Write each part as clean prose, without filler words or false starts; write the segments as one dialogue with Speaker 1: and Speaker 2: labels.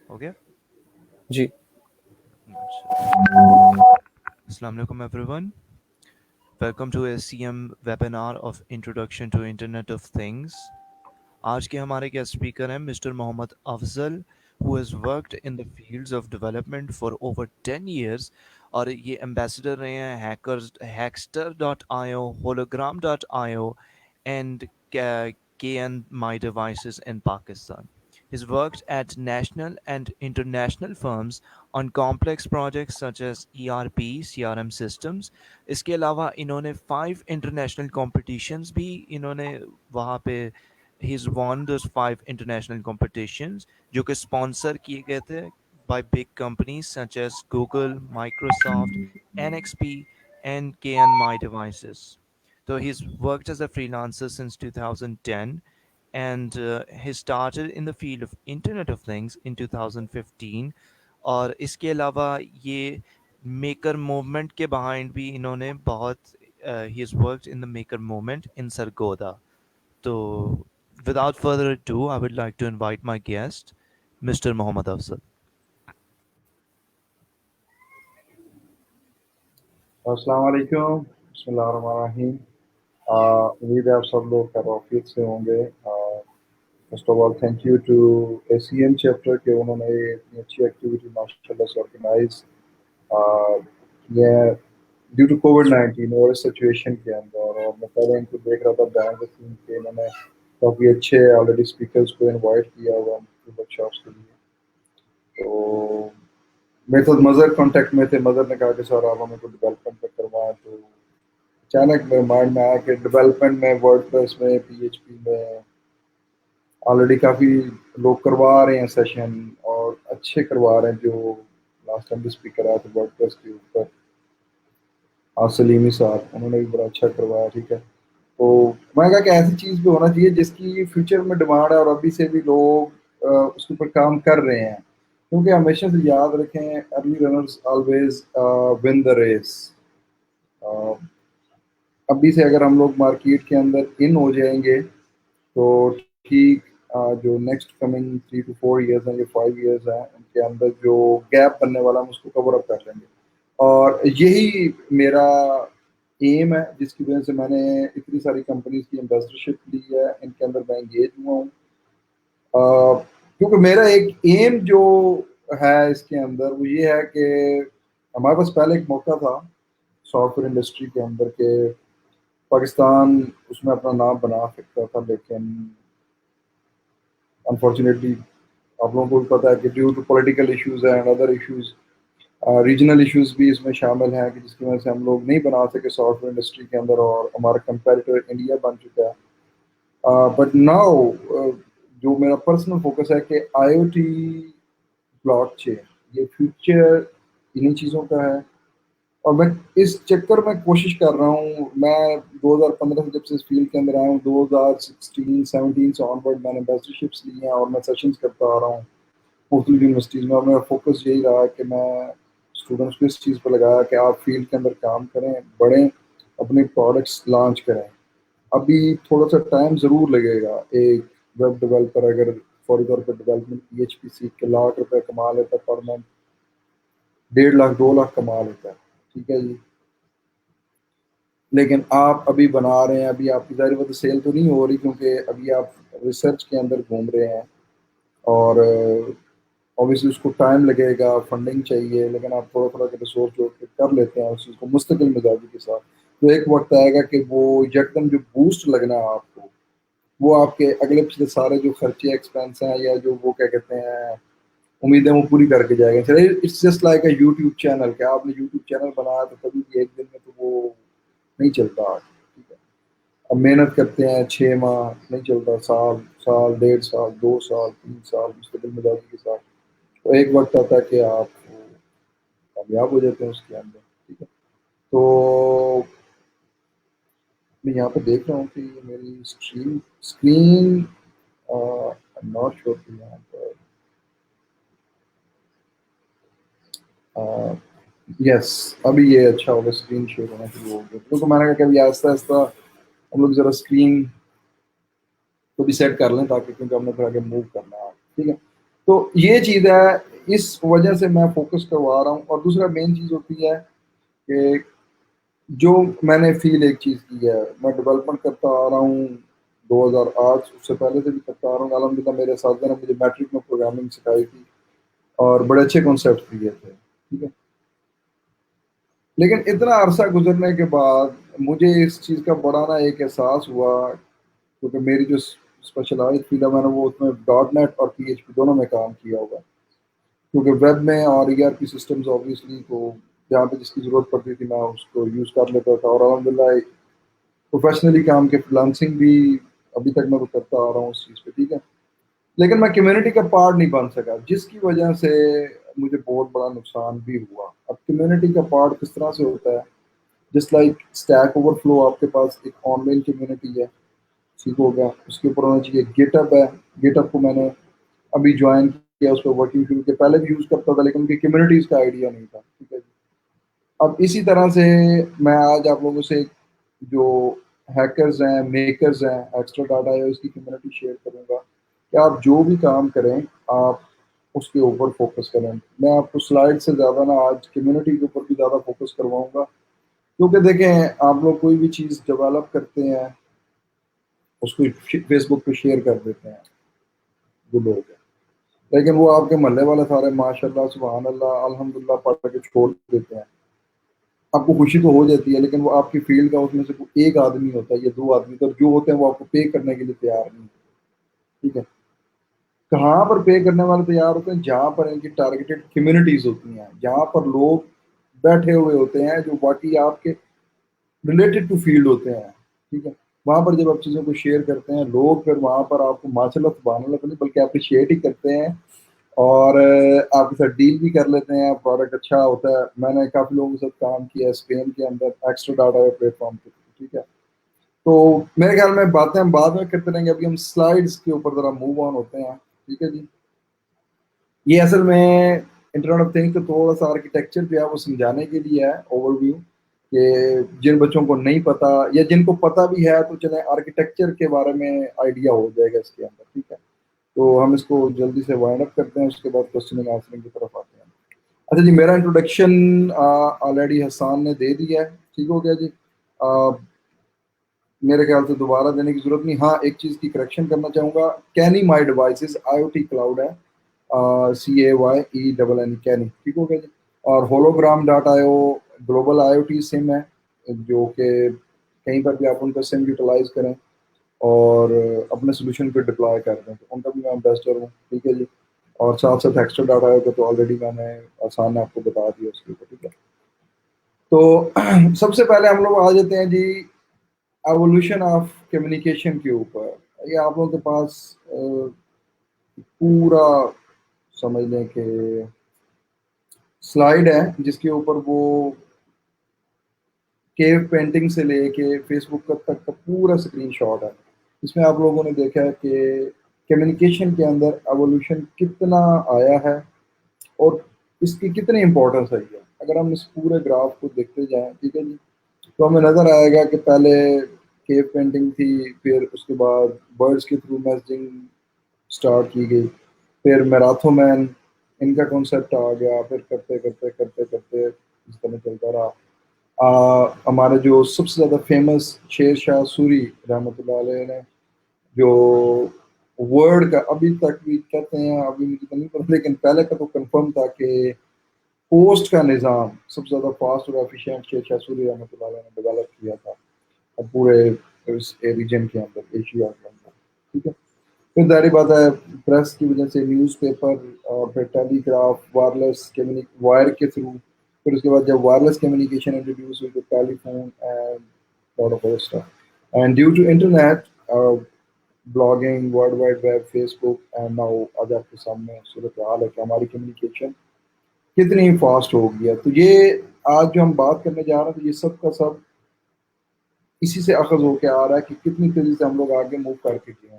Speaker 1: Okay.
Speaker 2: G
Speaker 1: Assalamu alaikum everyone. Welcome to SCM webinar of Introduction to Internet of Things. آج کے ہمارے guest speaker ہیں mister Muhammad Afzal who has worked in the fields of development for over 10 years اور یہ ambassador رہے ہیں hackster.io, hologram.io and KN My Devices in Pakistan. He's worked at national and international firms on complex projects such as ERP, CRM systems. اس کے علاوہ انہوں نے 5 international competitions بھی انہوں نے وہاں پہ he's won those 5 international competitions جو کہ sponsor کیے گئے تھے by big companies such as Google, Microsoft, NXP and KN My Devices. So he's worked as a freelancer since 2010 and he started in the field of Internet of Things in 2015 اور اس کے علاوہ یہ maker movement کے behind بھی انہوں نے بہت he has worked in the maker movement in Sargodha. So without further ado, I would like to invite my guest, Mr. Mohammad Afzal.
Speaker 3: السلام علیکم. بسم اللہ الرحمن الرحیم. امید ہے آپ سب لوگ خیریت سے ہوں گے. First of all thank you to ACM chapter کہ انہوں نے اتنی اچھی ایکٹیویٹی ماشاء اللہ سے آرگنائز یہ ڈیو ٹو کووڈ-19 اور اس سچویشن کے اندر. اور میں پہلے ان کو دیکھ رہا تھا بینک سین کہ انہوں نے کافی اچھے آلریڈی اسپیکرس کو انوائٹ کیا ہوا ورک شاپس کے لیے. تو میرے ساتھ مظہر کانٹیکٹ میں تھے. مظہر نے کہا کہ سر آپ ہمیں کو ڈیولپمنٹ پہ کروائیں. تو اچانک میرے مائنڈ میں آیا کہ ڈیولپمنٹ میں ورڈ پریس میں PHP میں آلریڈی کافی لوگ کروا رہے ہیں سیشن اور اچھے کروا رہے ہیں. جو لاسٹ ٹائم بھی اسپیکر آیا تھا ورڈ پریس کے اوپر سلیمی صاحب, انہوں نے بھی بڑا اچھا کروایا. ٹھیک ہے, تو میں نے کہا کہ ایسی چیز بھی ہونا چاہیے جس کی فیوچر میں ڈیمانڈ ہے اور ابھی سے بھی لوگ اس کے اوپر کام کر رہے ہیں. کیونکہ ہمیشہ سے یاد رکھیں early runners always won the race. ابھی سے اگر ہم لوگ مارکیٹ کے اندر ان ہو جائیں گے تو ٹھیک, جو نیکسٹ کمنگ 3 to 4 years ہیں, جو 5 years ہیں, ان کے اندر جو گیپ بننے والا ہم اس کو کور اپ کر لیں گے. اور یہی میرا ایم ہے جس کی وجہ سے میں نے اتنی ساری کمپنیز کی ایمبیسڈرشپ لی ہے. ان کے اندر میں انگیج ہوا ہوں کیونکہ میرا ایک ایم جو ہے اس کے اندر وہ یہ ہے کہ ہمارے پاس پہلے ایک موقع تھا سافٹ ویئر انڈسٹری کے اندر کہ پاکستان اس میں اپنا نام بنا سکتا تھا, لیکن انفارچونیٹلی آپ لوگوں کو بھی پتہ ہے کہ due to political issues and other issues, regional issues بھی اس میں شامل ہیں کہ جس کی وجہ سے ہم لوگ نہیں بنا سکے سافٹ ویئر انڈسٹری کے اندر, اور ہمارا کمپیریٹر انڈیا بن چکا ہے. بٹ ناؤ جو میرا پرسنل فوکس ہے کہ IoT بلاک چین یہ فیوچر انہیں چیزوں کا ہے. اور میں اس چکر میں کوشش کر رہا ہوں. میں 2015 سے جب سے اس فیلڈ کے اندر آیا ہوں, 2016-17 سے آن ورڈ میں نے ایمبیسڈرشپس لی ہیں اور میں سیشنز کرتا آ رہا ہوں مختلف یونیورسٹیز میں. اور میرا فوکس یہی رہا کہ میں اسٹوڈنٹس کو اس چیز پر لگایا کہ آپ فیلڈ کے اندر کام کریں, بڑھیں, اپنے پروڈکٹس لانچ کریں. ابھی تھوڑا سا ٹائم ضرور لگے گا. ایک ویب ڈیولپر اگر فوری طور پہ ڈیولپمنٹ PHP سیکھ کے ₹1,00,000 کما لیتا ہے پر منتھ, 1.5 لاکھ 2 لاکھ کما لیتا ہے. ٹھیک ہے جی, لیکن آپ ابھی بنا رہے ہیں, ابھی آپ کی ظاہر بات سیل تو نہیں ہو رہی کیونکہ ابھی آپ ریسرچ کے اندر گھوم رہے ہیں اور اوبیسلی اس کو ٹائم لگے گا, فنڈنگ چاہیے, لیکن آپ تھوڑا تھوڑا ریسورس جوڑ کے کر لیتے ہیں اس چیز کو مستقل مزاجی کے ساتھ. تو ایک وقت آئے گا کہ وہ یکدم جو بوسٹ لگنا ہے آپ کو وہ آپ کے اگلے پچھلے سارے جو خرچے ایکسپینس ہیں یا جو وہ کیا کہتے ہیں امیدیں وہ پوری کر کے جائے گا. It's just like a YouTube channel کہ آپ نے یوٹیوب چینل بنایا تو کبھی بھی ایک دن میں تو وہ نہیں چلتا. ٹھیک ہے, اب محنت کرتے ہیں 6 ماہ نہیں چلتا, سال 1.5 سال 2 سال 3 سال مستقل مزاجی کے ساتھ, تو ایک وقت آتا ہے کہ آپ کامیاب ہو جاتے ہیں اس کے اندر. ٹھیک ہے, تو میں یہاں پہ دیکھ رہا ہوں کہ میری اسکرین ناٹ شور کہ یہاں پر یس ابھی یہ اچھا ہوگا, اسکرین شیئر ہونا شروع ہو گیا. کیونکہ میں نے کہا کہ ابھی آہستہ آہستہ ہم لوگ ذرا اسکرین کو بھی سیٹ کر لیں تاکہ کیونکہ ہم نے پھر آگے موو کرنا ہے. ٹھیک ہے, تو یہ چیز ہے، اس وجہ سے میں فوکس کروا رہا ہوں. اور دوسرا مین چیز ہوتی ہے کہ جو میں نے فیل ایک چیز کی ہے، میں ڈیولپمنٹ کرتا آ رہا ہوں 2008، اس سے پہلے سے بھی کرتا آ رہا ہوں. الحمدللہ میرے اساتذہ نے مجھے میٹرک میں پروگرامنگ سکھائی تھی اور بڑے اچھے کانسیپٹ دیے تھے، ٹھیک ہے. لیکن اتنا عرصہ گزرنے کے بعد مجھے اس چیز کا بڑا نا ایک احساس ہوا، کیونکہ میری جو اسپیشلائز فیلڈ ہے، میں نے وہ اس میں ڈاٹ نیٹ اور پی ایچ پی دونوں میں کام کیا ہوا ہے. کیونکہ ویب میں اور E R P systems obviously تو جہاں پہ جس کی ضرورت پڑتی تھی میں اس کو یوز کر لیتا تھا. اور الحمدللہ پروفیشنلی کام کے فریلانسنگ بھی ابھی تک میں کرتا آ رہا ہوں اس چیز پہ، ٹھیک ہے. لیکن میں کمیونٹی کا پارٹ نہیں بن سکا، جس کی وجہ سے مجھے بہت بڑا نقصان بھی ہوا. اب کمیونٹی کا پارٹ کس طرح سے ہوتا ہے؟ جس لائک اسٹیک اوور فلو، آپ کے پاس ایک آن لائن کمیونٹی ہے، ٹھیک ہو گیا. اس کے اوپر ہونا چاہیے گیٹ اپ ہے. گیٹ اپ کو میں نے ابھی جوائن کیا، اس پہ ورکنگ شروع کیا. پہلے بھی یوز کرتا تھا لیکن ان کی کمیونٹیز کا آئیڈیا نہیں تھا، ٹھیک ہے جی. اب اسی طرح سے میں آج آپ لوگوں سے جو ہیکرز ہیں، میکرز ہیں، ایکسٹرا ڈاٹا ہے، اس کی کمیونٹی شیئر کروں گا کہ آپ جو بھی کام کریں آپ اس کے اوپر فوکس کریں. میں آپ کو سلائڈ سے زیادہ نا آج کمیونٹی کے اوپر بھی زیادہ فوکس کرواؤں گا. کیونکہ دیکھیں، آپ لوگ کوئی بھی چیز ڈیولپ کرتے ہیں اس کو فیس بک پہ شیئر کر دیتے ہیں، وہ لوگ ہیں. لیکن وہ آپ کے محلے والے سارے ماشاء اللہ سبحان اللہ الحمدللہ پڑھ کے چھوڑ دیتے ہیں. آپ کو خوشی تو ہو جاتی ہے، لیکن وہ آپ کی فیلڈ کا اس میں سے کوئی ایک آدمی ہوتا ہے یا دو آدمی، تو جو ہوتے ہیں وہ آپ کو پے کرنے کے لیے تیار نہیں، ٹھیک ہے. کہاں پر پے کرنے والے تیار ہوتے ہیں؟ جہاں پر ان کی ٹارگیٹڈ کمیونٹیز ہوتی ہیں، جہاں پر لوگ بیٹھے ہوئے ہوتے ہیں جو باقی آپ کے ریلیٹڈ ٹو فیلڈ ہوتے ہیں، ٹھیک ہے. وہاں پر جب آپ چیزوں کو شیئر کرتے ہیں، لوگ پھر وہاں پر آپ کو ماشاء اللہ سبحان اللہ نہیں بلکہ اپریشیٹ ہی کرتے ہیں اور آپ کے ساتھ ڈیل بھی کر لیتے ہیں. پروڈکٹ اچھا ہوتا ہے. میں نے کافی لوگوں کے ساتھ کام کیا اسپین کے اندر ایکسٹرا ڈاٹا پلیٹ فارم پہ، ٹھیک ہے. تو میرے خیال میں باتیں ہم بعد میں کرتے رہیں گے، ابھی ہم سلائڈس کے اوپر ذرا موو آن ہوتے ہیں، ٹھیک ہے جی. یہ اصل میں انٹرنیٹ آف تھنگس کا تھوڑا سا آرکیٹیکچر جو ہے وہ سمجھانے کے لیے ہے، اوور ویو، کہ جن بچوں کو نہیں پتا یا جن کو پتا بھی ہے تو چلیں آرکیٹیکچر کے بارے میں آئیڈیا ہو جائے گا اس کے اندر، ٹھیک ہے. تو ہم اس کو جلدی سے وائنڈ اپ کرتے ہیں، اس کے بعد کوشچن اینڈ آنسرنگ کی طرف آتے ہیں. اچھا جی، میرا انٹروڈکشن آلریڈی حسان نے دے دیا ہے، ٹھیک ہو گیا جی. میرے خیال سے دوبارہ دینے کی ضرورت نہیں. ہاں ایک چیز کی کریکشن کرنا چاہوں گا، Cayenne my devices I O T cloud ہے، CAYENN کینی، ٹھیک ہو گیا جی. اور hologram dot I O global I O T SIM ہے، جو کہ کہیں پر بھی آپ ان کا سم یوٹیلائز کریں اور اپنے سولوشن پہ ڈپلائے کر دیں، تو ان کا بھی میں امبیسڈر ہوں، ٹھیک ہے جی. اور ساتھ ساتھ ایکسٹرا ڈاٹا آئی او کا تو آلریڈی میں نے آسان آپ کو بتا دیا اس کے اوپر، ٹھیک ہے. تو سب سے پہلے ہم لوگ آ جاتے ہیں جی ایوولوشن آف کمیونیکیشن کے اوپر. یہ آپ لوگوں کے پاس پورا سمجھ لیں کہ سلائڈ ہے جس کے اوپر وہ کیو پینٹنگ سے لے کے فیس بک تک کا پورا اسکرین شاٹ ہے. اس میں آپ لوگوں نے دیکھا ہے کہ کمیونیکیشن کے اندر ایوولوشن کتنا آیا ہے اور اس کی کتنی امپورٹنس ہے. اگر ہم اس پورے گراف کو دیکھتے جائیں، ٹھیک ہے جی، تو ہمیں نظر آئے گا کہ پہلے کیو پینٹنگ تھی، پھر اس کے بعد برڈس کے تھرو میسجنگ اسٹارٹ کی گئی، پھر میراتھو مین ان کا کانسیپٹ آ گیا، پھر کرتے کرتے کرتے کرتے اس طرح چلتا رہا. ہمارے جو سب سے زیادہ فیمس شیر شاہ سوری رحمۃ اللہ علیہ نے جو ورڈ کا ابھی تک بھی کہتے ہیں، ابھی مجھے تو نہیں پتا لیکن پہلے کا تو کنفرم تھا کہ پوسٹ کا نظام سب سے زیادہ فاسٹ اور ایفیشینٹ شیر شاہ سوری رحمۃ اللہ علیہ نے ڈیولپ کیا تھا پورے اس ریجن کے اندر، ایشیا کے اندر، ٹھیک ہے. پھر ظاہری بات ہے پریس کی وجہ سے نیوز پیپر اور پھر ٹیلی گراف وائرلیس وائر کے تھرو، پھر اس کے بعد جب وائرلیس کمیونیکیشن انٹروڈیوس ہوئی تو telephone and lot of other stuff and due to internet blogging world wide web facebook and now آج آپ کے سامنے صورت حال ہے کہ ہماری کمیونیکیشن کتنی فاسٹ ہو گیا. تو یہ آج جو ہم بات کرنے جا رہے ہیں تو یہ سب کا سب اسی سے اخذ ہو کے آ رہا ہے کہ کتنی تیزی سے ہم لوگ آگے موو کر کے کیے ہیں.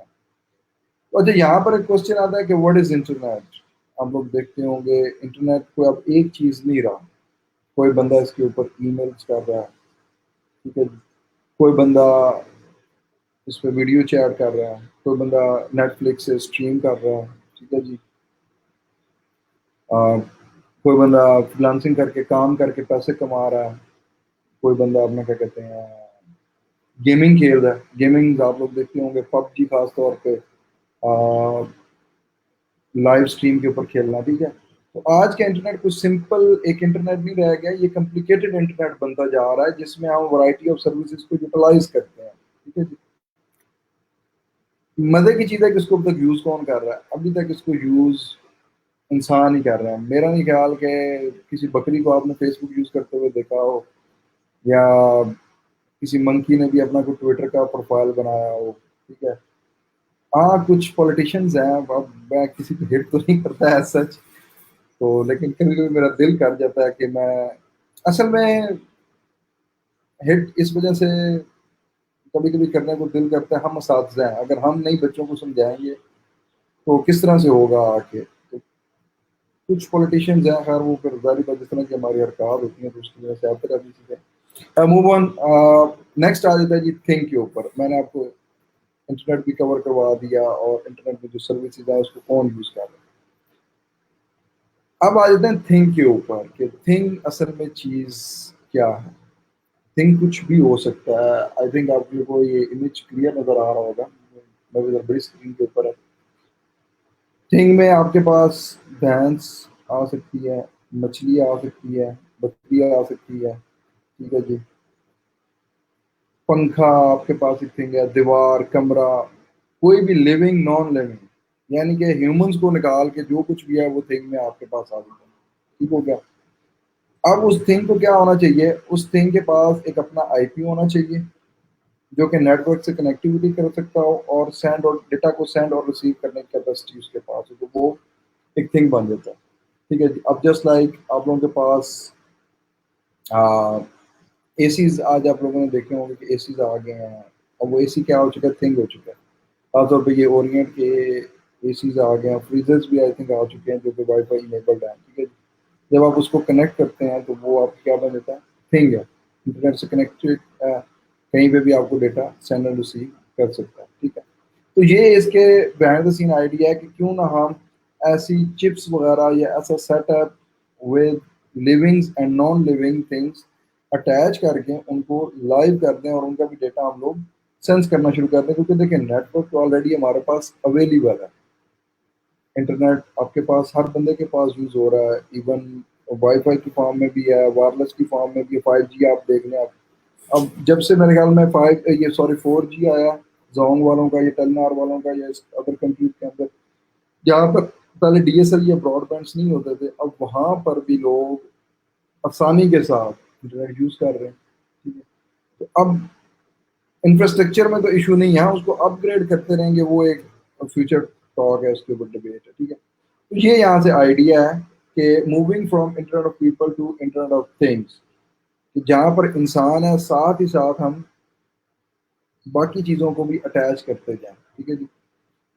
Speaker 3: اچھا یہاں پر ایک کوشچن آتا ہے کہ واٹ از انٹرنیٹ. ہم لوگ دیکھتے ہوں گے انٹرنیٹ کوئی اب ایک چیز نہیں رہا. کوئی بندہ اس کے اوپر ای میلز کر رہا ہے، ٹھیک ہے، کوئی بندہ اس پہ ویڈیو چیٹ کر رہا ہے، کوئی بندہ نیٹ فلکس سے اسٹریم کر رہا ہے، ٹھیک ہے جی. کوئی بندہ فریلانسنگ کر کے کام کر کے پیسے کما رہا ہے، کوئی بندہ اپنا کیا کہتے ہیں گیمنگ کھیل رہا ہے. گیمنگ آپ لوگ دیکھتے ہوں گے، پب جی خاص طور پہ لائیو اسٹریم کے اوپر کھیلنا. ٹھیک ہے، تو آج کا انٹرنیٹ کوئی سمپل ایک انٹرنیٹ نہیں رہ گیا، یہ کمپلیکیٹڈ انٹرنیٹ بنتا جا رہا ہے جس میں ہم ورائٹی آف سروسز کو یوٹیلائز کرتے ہیں. ٹھیک ہے جی، مزے کی چیز ہے کہ اس کو اب تک یوز کون کر رہا ہے؟ ابھی تک اس کو یوز انسان ہی کر رہے ہیں. میرا نہیں خیال کہ کسی بکری کو آپ نے فیس بک یوز کرتے ہوئے دیکھا ہو، یا کسی منکی نے بھی اپنا کوئی ٹویٹر کا پروفائل بنایا ہو. ٹھیک ہے، ہاں کچھ پولیٹیشینز ہیں، اب میں کسی کو ہٹ تو نہیں کرتا ہے سچ تو، لیکن کبھی کبھی میرا دل کر جاتا ہے کہ میں اصل میں ہٹ اس وجہ سے کبھی کبھی کرنے کو دل کرتا ہے. ہم اساتذہ ہیں، اگر ہم نہیں بچوں کو سمجھائیں گے تو کس طرح سے ہوگا آگے؟ تو کچھ پولیٹیشینز ہیں، خیر وہ پھر ظاہر بات جس طرح کی ہماری حرکات ہوتی ہیں تو اس کی وجہ سے آتے رہتی چیزیں. Move on. نیکسٹ آ جاتا ہے جی تھنک کے اوپر. میں نے آپ کو انٹرنیٹ بھی کور کروا دیا اور انٹرنیٹ میں جو سروسز ہیں اس کو کون یوز کر رہا ہے. اب آ جاتے ہیں تھنک کے اوپر کہ تھنک اصل میں چیز کیا ہے. تھنک کچھ بھی ہو سکتا ہے. آئی تھنک آپ لوگوں کو یہ امیج کلیئر نظر آ رہا ہوگا، میں بڑی اسکرین کے اوپر ہے. تھنک میں آپ کے پاس بھینس آ سکتی ہے، مچھلی آ سکتی ہے، بکری آ سکتی ہے. ٹھیک ہے جی، پنکھا آپ کے پاس ایک تھنگ ہے، دیوار، کمرہ، کوئی بھی لیونگ نان لیونگ، یعنی کہ ہیومنس کو نکال کے جو کچھ بھی ہے وہ تھنگ میں آپ کے پاس آ جاتا ہے. ٹھیک ہو گیا؟ اب اس تھنگ کو کیا ہونا چاہیے؟ اس تھنگ کے پاس ایک اپنا آئی پی ہونا چاہیے جو کہ نیٹ ورک سے کنیکٹیوٹی کر سکتا ہو، اور سینڈ اور ڈیٹا کو سینڈ اور ریسیو کرنے کی کیپیسٹی اس کے پاس ہو، تو وہ ایک تھنگ بن جاتا ہے. ٹھیک ہے جی، اب جسٹ لائک آپ لوگوں کے پاس اے سیز، آج آپ لوگوں نے دیکھے ہوں گے کہ اے سیز آ گئے ہیں، اور وہ اے سی کیا ہو چکا ہے؟ تھنگ ہو چکا ہے. خاص طور پہ یہ اورینٹ کے اے سیز آ گئے ہیں، فریزرز بھی آئی تھنک آ چکے ہیں جو کہ وائی فائی انیبلڈ ہیں. ٹھیک ہے جی، جب آپ اس کو کنیکٹ کرتے ہیں تو وہ آپ کیا بن جاتا ہے؟ تھنگ ہے، انٹرنیٹ سے کنیکٹڈ ہے، کہیں پہ بھی آپ کو ڈیٹا سینڈ اینڈ ریسیو کر سکتا ہے. ٹھیک ہے، تو یہ اس کے بہائنڈ دا سین آئیڈیا ہے کہ کیوں نہ ہم ایسی چپس وغیرہ یا ایسا set up with livings and non living things attach کر کے ان کو لائیو کر دیں اور ان کا بھی ڈیٹا ہم لوگ سینس کرنا شروع کر دیں. کیونکہ دیکھیں نیٹ ورک تو آلریڈی ہمارے پاس اویلیبل ہے. انٹرنیٹ آپ کے پاس ہر بندے کے پاس یوز ہو رہا ہے، ایون وائی فائی کی فارم میں بھی ہے، وائرلیس کی فارم میں بھی ہے. 5G آپ دیکھ لیں. اب جب سے میرے خیال میں 4G آیا، زونگ والوں کا، یہ ٹیلنار والوں کا، یا ادر کنٹریز کے اندر جہاں پر پہلے ڈی ایس ایل یا براڈ بینڈس نہیں ہوتے تھے، اب وہاں پر بھی لوگ آسانی کے ساتھ انٹرنیٹ یوز کر رہے ہیں. ٹھیک ہے، تو اب انفراسٹرکچر میں تو ایشو نہیں ہے، اس کو اپ گریڈ کرتے رہیں گے، وہ ایک فیوچر ٹاک ہے، اس کے اوپر ڈبیٹ ہے. ٹھیک ہے، تو یہ یہاں سے آئیڈیا ہے کہ moving from internet of people to internet of things, کہ جہاں پر انسان ہے ساتھ ہی ساتھ ہم باقی چیزوں کو بھی اٹیچ کرتے جائیں. ٹھیک ہے جی،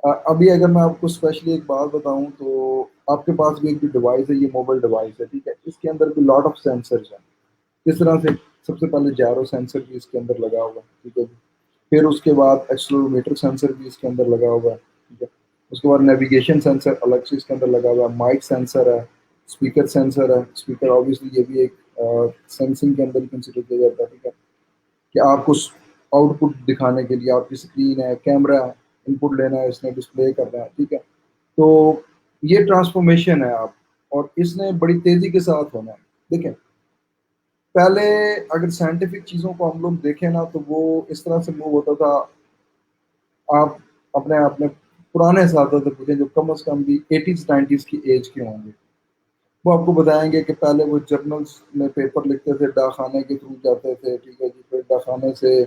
Speaker 3: ابھی اگر میں آپ کو اسپیشلی ایک بات بتاؤں تو آپ کے پاس بھی ایک جو ڈیوائس ہے، یہ موبائل ڈیوائس ہے. ٹھیک ہے، اس کے اندر بھی لاٹ آف سینسرز ہیں. کس طرح سے؟ سب سے پہلے جیرو سینسر بھی اس کے اندر لگا ہوا ہے. ٹھیک ہے جی، پھر اس کے بعد ایکسلرومیٹر سینسر بھی اس کے اندر لگا ہوا ہے. ٹھیک ہے، اس کے بعد نیویگیشن سینسر الگ سے اس کے اندر لگا ہوا ہے، مائک سینسر ہے، اسپیکر سینسر ہے. اسپیکر آبویسلی یہ بھی ایک سینسنگ کے اندر کنسیڈر کیا جاتا ہے. ٹھیک ہے، کہ آپ کو آؤٹ پٹ دکھانے کے لیے آپ کی اسکرین ہے، کیمرہ ہے، ان پٹ لینا ہے، اس نے ڈسپلے کرنا ہے. ٹھیک ہے، تو یہ ٹرانسفارمیشن ہے آپ، اور اس نے بڑی تیزی کے ساتھ ہونا ہے. دیکھیں پہلے اگر سائنٹیفک چیزوں کو ہم لوگ دیکھیں نا تو وہ اس طرح سے موو ہوتا تھا. آپ اپنے پرانے اساتذہ سے پوچھیں جو کم از کم بھی 80s 90s کی ایج کے ہوں گے، وہ آپ کو بتائیں گے کہ پہلے وہ جرنلز میں پیپر لکھتے تھے، ڈاکخانے کے تھرو جاتے تھے. ٹھیک ہے جی، پھر ڈاکخانے سے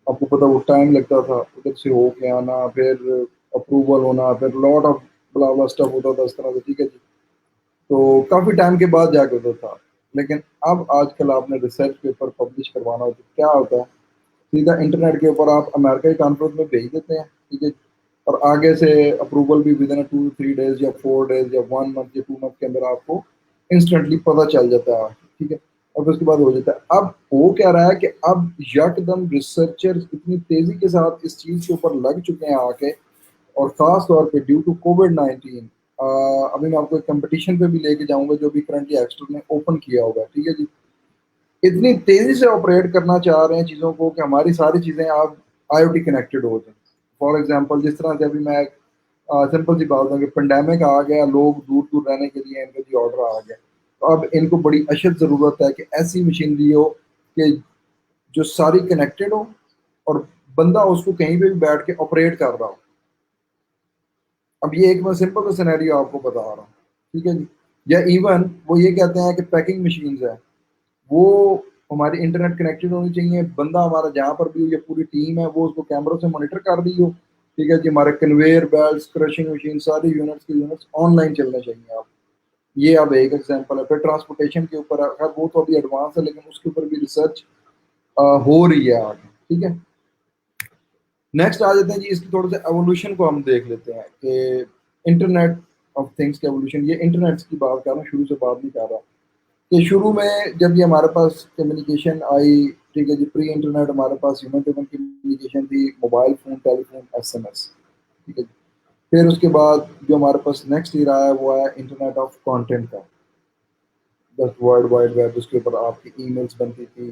Speaker 3: آپ کو پتا وہ ٹائم لگتا تھا ادھر سے ہو کے آنا، پھر اپروول ہونا، پھر لاٹ آف بلا بلا اسٹف ہوتا تھا اس طرح سے. ٹھیک ہے جی، تو کافی ٹائم کے بعد جا کے ہوتا تھا. لیکن اب آج کل آپ نے ریسرچ پیپر پبلش کروانا ہو تو کیا ہوتا ہے؟ سیدھا انٹرنیٹ کے اوپر آپ امریکہ کی کانفرنس میں بھیج دیتے ہیں. ٹھیک ہے، اور آگے سے اپروول بھی ود ان 2 3 days یا 4 days یا 1 month یا 2 month کے اندر آپ کو انسٹنٹلی پتہ چل جاتا ہے. ٹھیک ہے، اور پھر اس کے بعد ہو جاتا ہے. اب ہو کیا رہا ہے کہ اب یکدم ریسرچر اتنی تیزی کے ساتھ اس چیز کے اوپر لگ چکے ہیں آ کے، اور خاص طور پہ ڈیو ٹو کووڈ 19 ابھی میں آپ کو ایک کمپٹیشن پہ بھی لے کے جاؤں گا جو بھی کرنٹلی ایکسٹر نے اوپن کیا ہوگا، ٹھیک ہے جی. اتنی تیزی سے آپریٹ کرنا چاہ رہے ہیں چیزوں کو کہ ہماری ساری چیزیں آپ آئی او ٹی کنیکٹڈ ہو جائیں. فار ایگزامپل جس طرح سے ابھی میں سمپل سی بات ہوں کہ پینڈیمک آ گیا، لوگ دور دور رہنے کے لیے ان کا جی آرڈر آ گیا، تو اب ان کو بڑی اشد ضرورت ہے کہ ایسی مشینری ہو کہ جو ساری کنیکٹڈ ہو اور بندہ اس کو کہیں پہ بھی بیٹھ کے آپریٹ کر رہا ہو. اب یہ ایک میں سمپل سا سینیریو آپ کو بتا رہا ہوں، ٹھیک ہے جی. یا ایون وہ یہ کہتے ہیں کہ پیکنگ مشینز ہے وہ ہماری انٹرنیٹ کنیکٹڈ ہونی چاہیے، بندہ ہمارا جہاں پر بھی ہو یا پوری ٹیم ہے وہ اس کو کیمروں سے مانیٹر کر رہی ہو، ٹھیک ہے جی. ہمارے کنویئر بیلٹس، کرشنگ مشین، ساری یونٹس کی یونٹس آن لائن چلنے چاہیے. آپ یہ اب ایک ایگزامپل ہے. پھر ٹرانسپورٹیشن کے اوپر وہ تو ابھی ایڈوانس ہے لیکن اس کے اوپر بھی ریسرچ ہو رہی ہے آگے، ٹھیک ہے. نیکسٹ آ جاتے ہیں جی، اس کی تھوڑا سا ایوولوشن کو ہم دیکھ لیتے ہیں کہ انٹرنیٹ آف تھنگس کی ایوولوشن. یہ انٹرنیٹ کی بات کر رہا ہوں، شروع سے بات نہیں کر رہا کہ شروع میں جب یہ ہمارے پاس کمیونیکیشن آئی، ٹھیک ہے جی، پری انٹرنیٹ ہمارے پاس ہیومن ٹو ہیومن کمیونیکیشن تھی، موبائل فون، ٹیلی فون، ایس ایم ایس، ٹھیک ہے جی. پھر اس کے بعد جو ہمارے پاس نیکسٹ ایرا ہے وہ ہے انٹرنیٹ آف کانٹینٹ کا، جسٹ ورلڈ وائڈ ویب. اس کے اوپر آپ کی ای میلس بنتی تھی،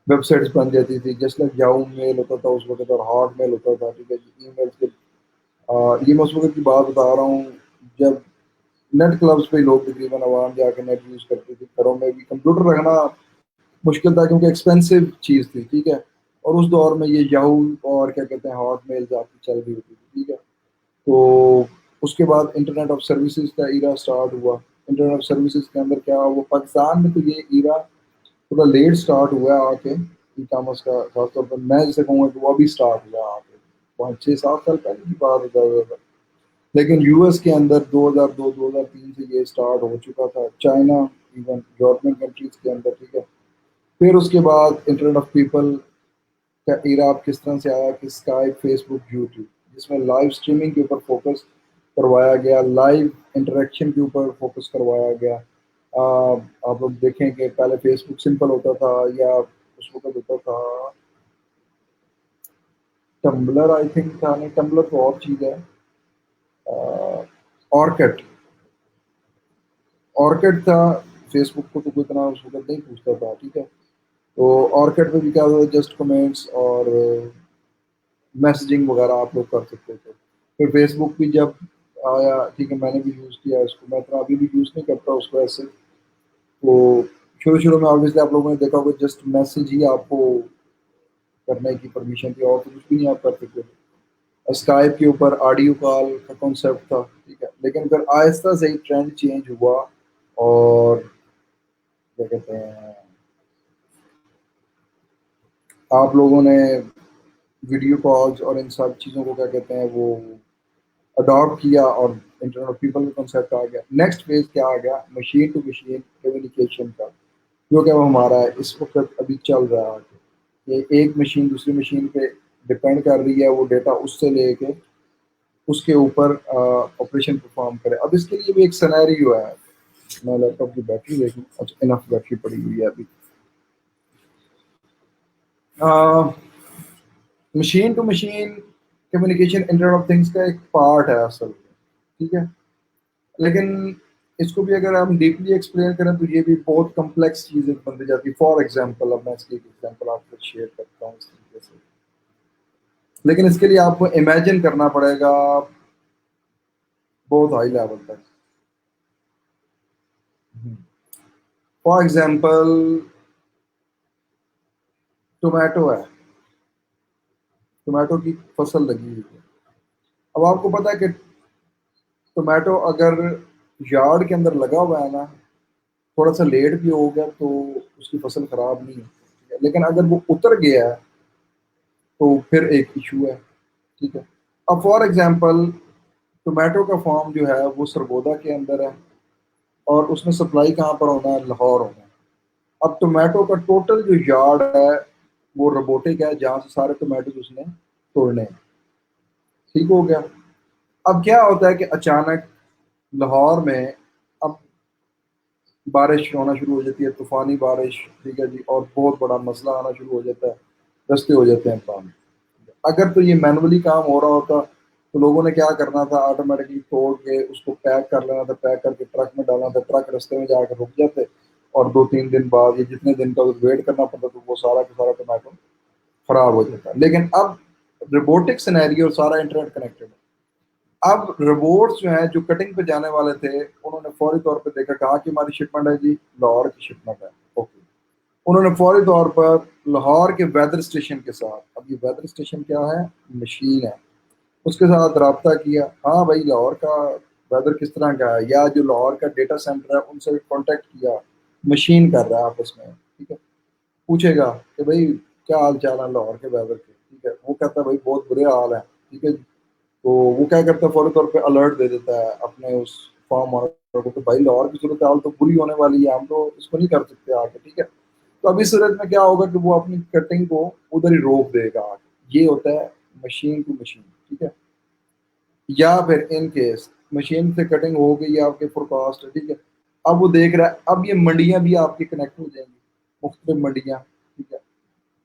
Speaker 3: ویب سائٹس بن جاتی تھی، جس لائک یاہو میل ہوتا تھا اس وقت اور ہاٹ میل ہوتا تھا، ٹھیک ہے جی. ای میل کے یہ میں اس وقت کی بات بتا رہا ہوں جب نیٹ کلبس پہ لوگ تقریباً عوام جا کے نیٹ یوز کرتے تھے. گھروں میں بھی کمپیوٹر رکھنا مشکل تھا کیونکہ ایکسپینسو چیز تھی، ٹھیک ہے. اور اس دور میں یہ یاہو اور کیا کہتے ہیں ہاٹ میل آپ کی چل رہی ہوتی تھی، ٹھیک ہے. تو اس کے بعد انٹرنیٹ آف سروسز کا ایرا اسٹارٹ ہوا. انٹرنیٹ آف سروسز کے اندر کیا وہ پاکستان میں تو یہ ایرا تھوڑا لیٹ اسٹارٹ ہوا ہے آ کے ای کامرس کا، خاص طور پر میں جسے کہوں گا کہ وہ ابھی اسٹارٹ ہوا آ کے 5-6-7 سال پہلے کی بات ہے. لیکن یو ایس کے اندر 2002-2003 سے یہ اسٹارٹ ہو چکا تھا، چائنا ایون یورپین کنٹریز کے اندر، ٹھیک ہے. پھر اس کے بعد انٹرنیٹ آف پیپل کا ایرا آپ کس طرح سے آیا کہ اسکائپ، فیس بک، یوٹیوب، جس میں لائیو اسٹریمنگ کے اوپر فوکس کروایا گیا، لائیو انٹریکشن کے اوپر فوکس کروایا گیا. آپ لوگ دیکھیں کہ پہلے فیس بک سمپل ہوتا تھا یا اس وقت ہوتا تھا ٹمبلر، آئی تھنک تھا، نہیں ٹمبلر تو اور چیز ہے، آرکٹ. آرکٹ تھا. فیس بک کو تو کوئی اتنا اس وقت نہیں پوچھتا تھا، ٹھیک ہے. تو آرکٹ پہ بھی کیا ہوتا ہے، جسٹ کمنٹس اور میسجنگ وغیرہ آپ لوگ کر سکتے تھے. پھر فیس بک بھی جب آیا، ٹھیک ہے، میں نے بھی یوز کیا اس کو، میں اتنا ابھی بھی یوز نہیں کرتا اس کو ایسے. تو شروع میں آبویسلی آپ لوگوں نے دیکھا ہوگا جسٹ میسج ہی آپ کو کرنے کی پرمیشن تھی اور تو کچھ بھی نہیں آپ کر سکتے تھے. اسکائپ کے اوپر آڈیو کال کا کانسیپٹ تھا، ٹھیک ہے. لیکن پھر آہستہ سے ہی ٹرینڈ چینج ہوا اور کیا کہتے ہیں آپ لوگوں نے ویڈیو کالز اور ان سب چیزوں کو کیا کہتے ہیں وہ اڈاپٹ کیا اور انٹرنیٹ آف پیپل کا کنسیپٹ آ گیا. نیکسٹ فیز کیا آ گیا، مشین ٹو مشین کمیونیکیشن کا، جو کہ وہ ہمارا ہے اس وقت ابھی چل رہا ہے کہ ایک مشین دوسری مشین پہ ڈپینڈ کر رہی ہے، وہ ڈیٹا اس سے لے کے اس کے اوپر آپریشن پرفارم کرے. اب اس کے لیے بھی ایک سینیریو ہے. میں لیپ ٹاپ کی بیٹری دیکھوں، اچھا انف بیٹری پڑی ہوئی ہے ابھی. Machine to machine communication internet of things کا ایک پارٹ ہے اصل میں، ٹھیک ہے. لیکن اس کو بھی اگر ہم ڈیپلی ایکسپلین کریں تو یہ بھی بہت کمپلیکس چیز بنتی جاتی ہے. فار ایگزامپل اب میں اس کی ایک ایگزامپل آپ کو شیئر کرتا ہوں اس طریقے سے، لیکن اس کے لیے آپ کو امیجن کرنا پڑے گا بہت ہائی لیول تک. فار ایگزامپل ٹومیٹو ہے، ٹومیٹو کی فصل لگی ہوئی ہے. اب آپ کو پتا ہے کہ ٹومیٹو اگر یارڈ کے اندر لگا ہوا ہے نا، تھوڑا سا لیٹ بھی ہو گیا تو اس کی فصل خراب نہیں ہے. لیکن اگر وہ اتر گیا ہے تو پھر ایک ایشو ہے، ٹھیک ہے. اب فار ایگزامپل ٹومیٹو کا فارم جو ہے وہ سرگودا کے اندر ہے اور اس میں سپلائی کہاں پر ہونا ہے، لاہور ہونا ہے. اب ٹومیٹو کا ٹوٹل جو یارڈ ہے وہ روبوٹک ہے جہاں سے سارے ٹومیٹوز اس نے توڑنے ہیں، ٹھیک ہو گیا. اب کیا ہوتا ہے کہ اچانک لاہور میں اب بارش ہونا شروع ہو جاتی ہے، طوفانی بارش، ٹھیک ہے جی، اور بہت بڑا مسئلہ آنا شروع ہو جاتا ہے، رستے ہو جاتے ہیں کام. اگر تو یہ مینولی کام ہو رہا ہوتا تو لوگوں نے کیا کرنا تھا، آٹومیٹکلی توڑ کے اس کو پیک کر لینا تھا، پیک کر کے ٹرک میں ڈالنا تھا، ٹرک رستے میں جا کے رک جاتے اور 2-3 دن بعد یا جتنے دن کا ویٹ کرنا پڑتا تو وہ سارا کا سارا ٹماٹو خراب ہو جاتا ہے۔ لیکن اب روبوٹک سینیریو سارا انٹرنیٹ کنیکٹڈ ہے۔ اب روبوٹس جو ہیں جو کٹنگ پہ جانے والے تھے انہوں نے فوری طور پہ دیکھا، کہا کہ ہماری شپمنٹ ہے جی لاہور کی شپمنٹ ہے، اوکے۔ انہوں نے فوری طور پر لاہور کے ویدر اسٹیشن کے ساتھ، اب یہ ویدر اسٹیشن کیا ہے، مشین ہے، اس کے ساتھ رابطہ کیا، ہاں بھائی لاہور کا ویدر کس طرح کا ہے، یا جو لاہور کا ڈیٹا سینٹر ہے ان سے کانٹیکٹ کیا، مشین کر رہا ہے آپس میں، ٹھیک ہے، پوچھے گا کہ بھائی کیا حال چال ہے لاہور کے ویدر کے، ٹھیک ہے، وہ کہتا ہے بھائی بہت برے حال ہے، ٹھیک ہے جی۔ تو وہ کیا کرتا ہے فوری طور پہ الرٹ دے دیتا ہے اپنے اس فارم آنر کو کہ بھائی لاہور کی صورت حال تو بری ہونے والی ہے، ہم تو اس کو نہیں کر سکتے آگے، ٹھیک ہے۔ تو اب اس صورت میں کیا ہوگا کہ وہ اپنی کٹنگ کو ادھر ہی روک دے گا آگے، یہ ہوتا ہے مشین ٹو مشین، ٹھیک ہے۔ یا پھر ان کیس مشین سے کٹنگ ہو گئی آپ کے فور کاسٹ، ٹھیک ہے، اب وہ دیکھ رہا ہے اب یہ منڈیاں بھی آپ کی کنیکٹ ہو جائیں گی، مختلف منڈیاں، ٹھیک ہے۔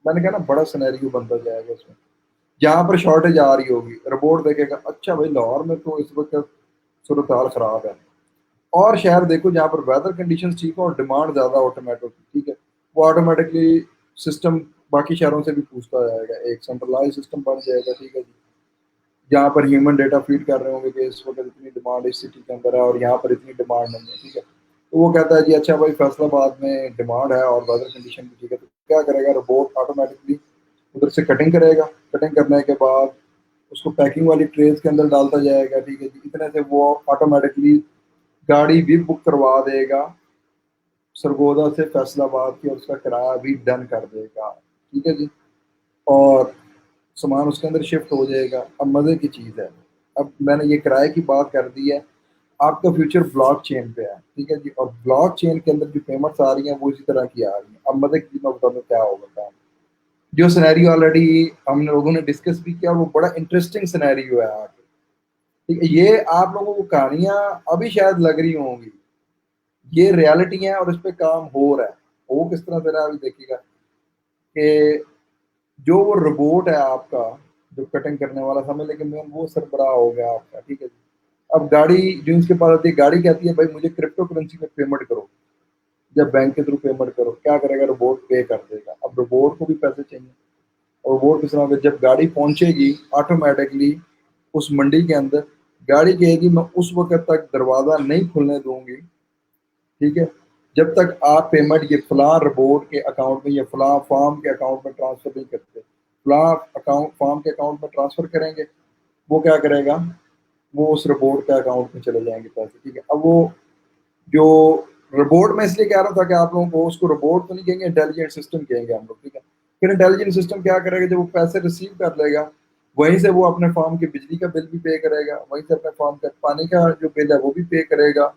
Speaker 3: میں نے کہا نا بڑا سینیریو بنتا جائے گا اس میں، جہاں پر شارٹیج آ رہی ہوگی رپورٹ دیکھے گا، اچھا بھائی لاہور میں تو اس وقت صورتحال خراب ہے، اور شہر دیکھو جہاں پر ویدر کنڈیشن ٹھیک ہو اور ڈیمانڈ زیادہ ہو ٹومیٹو کی، ٹھیک ہے، وہ آٹومیٹکلی سسٹم باقی شہروں سے بھی پوچھتا جائے گا، ایک سینٹرلائز سسٹم بن جائے گا، ٹھیک ہے جی، جہاں پر ہیومن ڈیٹا فیڈ کر رہے ہوں گے کہ اس وقت اتنی ڈیمانڈ اس سٹی کے اندر ہے اور یہاں پر اتنی ڈیمانڈ نہیں ہے، ٹھیک ہے۔ تو وہ کہتا ہے جی اچھا بھائی فیصل آباد میں ڈیمانڈ ہے اور ویدر کنڈیشن بھی ٹھیک ہے، تو کیا کرے گا روبوٹ آٹومیٹکلی ادھر سے کٹنگ کرے گا، کٹنگ کرنے کے بعد اس کو پیکنگ والی ٹریز کے اندر ڈالتا جائے گا، ٹھیک ہے جی، اتنے سے وہ آٹومیٹکلی گاڑی بھی بک کروا دے گا سرگودا سے فیصل آباد کی، اور اس کا کرایہ بھی ڈن کر دے گا، ٹھیک ہے جی، اور سامان اس کے اندر شفٹ ہو جائے گا۔ اب مزے کی چیز ہے، اب میں نے یہ کرائے کی بات کر دی ہے، آپ کا فیوچر بلاک چین پہ ہے، ٹھیک ہے جی، اور بلاک چین کے اندر جو پیمنٹس آ رہی ہیں وہ اسی طرح کی آ رہی ہیں۔ اب مزے کی میں بتا دوں کیا ہوگا کام، جو سینیریو آلریڈی ہم لوگوں نے ڈسکس بھی کیا، وہ بڑا انٹرسٹنگ سینیریو ہے آگے، ٹھیک ہے، یہ آپ لوگوں کو کہانیاں ابھی شاید لگ رہی ہوں گی، یہ ریالٹی ہے اور اس پہ کام ہو رہا ہے، وہ کس طرح سے رہا ہے ابھی دیکھیے گا کہ جو وہ روبوٹ ہے آپ کا جو کٹنگ کرنے والا سمجھ لے کہ مین وہ سربراہ ہو گیا آپ کا، ٹھیک ہے جی۔ اب گاڑی جو اس کے پاس آتی ہے، گاڑی کہتی ہے بھائی مجھے کرپٹو کرنسی میں پیمنٹ کرو، جب بینک کے تھرو پیمنٹ کرو، کیا کرے گا روبوٹ پے کر دے گا، اب روبوٹ کو بھی پیسے چاہیے، اور روبوٹ کس طرح سے جب گاڑی پہنچے گی آٹومیٹکلی اس منڈی کے اندر گاڑی کہے گی میں اس وقت تک دروازہ نہیں کھلنے دوں گی، ٹھیک ہے، جب تک آپ پیمنٹ یہ فلاں روبوٹ کے اکاؤنٹ میں یا فلاں فارم کے اکاؤنٹ میں ٹرانسفر نہیں کرتے، فلاں اکاؤنٹ فارم کے اکاؤنٹ میں ٹرانسفر کریں گے، وہ کیا کرے گا، وہ اس روبوٹ کے اکاؤنٹ میں چلے جائیں گے پیسے، ٹھیک ہے۔ اب وہ جو روبوٹ میں اس لیے کہہ رہا تھا کہ آپ لوگوں کو اس کو روبوٹ تو نہیں کہیں گے، انٹیلیجنٹ سسٹم کہیں گے ہم لوگ، ٹھیک ہے۔ پھر انٹیلیجنٹ سسٹم کیا کرے گا، جب وہ پیسے ریسیو کر لے گا وہیں سے وہ اپنے فارم کے بجلی کا بل بھی پے کرے گا، وہیں سے اپنے فارم کا پانی کا جو بل ہے وہ بھی پے کرے گا،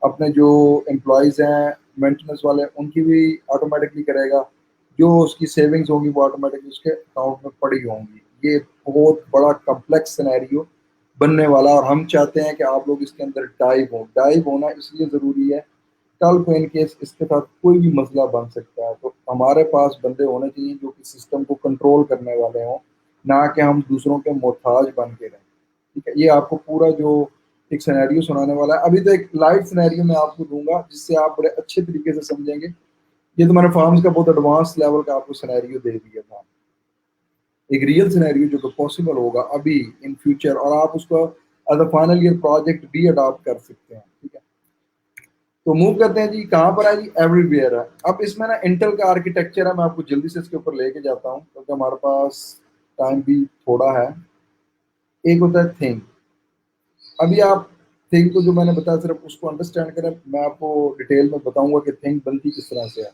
Speaker 3: اپنے جو امپلائیز ہیں مینٹیننس والے ان کی بھی آٹومیٹکلی کرے گا، جو اس کی سیونگز ہوں گی وہ آٹومیٹکلی اس کے اکاؤنٹ میں پڑی ہوں گی۔ یہ بہت بڑا کمپلیکس سینیریو بننے والا، اور ہم چاہتے ہیں کہ آپ لوگ اس کے اندر ڈائیو ہوں، ڈائیو ہونا اس لیے ضروری ہے کل کو ان کیس اس کے ساتھ کوئی بھی مسئلہ بن سکتا ہے، تو ہمارے پاس بندے ہونے چاہیے جو کہ سسٹم کو کنٹرول کرنے والے ہوں، نہ کہ ہم دوسروں کے محتاج بن کے رہیں، ٹھیک ہے۔ یہ آپ کو پورا جو ایک سینیریو سنانے والا ہے، ابھی تو ایک لائٹ سینیریو میں آپ کو دوں گا جس سے آپ بڑے اچھے طریقے سے سمجھیں گے، یہ تو میں نے فارمز کا بہت ایڈوانس لیول کا آپ کو سینیریو دے دیا تھا، ایک ریئل سینیریو جو کہ پاسبل ہوگا ابھی ان فیوچر، اور آپ اس کو as a final year project بھی اڈاپٹ کر سکتے ہیں، ٹھیک ہے۔ تو موو کرتے ہیں جی، کہاں پر ہے جی، ایوری ویئر ہے۔ اب اس میں نا انٹل کا آرکیٹیکچر ہے، میں آپ کو جلدی سے اس کے اوپر لے کے جاتا ہوں کیونکہ ہمارے پاس ٹائم بھی تھوڑا ہے۔ ایک ہوتا ہے تھنگ، ابھی آپ تھنگ کو جو میں نے بتایا صرف اس کو انڈرسٹینڈ کریں، میں آپ کو ڈیٹیل میں بتاؤں گا کہ تھنگ بنتی کس طرح سے ہے۔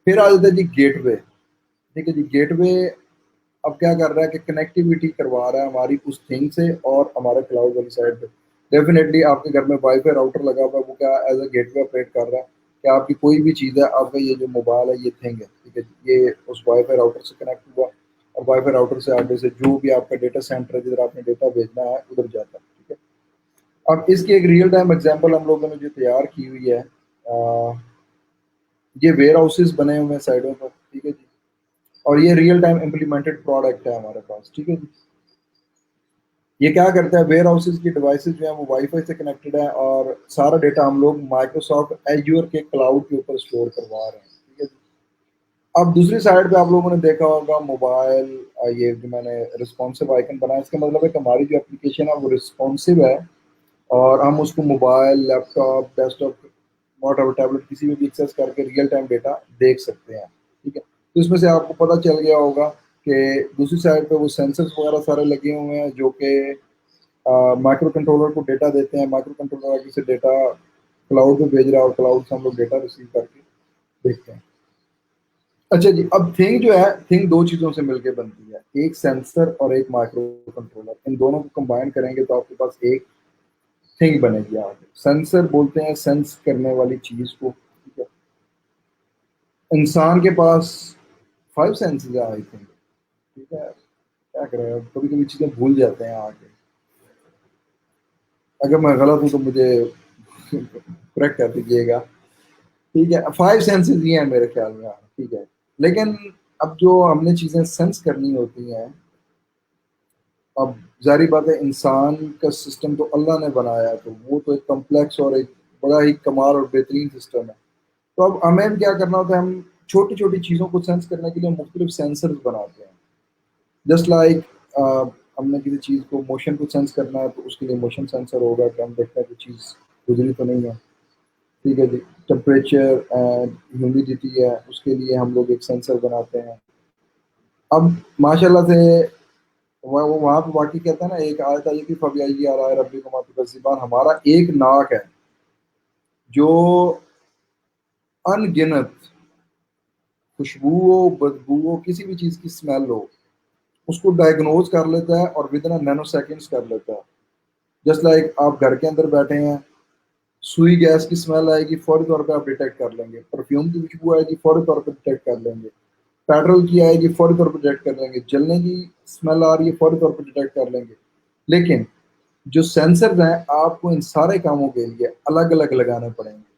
Speaker 3: پھر آ جاتا ہے جی گیٹ وے، ٹھیک ہے جی، گیٹ وے اب کیا کر رہا ہے کہ کنیکٹیوٹی کروا رہا ہے ہماری اس تھنگ سے اور ہمارے کلاؤڈ والی سائڈ پہ۔ ڈیفینیٹلی آپ کے گھر میں وائی فائی راؤٹر لگا ہوا ہے، وہ کیا as a gateway operate کر رہا ہے کہ آپ کی کوئی بھی چیز ہے، آپ کا یہ جو موبائل ہے یہ تھنگ ہے، ٹھیک ہے جی، یہ اس وائی فائی راؤٹر سے کنیکٹ ہوا، اور وائی فائی راؤٹر سے آگے سے جو بھی آپ کا ڈیٹا سینٹر ہے جدھر آپ نے ڈیٹا بھیجنا ہے ادھر جاتا ہے، ٹھیک ہے۔ اب اس کی ایک ریئل ٹائم ایگزامپل ہم لوگوں نے جو تیار کی ہوئی ہے، یہ ویئر ہاؤسز بنے ہوئے ہیں سائڈوں پر، ٹھیک ہے جی، اور یہ ریئل ٹائم امپلیمنٹڈ پروڈکٹ ہے ہمارے پاس، ٹھیک ہے جی۔ یہ کیا کرتا ہے، ویئر ہاؤسز کی ڈیوائسز جو ہیں وہ وائی فائی سے کنیکٹڈ ہیں، اور سارا ڈیٹا ہم لوگ مائکروسافٹ ایجور کے کلاؤڈ کے اوپر اسٹور کروا رہے ہیں، ٹھیک ہے جی۔ اب دوسری سائڈ پہ آپ لوگوں نے دیکھا ہوگا موبائل، یہ جو میں نے رسپانسو آئیکن بنایا، اس کا مطلب ہے کہ ہماری جو اپلیکیشن ہے وہ رسپانسو ہے، اور ہم اس کو mobile, laptop, desktop, whatever tablet کسی بھی ایکسیس کر کے ریئل ٹائم ڈیٹا دیکھ سکتے ہیں، ٹھیک ہے۔ تو اس میں سے آپ کو پتہ چل گیا ہوگا کہ دوسری سائڈ پہ وہ سینسرز وغیرہ سارے لگے ہوئے ہیں جو کہ مائکرو کنٹرولر کو ڈیٹا دیتے ہیں، مائکرو کنٹرولر آگے سے ڈیٹا کلاؤڈ پہ بھیج رہا ہے، اور کلاؤڈ سے ہم لوگ ڈیٹا ریسیو کر کے دیکھتے ہیں۔ اچھا جی، اب تھنگ جو ہے، تھنگ دو چیزوں سے مل کے بنتی ہے، ایک سینسر اور ایک مائکرو کنٹرولر، ان دونوں کو کمبائن کریں گے تو آپ کے پاس ایک تھنگ بنے گی آگے۔ سینسر بولتے ہیں سینس کرنے والی چیز کو، ٹھیک ہے۔ انسان کے پاس 5 سینسز ہے آئی تھنک، ٹھیک ہے۔ کیا کرے، کبھی کبھی چیزیں بھول جاتے ہیں آگے، اگر میں غلط ہوں تو مجھے کریکٹ کر دیجیے گا، ٹھیک ہے۔ 5 سینسز ہی ہیں میرے خیال میں، ٹھیک ہے۔ لیکن اب جو ہم نے چیزیں سینس کرنی ہوتی ہیں، اب ظاہری بات ہے انسان کا سسٹم تو اللہ نے بنایا ہے، تو وہ تو ایک کمپلیکس اور ایک بڑا ہی کمال اور بہترین سسٹم ہے۔ تو اب ہمیں کیا کرنا ہوتا ہے، ہم چھوٹی چھوٹی چیزوں کو سینس کرنے کے لیے مختلف سینسرز بناتے ہیں، جسٹ لائک ہم نے کسی چیز کو موشن کو سینس کرنا ہے تو اس کے لیے موشن سینسر ہوگا کہ ہم دیکھتے ہیں کہ چیز گزری تو نہیں ہے، ٹھیک ہے جی۔ ٹمپریچر اینڈ ہیومیڈیٹی ہے، اس کے لیے ہم لوگ ایک سینسر بناتے ہیں۔ اب ماشاء اللہ سے وہاں پہ واقعی کہتا ہے نا، ایک آیت آئی کہ فبیائی آلاء ربکما تکذبان، ہمارا ایک ناک ہے جو ان گنت خوشبو ہو، بدبو ہو، کسی بھی چیز کی اسمیل ہو، اس کو ڈائگنوز کر لیتا ہے اور ود ان نینو سیکنڈس کر لیتا ہے۔ جسٹ لائک آپ گھر کے اندر بیٹھے ہیں، سوئی گیس کی اسمیل آئے گی، فوری طور پہ آپ ڈیٹیکٹ کر لیں گے، پرفیوم کی خوشبو آئے گی، فوری طور پہ ڈیٹیکٹ کر لیں گے، پیٹرول کی آئے گی، فوری طور پہ ڈیٹیکٹ کر لیں گے، جلنے کی اسمیل آ رہی ہے، فوری طور پہ ڈیٹیکٹ کر لیں گے۔ لیکن جو سینسرز ہیں آپ کو ان سارے کاموں کے لیے الگ الگ لگانے پڑیں گے۔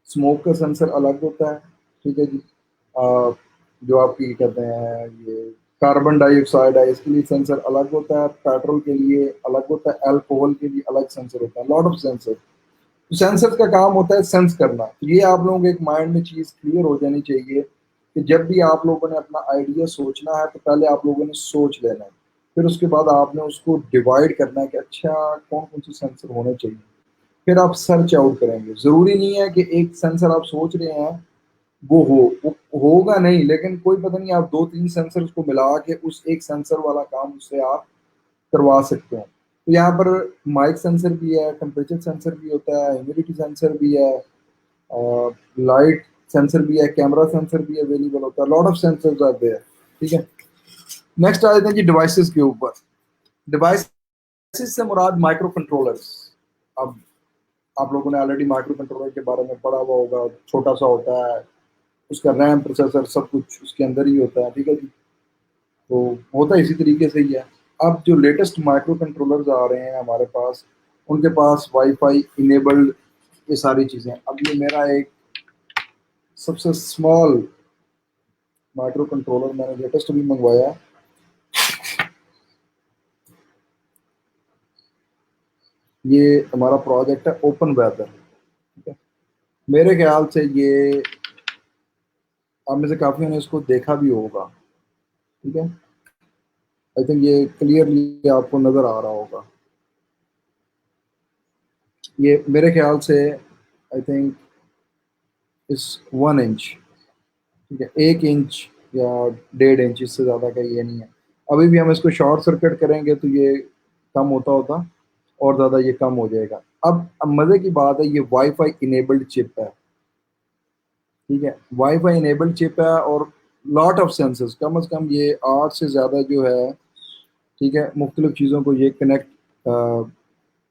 Speaker 3: اسموک کا سینسر الگ ہوتا ہے، ٹھیک ہے جی۔ جو آپ کی کہتے ہیں یہ کاربن ڈائی آکسائڈ ہے، اس کے لیے سینسر الگ ہوتا ہے، پیٹرول کے لیے الگ ہوتا ہے، الکوہول کے لیے الگ سینسر ہوتا ہے، لاٹ آف سینسر۔ تو سینسر کا کام ہوتا ہے سینس کرنا۔ یہ آپ لوگوں کے ایک مائنڈ میں چیز کلیئر ہو جانی چاہیے کہ جب بھی آپ لوگوں نے اپنا آئیڈیا سوچنا ہے تو پہلے آپ لوگوں نے سوچ لینا ہے، پھر اس کے بعد آپ نے اس کو ڈیوائڈ کرنا ہے کہ اچھا کون کون سے سینسر ہونے چاہیے، پھر آپ سرچ آؤٹ کریں گے۔ ضروری نہیں ہے کہ ایک سینسر آپ سوچ رہے ہیں وہ ہوگا نہیں، لیکن کوئی پتہ نہیں، آپ 2 3 سینسر کو ملا کے اس ایک سینسر والا کام اس سے آپ کروا سکتے ہیں۔ تو یہاں پر مائک سینسر بھی ہے، ٹمپریچر سینسر بھی ہوتا ہے، ہیومیڈیٹی سینسر بھی ہے، لائٹ سینسر بھی ہے، کیمرہ سینسر بھی اویلیبل ہوتا ہے، lot of sensors are there, ٹھیک ہے۔ نیکسٹ آ جاتے ہیں جی ڈیوائسز کے اوپر۔ ڈیوائسز سے مراد مائکرو کنٹرولرس۔ اب آپ لوگوں نے آلریڈی مائکرو کنٹرولر کے بارے میں پڑھا ہوا ہوگا، چھوٹا سا ہوتا ہے، اس کا ریم، پروسیسر، سب کچھ اس کے اندر ہی ہوتا ہے، ٹھیک ہے جی۔ تو ہوتا اسی طریقے سے ہی ہے۔ اب جو لیٹسٹ مائکرو کنٹرولرز آ رہے ہیں ہمارے پاس، ان کے پاس وائی فائی انیبلڈ یہ ساری چیزیں۔ اب یہ میرا ایک سب سے اسمال مائکرو کنٹرولر میں نے لیٹسٹ بھی منگوایا ہے۔ یہ ہمارا پروجیکٹ ہے اوپن ویدر، ٹھیک ہے۔ میرے خیال سے یہ آپ میں سے کافیوں نے اس کو دیکھا بھی ہوگا، ٹھیک ہے۔ آئی تھنک یہ کلیئرلی آپ کو نظر آ رہا ہوگا۔ یہ میرے خیال سے آئی تھنک اس 1 انچ، ٹھیک ہے، 1 انچ یا 1.5 انچ، اس سے زیادہ کا یہ نہیں ہے۔ ابھی بھی ہم اس کو شارٹ سرکٹ کریں گے تو یہ کم ہوتا ہوتا اور زیادہ یہ کم ہو جائے گا۔ اب مزے کی بات ہے، یہ وائی فائی انیبلڈ چپ ہے، ٹھیک ہے، وائی فائی انیبلڈ چپ ہے، اور لاٹ آف سینسرز، کم از کم یہ 8 سے زیادہ جو ہے، ٹھیک ہے، مختلف چیزوں کو یہ کنیکٹ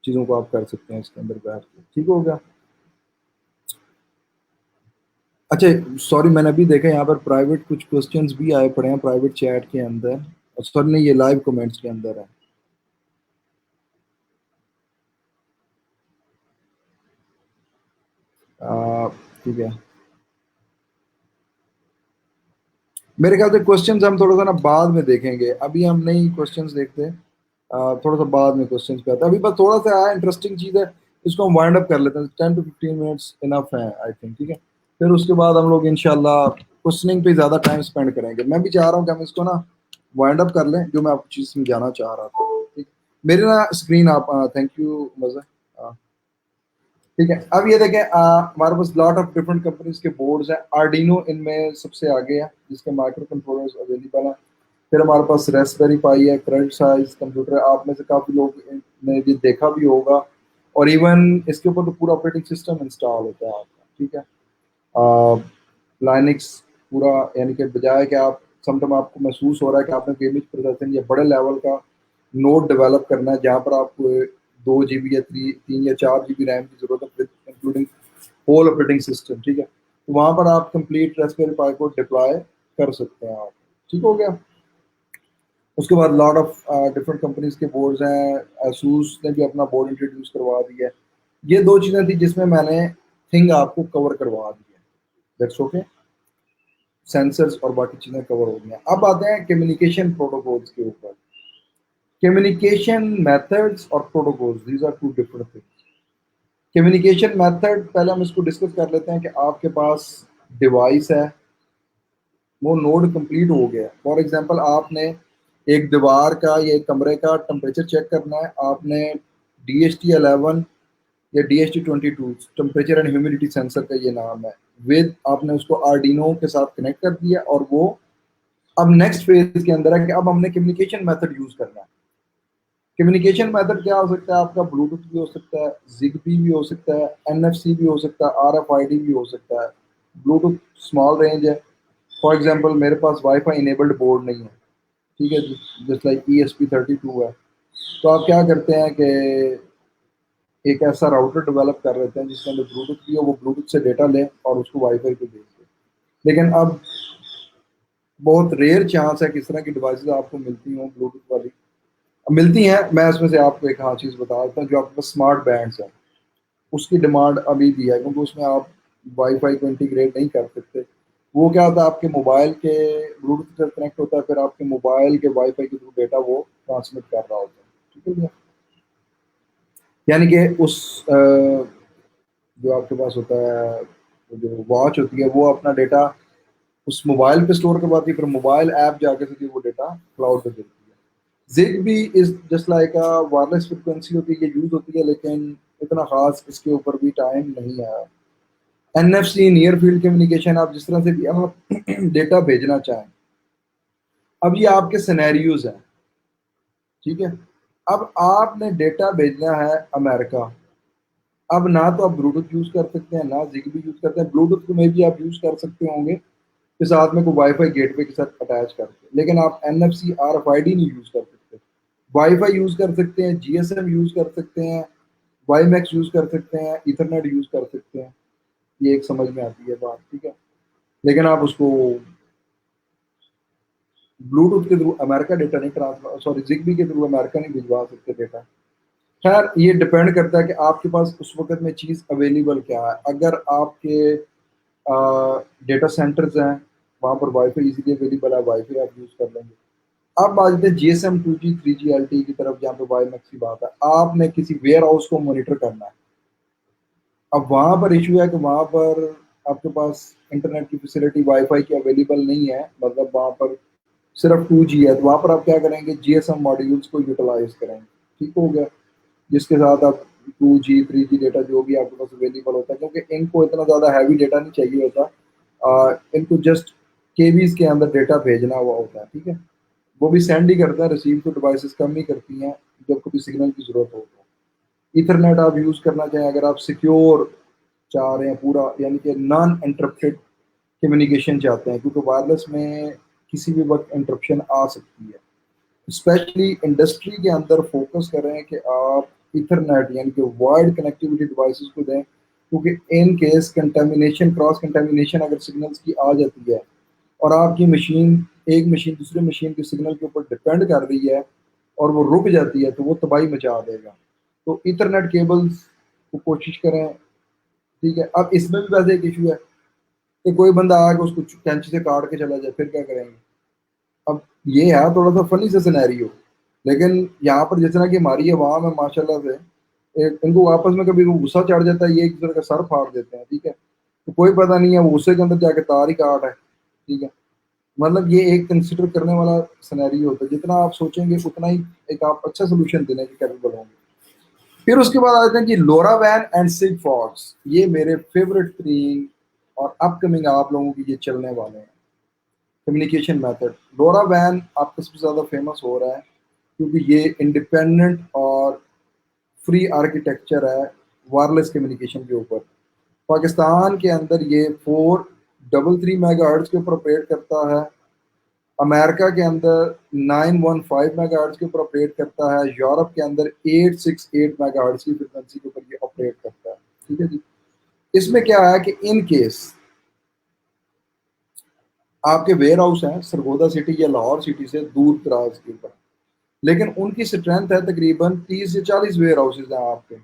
Speaker 3: چیزوں کو آپ کر سکتے ہیں اس کے اندر بیٹھ کے، ٹھیک ہو گیا۔ اچھا سوری، میں نے ابھی دیکھا یہاں پر پرائیویٹ کچھ کوسچنز بھی آئے پڑے ہیں پرائیویٹ چیٹ کے اندر، سوری نہیں، یہ لائیو کمنٹس کے اندر ہے۔ ٹھیک ہے، میرے خیال سے کوسچنز ہم تھوڑا سا نا بعد میں دیکھیں گے، ابھی ہم نہیں کوسچنز دیکھتے، تھوڑا سا بعد میں کوشچنس پہ آتا ہے. ابھی بس تھوڑا سا آیا انٹرسٹنگ چیز ہے, اس کو ہم وائنڈ اپ کر لیتے ہیں. 10 to 15 منٹس انف ہیں آئی تھنک, ٹھیک ہے. پھر اس کے بعد ہم لوگ انشاءاللہ کوشچننگ پہ زیادہ ٹائم اسپینڈ کریں گے. میں بھی چاہ رہا ہوں کہ ہم اس کو نا وائنڈ اپ کر لیں, جو میں آپ کو چیز سمجھانا چاہ رہا تھا. ٹھیک, میری نا اسکرین آپ, تھینک یو مزہ. ٹھیک ہے, اب یہ دیکھیں ہمارے پاس لاٹ آف ڈفرنٹ کمپنیز کے بورڈز ہیں. آرڈینو ان میں سب سے آگے ہے, جس کے مائکرو کنٹرولرز اویلیبل ہیں. پھر ہمارے پاس ریسپیری پائی ہے, کریڈٹ سائز کمپیوٹر ہے. آپ میں سے کافی لوگ نے یہ دیکھا بھی ہوگا, اور ایون اس کے اوپر تو پورا آپریٹنگ سسٹم انسٹال ہوتا ہے آپ کا. ٹھیک ہے, لائنکس پورا, یعنی کہ بجائے کہ آپ سم ٹائم آپ کو محسوس ہو رہا ہے کہ آپ نے کوئی امیج پروسیسنگ یا بڑے لیول کا نوٹ ڈیولپ کرنا ہے جہاں پر آپ کو 2 GB یا 3 یا 4 GB ریم کی ضرورت ہے, انکلوڈنگ ہول آپریٹنگ سسٹم. ٹھیک ہے, تو وہاں پر آپ کمپلیٹ ریسپیری پائی کو ڈپلائے کر سکتے ہیں آپ. ٹھیک ہو گیا. اس کے بعد لاٹ آف ڈفرنٹ کمپنیز کے بورڈز ہیں. ایسوس نے بھی اپنا بورڈ انٹروڈیوس کروا دیا ہے. یہ 2 چیزیں تھیں جس میں نے تھنگ آپ کو کور کروا دی ہے. دیٹس اوکے, سینسرز اور باقی چیزیں کور ہو گئی ہیں. اب آتے ہیں کمیونیکیشن پروٹوکولز کے اوپر. کمیونیکیشن میتھڈس اور protocols, these are two different things. Communication method پہلے ہم اس کو ڈسکس کر لیتے ہیں کہ آپ کے پاس ڈیوائس ہے, وہ نوڈ کمپلیٹ ہو گیا. فار ایگزامپل آپ نے ایک دیوار کا یا ایک کمرے کا ٹمپریچر چیک کرنا ہے, آپ نے DHT11 یا DHT22 temperature and humidity sensor کا یہ نام ہے, ود آپ نے اس کو آرڈینو کے ساتھ کنیکٹ کر دیا. اور وہ اب نیکسٹ فیز کے اندر ہے کہ اب ہم نے کمیونیکیشن میتھڈ یوز کرنا ہے. کمیونیکیشن میتھڈ کیا ہو سکتا ہے آپ کا؟ بلوٹوتھ بھی ہو سکتا ہے, زگبی بھی ہو سکتا ہے, NFC بھی ہو سکتا ہے, RFID بھی ہو سکتا ہے. بلوٹوتھ اسمال رینج ہے. فار ایگزامپل میرے پاس وائی فائی انیبلڈ بورڈ نہیں ہے, ٹھیک ہے جی, جس لائک ESP32 ہے. تو آپ کیا کرتے ہیں کہ ایک ایسا راؤٹر ڈیولپ کر لیتے ہیں جس کے اندر بلوٹوتھ بھی ہو, وہ بلوٹوتھ سے ڈیٹا لیں اور اس کو وائی فائی پہ بھیج دیں. لیکن اب بہت ریئر چانس ہے کہ اس طرح کی ڈیوائسز آپ کو ملتی ہوں بلوٹوتھ والی. ملتی ہیں, میں اس میں سے آپ کو ایک چیز بتا دیتا ہوں. جو آپ کے پاس اسمارٹ بینڈس ہیں اس کی ڈیمانڈ ابھی بھی ہے, کیونکہ اس میں آپ وائی فائی کو انٹیگریٹ نہیں کر سکتے. وہ کیا ہوتا ہے, آپ کے موبائل کے بلوٹوتھ سے کنیکٹ ہوتا ہے, پھر آپ کے موبائل کے وائی فائی کے تھرو ڈیٹا وہ ٹرانسمٹ کر رہا ہوتا ہے. ٹھیک ہے, یعنی کہ اس جو آپ کے پاس ہوتا ہے, جو واچ ہوتی ہے, وہ اپنا ڈیٹا اس موبائل پہ اسٹور کرواتی ہے, پھر موبائل ایپ جا کے سے وہ ڈیٹا کلاؤڈ پہ دیتی ہے. زگ بھی is just like wireless frequency ہوتی ہے, یہ یوز ہوتی ہے, لیکن اتنا خاص اس کے اوپر بھی ٹائم نہیں آیا. NFC نیئر فیلڈ کمیونیکیشن, آپ جس طرح سے بھی آپ ڈیٹا بھیجنا چاہیں. اب یہ آپ کے سینیریوز ہیں, ٹھیک ہے. اب آپ نے ڈیٹا بھیجنا ہے امریکہ. اب نہ تو آپ بلوٹوتھ یوز کر سکتے ہیں, نہ زگبی یوز کرتے ہیں. بلوٹوتھ میں بھی آپ یوز کر سکتے ہوں گے کے ساتھ میں کوئی وائی فائی گیٹ وے کے ساتھ اٹیچ کر کے, لیکن آپ NFC RFID نہیں یوز کر سکتے. وائی فائی یوز کر سکتے ہیں, GSM یوز کر سکتے ہیں, وائی میکس یوز کر سکتے ہیں, ایتھرنیٹ یوز کر سکتے ہیں. یہ ایک سمجھ میں آتی ہے بات, ٹھیک ہے. لیکن آپ اس کو بلوٹوتھ کے تھرو امریکہ ڈیٹا نہیں ٹرانسفر, سوری زگبی کے تھرو امریکہ نہیں بھجوا سکتے ڈیٹا. خیر, یہ ڈپینڈ کرتا ہے کہ آپ کے پاس اس وقت میں چیز اویلیبل کیا ہے. اگر آپ کے ڈیٹا سینٹرز ہیں وہاں پر وائی فائی ایزیلی اویلیبل ہے, وائی فائی آپ یوز کر لیں گے. اب آ جاتے ہیں GSM 2G 3G LTE کی طرف, جہاں پہ وائی میکس کی بات ہے. آپ نے کسی ویئر ہاؤس کو مانیٹر کرنا ہے. اب وہاں پر ایشو ہے کہ وہاں پر آپ کے پاس انٹرنیٹ کی فیسلٹی وائی فائی کی اویلیبل نہیں ہے, مطلب وہاں پر صرف 2G ہے. تو وہاں پر آپ کیا کریں گے, GSM ماڈیولس کو یوٹیلائز کریں گے. ٹھیک ہو گیا, جس کے ساتھ آپ 2G 3G ڈیٹا جو بھی آپ کے پاس اویلیبل ہوتا ہے, کیونکہ ان کو اتنا زیادہ ہیوی ڈیٹا نہیں چاہیے ہوتا, ان کو جسٹ KBs کے اندر ڈیٹا بھیجنا ہوا ہوتا ہے. ٹھیک ہے, وہ بھی سینڈ ہی کرتا ہے, ریسیو تو ڈیوائسز کم ہی کرتی ہیں جب کبھی سگنل کی ضرورت ہو. ایتھرنیٹ آپ یوز کرنا چاہیں اگر آپ سیکیور چاہ رہے ہیں پورا, یعنی کہ نان انٹرپٹیڈ کمیونیکیشن چاہتے ہیں, کیونکہ وائرلیس میں کسی بھی وقت انٹرپشن آ سکتی ہے. اسپیشلی انڈسٹری کے اندر فوکس کریں کہ آپ ایتھرنیٹ یعنی کہ وائڈ کنیکٹیوٹی ڈیوائسز کو دیں, کیونکہ ان کیس کنٹامینیشن, کراس کنٹامینیشن اگر سگنلس کی آ جاتی ہے اور آپ کی مشین ایک مشین دوسرے مشین کے سگنل کے اوپر ڈپینڈ کر رہی ہے اور وہ رک جاتی ہے, تو وہ تباہی مچا دے گا. تو ایتھرنیٹ کیبلز کو کوشش کریں. ٹھیک ہے, اب اس میں بھی ویسے ایک ایشو ہے کہ کوئی بندہ آ کے اس کو کینچی سے کاٹ کے چلا جائے, پھر کیا کریں گے. اب یہ ہے تھوڑا سا فنی سا سینیریو, لیکن یہاں پر جس طرح کی ہماری عوام ہے ماشاءاللہ سے، ان کو آپس میں کبھی غصہ چڑھ جاتا ہے، یہ ایک دوسرے کا سر پھاڑ دیتے ہیں، ٹھیک ہے، تو کوئی پتہ نہیں ہے وہ غصے کے اندر جا کے تار ہی کاٹ ہے، ٹھیک ہے۔ مطلب یہ ایک کنسیڈر کرنے والا سینیریو ہوتا ہے، جتنا آپ سوچیں گے اتنا ہی ایک آپ اچھا سولوشن دینے کے کیپیبل ہوں گے۔ پھر اس کے بعد آتے ہیں کہ لورا وین اینڈ سگ فاکس، یہ میرے فیوریٹ ترین اور اپ کمنگ آپ لوگوں کی یہ چلنے والے ہیں کمیونیکیشن میتھڈ۔ لورا وین آپ کا سب سے زیادہ فیمس ہو رہا ہے کیونکہ یہ انڈیپینڈنٹ اور فری آرکیٹیکچر ہے وائرلیس کمیونیکیشن کے اوپر۔ پاکستان کے اندر یہ 433 میگا ہرٹز کے اوپر آپریٹ کرتا ہے، امریکہ کے اندر 915 میگا ہرٹز کے اوپر آپریٹ کرتا ہے، یورپ کے اندر 868 میگا ہرٹز کی فریکوینسی کے اوپر یہ آپریٹ کرتا ہے، ٹھیک ہے جی۔ اس میں کیا ہے کہ ان کیس آپ کے ویئر ہاؤس ہیں سرگودا سٹی یا لاہور سٹی سے دور دراز کے اوپر، لیکن ان کی اسٹرینتھ ہے تقریباً 30 سے 40 ویئر ہاؤسز ہیں آپ کے،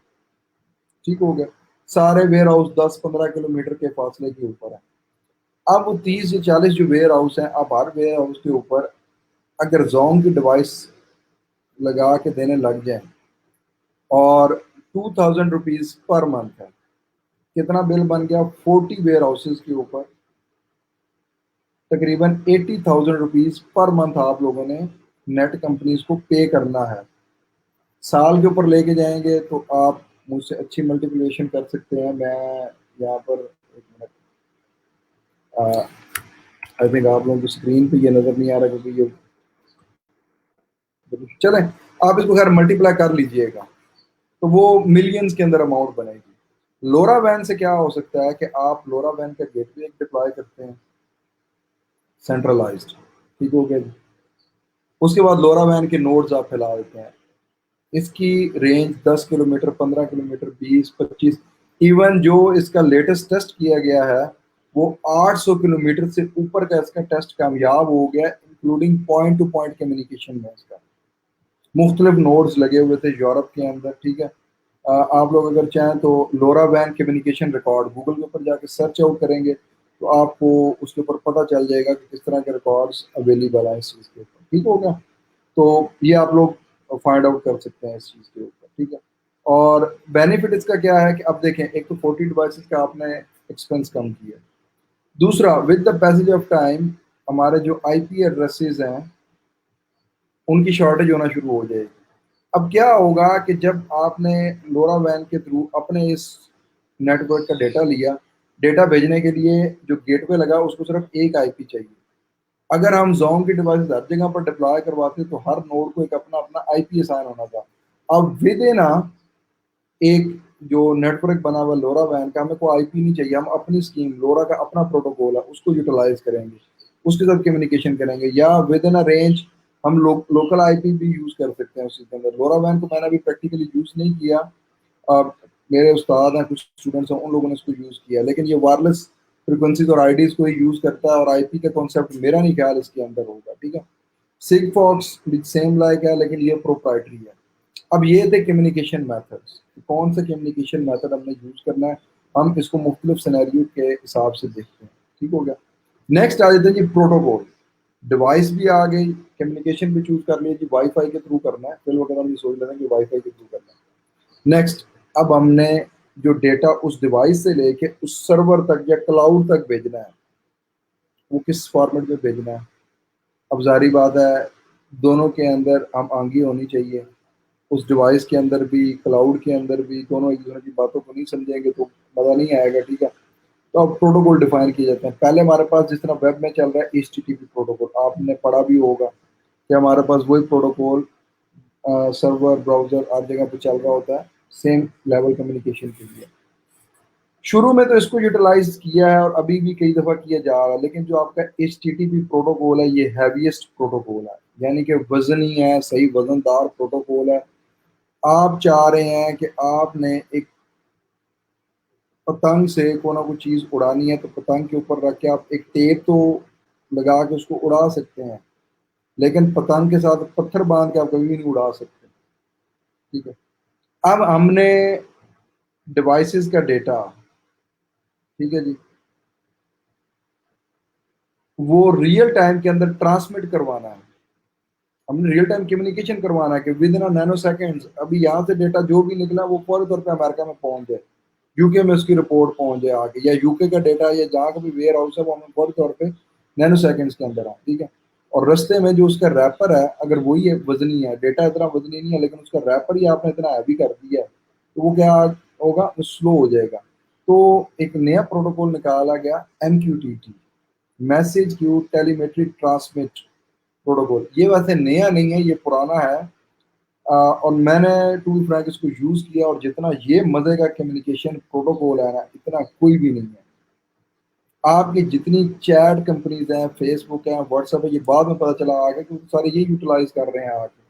Speaker 3: ٹھیک ہو گیا، سارے ویئر ہاؤس 10-15 کلومیٹر کے فاصلے کے اوپر ہیں۔ اب وہ 30 سے 40 جو ویئر ہاؤس ہیں، اب ہر ویئر ہاؤس کے اوپر اگر زوم کی ڈیوائس لگا کے دینے لگ جائیں اور 2000 روپیز پر منتھ ہے، کتنا بل بن گیا؟ 40 ویئر ہاؤسز کے اوپر تقریباً 80,000 روپیز پر منتھ آپ لوگوں نے نیٹ کمپنیز کو پے کرنا ہے۔ سال کے اوپر لے کے جائیں گے تو آپ مجھ سے اچھی ملٹیپلیشن کر سکتے ہیں، میں یہاں پر ایک منٹ، آئی تھنک آپ لوگوں کی اسکرین پہ یہ نظر نہیں آ رہا کیونکہ یہ، چلیں آپ اس کو خیر ملٹیپلائی کر لیجئے گا تو وہ ملینز کے اندر اماؤنٹ بنے گی۔ لورا وین سے کیا ہو سکتا ہے کہ آپ لورا وین کا گیٹ وے ڈپلوائے کرتے ہیں سینٹرلائزڈ، ٹھیک ہو گیا جی۔ اس کے بعد لورا وین کے نوڈز آپ پھیلا دیتے ہیں، اس کی رینج 10 کلومیٹر، 15 کلومیٹر، 20-25، ایون جو اس کا لیٹسٹ ٹیسٹ کیا گیا ہے وہ 800 کلومیٹر سے اوپر کا اس کا ٹیسٹ کامیاب ہو گیا، including point to point communication میں اس کا مختلف نوڈز لگے ہوئے تھے یورپ کے اندر، ٹھیک ہے۔ آپ لوگ اگر چاہیں تو لورا وین کمیونیکیشن ریکارڈ گوگل کے اوپر جا کے سرچ آؤٹ کریں گے تو آپ کو اس کے اوپر پتہ چل جائے گا کہ کس طرح کے ریکارڈس اویلیبل ہیں اس چیز کے اوپر، ٹھیک ہوگا۔ تو یہ آپ لوگ فائنڈ آؤٹ کر سکتے ہیں اس چیز کے اوپر، ٹھیک ہے۔ اور بینیفٹ اس کا کیا ہے کہ اب دیکھیں، ایک تو 40 ڈیوائسز کا آپ نے ایکسپینس کم کیا، دوسرا with the passage of time ہمارے جو آئی پی ایڈریسز ہیں ان کی شارٹیج ہونا شروع ہو جائے گی۔ اب کیا ہوگا کہ جب آپ نے لورا وین کے تھرو اپنے اس نیٹ ورک کا ڈیٹا لیا، ڈیٹا بھیجنے کے لیے جو گیٹ وے لگا اس کو صرف ایک آئی پی چاہیے۔ اگر ہم زوم کی ڈیوائسز ہر جگہ پر ڈپلوائے کرواتے تو ہر نوڈ کو ایک اپنا اپنا آئی پی اسائن ہونا تھا۔ اب ود ان ایک جو نیٹ ورک بنا ہوا لورا وین کا، ہمیں کوئی آئی پی نہیں چاہیے، ہم اپنی اسکیم لورا کا اپنا پروٹوکول ہے اس کو یوٹیلائز کریں گے، اس کے ساتھ کمیونیکیشن کریں گے، یا ود ان رینج ہم لوکل آئی پی بھی یوز کر سکتے ہیں اسی کے اندر۔ لورا وین کو میں نے ابھی پریکٹیکلی یوز نہیں کیا، میرے استاد ہیں کچھ اسٹوڈنٹس ہیں ان لوگوں نے اس کو یوز کیا، لیکن یہ وائرلیس فریکوینسیز اور آئی ڈیز کو ہی یوز کرتا ہے، اور آئی پی کا کانسیپٹ میرا نہیں خیال اس کے اندر ہوگا، ٹھیک ہے۔ سگ فاکس بھی سیم لائک ہے لیکن یہ پروپرائٹری ہے۔ اب یہ تھے کمیونیکیشن میتھڈس، کون سا کمیونیکیشن میتھڈ ہم نے یوز کرنا ہے، ہم اس کو مختلف سینیریو کے حساب سے دیکھتے ہیں، ٹھیک ہو گیا۔ نیکسٹ آ جاتے ہیں جی پروٹوکول، ڈیوائس بھی آ گئی، کمیونیکیشن بھی چوز کر لیا جی، وائی فائی کے تھرو کرنا ہے، پھر وغیرہ بھی سوچ لینا کہ وائی فائی کے تھرو کرنا ہے۔ نیکسٹ، اب ہم نے جو ڈیٹا اس ڈیوائس سے لے کے اس سرور تک یا کلاؤڈ تک بھیجنا ہے وہ کس فارمیٹ میں بھیجنا ہے۔ اب ظاہری بات ہے دونوں کے اندر ہم آنگی ہونی چاہیے، اس ڈیوائس کے اندر بھی کلاؤڈ کے اندر بھی، دونوں ایک دوسرے کی باتوں کو نہیں سمجھیں گے تو مزہ نہیں آئے گا، ٹھیک ہے۔ تو اب پروٹوکول ڈیفائن کیے جاتے ہیں۔ پہلے ہمارے پاس جس طرح ویب میں چل رہا ہے H T T P protocol, آپ نے پڑھا بھی ہوگا کہ ہمارے پاس وہی پروٹوکول سرور براؤزر ہر جگہ پہ چل رہا ہوتا ہے سیم لیول کمیونیکیشن کے لیے۔ شروع میں تو اس کو یوٹیلائز کیا ہے اور ابھی بھی کئی دفعہ کیا جا رہا ہے، لیکن جو آپ کا H T T P protocol ہے یہ ہیویسٹ پروٹوکول ہے، یعنی کہ وزنی ہے، صحیح وزن دار پروٹوکول ہے۔ آپ چاہ رہے ہیں کہ آپ نے ایک پتنگ سے کوئی نہ کوئی چیز اڑانی ہے تو پتنگ کے اوپر رکھ کے آپ ایک ٹیپ تو لگا کے اس کو اڑا سکتے ہیں، لیکن پتنگ کے ساتھ پتھر باندھ کے آپ کبھی بھی نہیں اڑا سکتے، ٹھیک ہے۔ اب ہم نے ڈیوائسز کا ڈیٹا، ٹھیک ہے جی، وہ ریئل ٹائم کے اندر ٹرانسمٹ کروانا ہے، ہم نے ریئل ٹائم کمیونیکیشن کروانا ہے کہ ود ان نینو سیکنڈز ابھی یہاں سے ڈیٹا جو بھی نکلا وہ فوری طور پہ امریکہ میں پہنچ جائے، یو کے میں اس کی رپورٹ پہنچ جائے آگے، یا یو کے کا ڈیٹا یا جہاں کا بھی ویئر ہاؤس ہے وہ ہمیں فوری طور پہ نینو سیکنڈز کے اندر آ، ٹھیک ہے. اور رستے میں جو اس کا ریپر ہے اگر وہی ہے وزنی ہے، ڈیٹا اتنا وزنی نہیں ہے لیکن اس کا ریپر ہی آپ نے اتنا ہیوی کر دیا ہے، تو وہ کیا ہوگا، وہ سلو ہو جائے گا. تو ایک نیا پروٹوکول نکالا گیا M Q T T, message queue telemetric transmit protocol. یہ ویسے نیا نہیں ہے، یہ پرانا ہے. اور میں نے ٹو بی فرینک اس کو یوز کیا، اور جتنا یہ مزے کا کمیونیکیشن پروٹوکول ہے نا اتنا کوئی بھی نہیں ہے. آپ کی جتنی چیٹ کمپنیز ہیں، فیس بک ہیں، واٹس ایپ ہے، یہ بعد میں پتہ چلا آگے کہ سارے یہ یوٹیلائز کر رہے ہیں آگے.